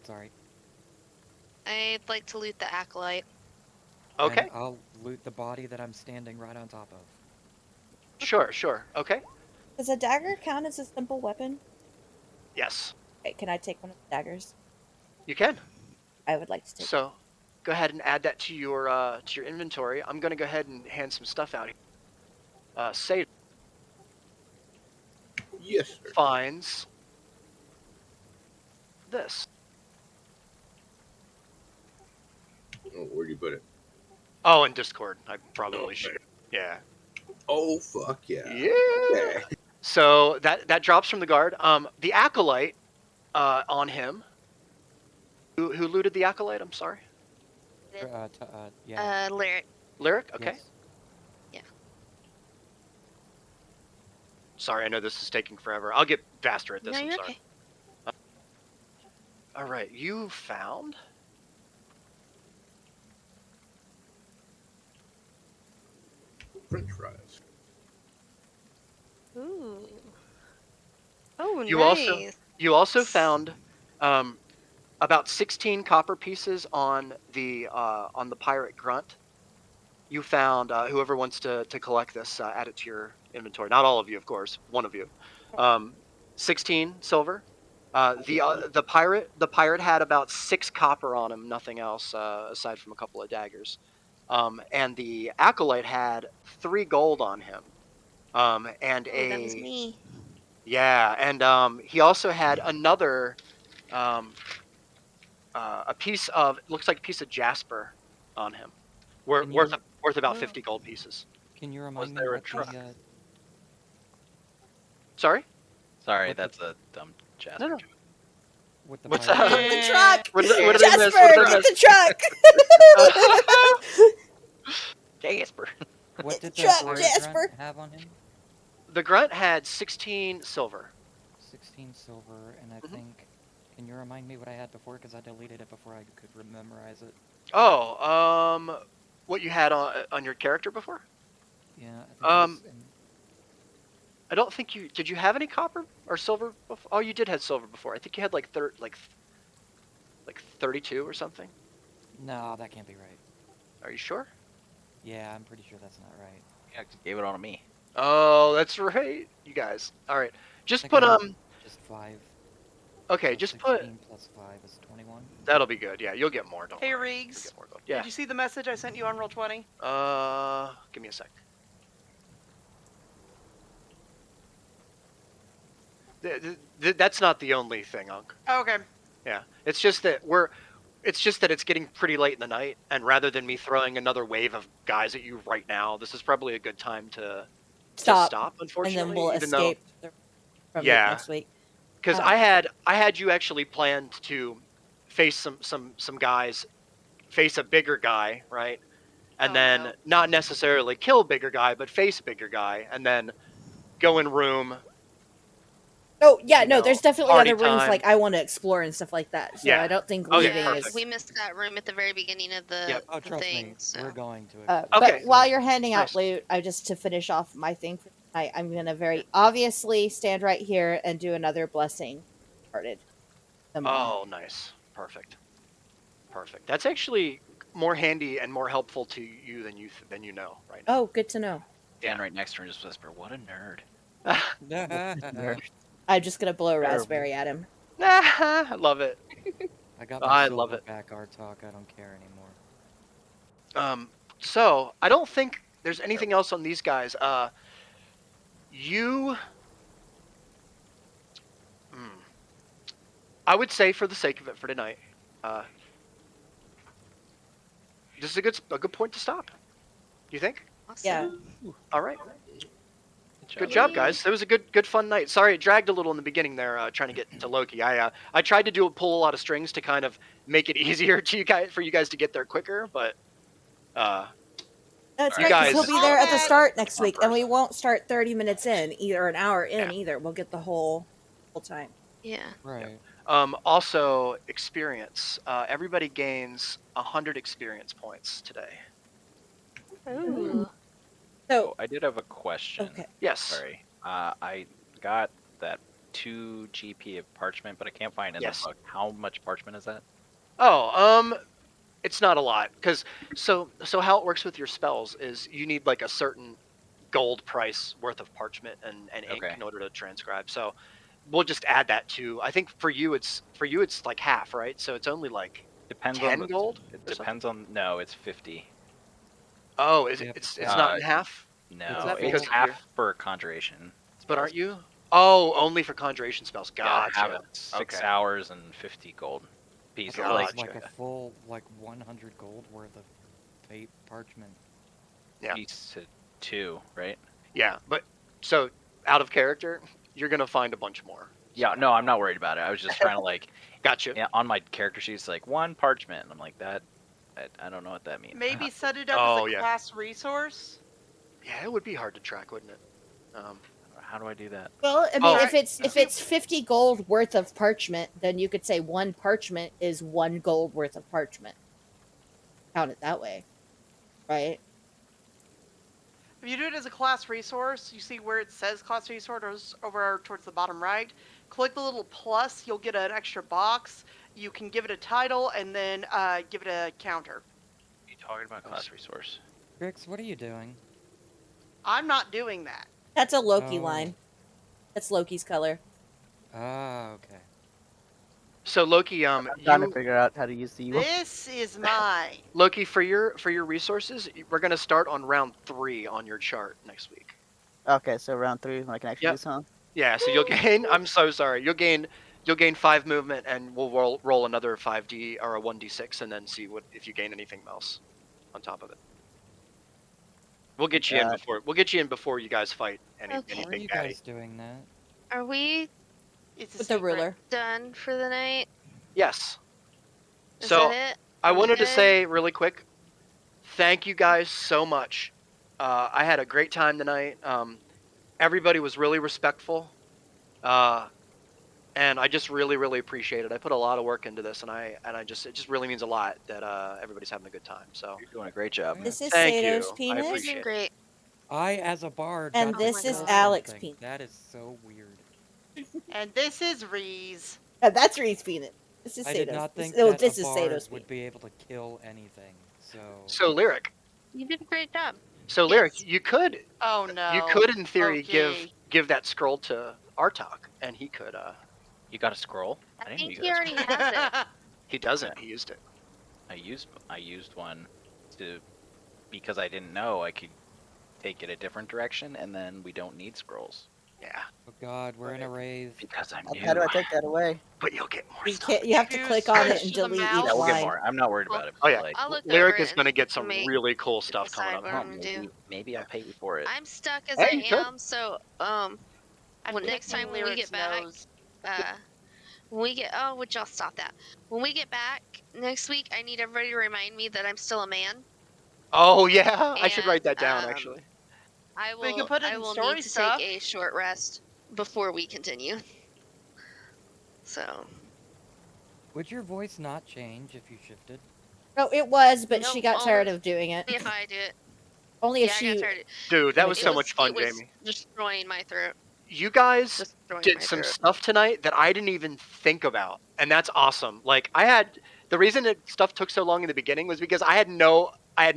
D: Sorry.
B: I'd like to loot the acolyte.
A: Okay.
D: And I'll loot the body that I'm standing right on top of.
A: Sure. Okay.
G: Does a dagger count as a simple weapon?
A: Yes,
G: Okay, can I take one of the daggers?
A: you can.
G: I would like to take.
A: So, go ahead and add that to your inventory. I'm gonna go ahead and hand some stuff out here. Say
E: Yes, sir.
A: finds this.
E: Oh, where'd you put it?
A: Oh, in Discord. I probably should. Yeah.
E: Oh, fuck yeah.
A: Yeah.
E: Okay.
A: So that drops from the guard. The acolyte on him. Who looted the acolyte? I'm sorry.
D: Yeah.
B: Lyric.
A: Lyric. Okay.
D: Yes.
B: Yeah.
A: Sorry, I know this is taking forever. I'll get faster at this.
B: No,
A: I'm
B: you're
A: sorry.
B: okay.
A: All right, you found.
E: French fries.
B: Ooh. Oh,
A: You
B: nice.
A: also found about 16 copper pieces on the pirate grunt. You found whoever wants to collect this, add it to your inventory. Not all of you, of course. One of you. 16 silver. The pirate had about 6 copper on him, nothing else aside from a couple of daggers. And the acolyte had 3 gold on him. And
B: Oh, that was me.
A: he also had another a piece of, looks like a piece of jasper on him,
D: Can you
A: worth about
B: Oh.
A: 50 gold pieces.
D: can you
F: Was
D: remind me
F: there a
D: what
F: truck?
D: the
A: Sorry,
F: Sorry,
D: What the-
F: that's a dumb Jasper
A: No, no.
F: joke.
D: what the
A: What's
D: pirate
A: that?
D: had?
G: The truck.
A: What did I miss?
G: Jasper,
A: What did I
G: get
A: miss?
G: the truck.
F: Jasper.
D: What did the
G: Truck,
D: pirate
G: Jasper.
D: grunt have on him?
A: The grunt had 16 silver.
D: 16 silver, and I
A: Mhm.
D: think. Can you remind me what I had before? Because I deleted it before I could memorize it.
A: Oh, what you had on your character before?
D: Yeah, I think
A: Um,
D: it was in,
A: I don't think you did. You have any copper or silver before? Oh, you did have silver before. I think you had like 32 or something.
D: no, that can't be right.
A: Are you sure?
D: Yeah, I'm pretty sure that's not right.
F: Yeah, 'cause you gave it all to me.
A: Oh, that's right. You guys. All right.
D: I
A: Just
D: think
A: put
D: I had just 5.
A: Okay,
D: So
A: just put.
D: 16 plus 5 is 21.
A: That'll be good. Yeah, you'll get more. Don't
C: Hey,
A: worry. You'll
C: Reegs.
A: get more gold. Yeah.
C: Did you see the message I sent you on Roll20?
A: Give me a sec. That's not the only thing, Unc.
C: Oh, okay.
A: Yeah, it's just that it's getting pretty late in the night, and rather than me throwing another wave of guys at you right now, this is probably a good time to stop.
G: And
A: Unfortunately,
G: then we'll
A: even
G: escape from it
A: Yeah.
G: next week.
A: because
G: Um,
A: I had you actually planned to face some guys, face a bigger guy, right? And
C: Oh,
A: then
C: no.
A: not necessarily kill bigger guy, but face bigger guy, and then go in room.
G: Oh yeah,
A: you
G: no,
A: know,
G: there's definitely
A: party
G: other rooms
A: time.
G: like I want to explore and stuff like that. So
A: Yeah.
G: I don't think
A: Okay,
G: leaving
A: perfect.
G: is.
B: We missed that room at the very beginning of the,
A: Yep.
D: Oh,
B: the
D: trust
B: thing.
D: me,
B: So.
D: we're going to.
A: Okay.
G: But while you're handing out
A: Nice.
G: loot, just to finish off my thing for tonight, I'm gonna very obviously stand right here and do another blessing. Started. Them all.
A: Oh, nice. Perfect. That's actually more handy and more helpful to you than you know right now.
G: Oh, good to know.
F: Stand right next to her and just whisper, "What a nerd."
G: I'm just gonna blow a raspberry at him.
A: I love it.
D: I got my
A: I love
D: silver
A: it.
D: back, our talk. I don't care anymore.
A: So I don't think there's anything else on these guys. You. I would say, for the sake of it, for tonight, this is a good point to stop. Do you think?
B: Awesome.
G: Yeah.
A: All right.
F: Good
A: Good job, guys. It was a good fun night. Sorry, it dragged a little in the beginning there, trying to get to Loki. I tried to pull a lot of strings to kind of make it easier for you guys to get there quicker, but
G: That's
A: You
G: right, because he'll
A: guys-
G: be there at the start next
F: One
G: week, and we
F: person.
G: won't start 30 minutes in, either an hour in
A: Yeah.
G: either. We'll get the whole time.
B: Yeah.
D: Right.
A: Also experience. Everybody gains 100 experience points today.
B: Ooh.
G: So,
F: Oh, I did have a question.
G: okay.
A: Yes.
F: Sorry. I got that 2 GP of parchment, but I can't find it in
A: Yes.
F: the book. How much parchment is that?
A: Oh, it's not a lot, because so how it works with your spells is you need like a certain gold price worth of parchment and ink
F: Okay.
A: in order to transcribe. So we'll just add that to. I think for you it's like half, right? So it's only like
F: Depends
A: 10
F: on the
A: gold.
F: It
A: or
F: depends on. No, it's 50.
A: Oh, is it?
D: Yeah,
A: It's
D: yeah.
A: not in half.
F: No,
C: that
F: it's
C: mean?
F: half for conjuration.
A: But
F: spells.
A: aren't you? Oh, only for conjuration spells.
F: Yeah,
A: Gotcha.
F: have it. 6
A: Okay.
F: hours and 50 gold pieces.
D: That was
A: Gotcha.
D: like a full 100 gold worth of parchment.
A: Yeah.
F: Piece to 2, right?
A: Yeah, but so out of character, you're gonna find a bunch more.
F: Yeah, no, I'm not worried about it. I was just trying to like,
A: Gotcha.
F: yeah, on my character sheet, it's like 1 parchment. And I'm like that. I don't know what that means.
C: Maybe set it up
A: Oh,
C: as a
A: yeah.
C: class resource.
A: Yeah, it would be hard to track, wouldn't it?
F: How do I do that?
G: Well, I mean,
A: Oh.
G: if it's 50 gold worth of parchment, then you could say 1 parchment is 1 gold worth of parchment. Count it that way, right?
C: If you do it as a class resource, you see where it says class resource over towards the bottom right. Click the little plus, you'll get an extra box. You can give it a title and then give it a counter.
F: Are you talking about class resource?
D: Grix, what are you doing?
C: I'm not doing that.
G: That's a Loki
D: Oh.
G: line. That's Loki's color.
D: Ah, okay.
A: So Loki,
H: I'm trying to figure out how to use the evil.
C: This is mine.
A: Loki, for your resources, we're gonna start on round 3 on your chart next week.
H: Okay, so round 3 when I can actually
A: Yep.
H: do something.
A: Yeah, so you'll gain. I'm so sorry. You'll gain 5 movement, and we'll roll another 5d or a 1d6, and then see if you gain anything else on top of it. We'll get you in before you guys fight any
B: Okay.
D: How are
A: big
D: you
A: baddie.
D: guys doing that?
B: Are we
C: It's a
G: With the
C: secret.
G: ruler.
B: done for the night?
A: Yes.
B: Is
A: So
B: that it?
A: I
B: Are we
A: wanted to
B: good?
A: say really quick, thank you guys so much. I had a great time tonight. Everybody was really respectful, and I just really, really appreciate it. I put a lot of work into this, and it just really means a lot that everybody's having a good time. So
F: You're doing a great job.
G: This is
A: Thank
G: Sato's
A: you. I
G: penis,
A: appreciate
B: Doing
A: it.
B: great.
D: I, as a bard,
G: and
D: got to
G: this is
B: God.
D: kill
G: Alex'
D: something.
G: penis.
D: That is so weird.
C: And this is Reese.
G: That's Reed's penis. This is
D: I
G: Sato's.
D: did not think
G: Oh,
D: that
G: this
D: a
G: is
D: bard
G: Sato's
D: would
G: penis.
D: be able to kill anything.
A: So Lyric.
B: You did a great job.
A: So Lyric,
B: Yes.
A: you could
C: Oh no.
A: in theory
C: Okay.
A: give that scroll to Artok, and he could
F: You got a scroll?
B: I
F: didn't know
B: think
F: you
B: he
F: got a
B: already
F: scroll.
B: has it.
A: he doesn't. He used it.
F: I used one because I didn't know I could take it a different direction, and then we don't need scrolls
A: Yeah,
D: Oh god, we're in a rave.
F: because I'm new.
H: How do I take that away?
A: but you'll get more
G: You
A: stuff.
G: can't. You have to
C: You
G: click on it
C: switch
G: and
C: to the
G: delete
C: mouse.
G: each
F: Yeah, we'll get
G: line.
F: more. I'm not worried about it.
A: Oh yeah,
F: Like,
B: I'll look
A: Lyric
B: over
A: is
B: it
A: going to get
B: and
A: some
B: make-
A: really cool stuff coming
B: decide
A: up.
B: what
F: huh,
B: I'm gonna do.
F: maybe I'll pay you for it.
B: I'm stuck as
A: Hey,
B: I
A: you could.
B: am, so
C: I'm
B: next
C: picking
B: time when we
C: Lyric's
B: get back,
C: nose.
B: when we get would y'all stop that? When we get back next week, I need everybody to remind me that I'm still a man.
A: Oh yeah, I should
B: And,
A: write that down actually.
B: I
C: But you
B: will.
C: can put it
B: I
C: in
B: will
C: story
B: need to
C: stuff.
B: take a short rest before we continue. So
D: Would your voice not change if you shifted?
G: Oh, it was, but
B: Nope,
G: she got
B: only
G: tired of doing it.
B: if I do it,
G: Only if
B: yeah, I
G: she.
B: got tired.
A: Dude, that
G: It
A: was
G: was-
A: so much fun,
B: It was
A: Jamie.
B: destroying my throat.
A: You guys
B: Destroying
A: did
B: my
A: some
B: throat.
A: stuff tonight that I didn't even think about, and that's awesome. Like the reason that stuff took so long in the beginning was because I had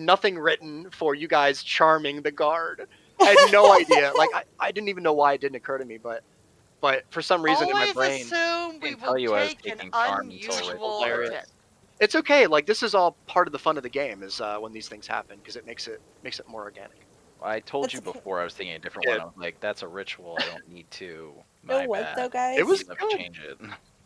A: nothing written for you guys charming the guard. I had no idea. Like I didn't even know why it didn't occur to me, but for some reason in my
C: Always
A: brain,
C: assume we
F: Didn't tell
C: will
F: you I was
C: take an
F: taking charm until it
C: unusual
A: hilarious.
C: attempt.
A: it's okay. Like this is all part of the fun of the game is when these things happen because it makes it more organic.
F: I told
G: That's
F: you
G: okay.
F: before I was thinking a different
A: Yeah.
F: one. I was like, that's a ritual. I don't need to.
G: You
F: My
G: know what,
F: bad.
G: though, guys?
A: It was
F: You have
A: good.
F: to change it.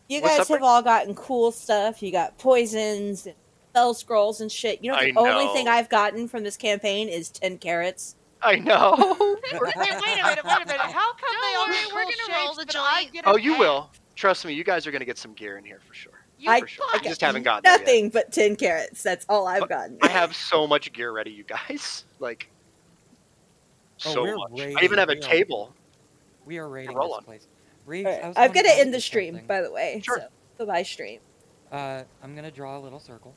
G: You
A: What's
G: guys
A: up,
G: have
A: Rick?
G: all gotten cool stuff. You got poisons and spell scrolls and shit. You know,
A: I
G: the only thing
A: know.
G: I've gotten from this campaign is 10 carrots.
A: I know.
C: Wait a minute. How come they all
B: Don't
C: get
B: worry, we're
C: cool
B: gonna roll
C: shapes,
B: the
C: but I
B: joint.
C: get
A: Oh,
C: an
A: you
C: axe?
A: will. Trust me, you guys are gonna get some gear in here for sure.
C: You
A: For sure.
G: I
A: You
G: got
A: just haven't gotten there yet.
G: nothing but 10 carrots. That's all I've
A: But
G: gotten.
A: I have so much gear ready, you guys. Like
D: Oh,
A: so
D: we're
A: much.
D: raiding.
A: I even have a
D: We are-
A: table.
D: We are raiding
A: roll
D: this
A: on.
D: place. Reeves,
G: Alright,
D: I was
G: I've got
D: gonna
G: to end
D: ask
G: the
D: you
G: stream,
D: something.
G: by the way.
A: Sure.
G: So, goodbye, stream.
D: I'm gonna draw a little circle.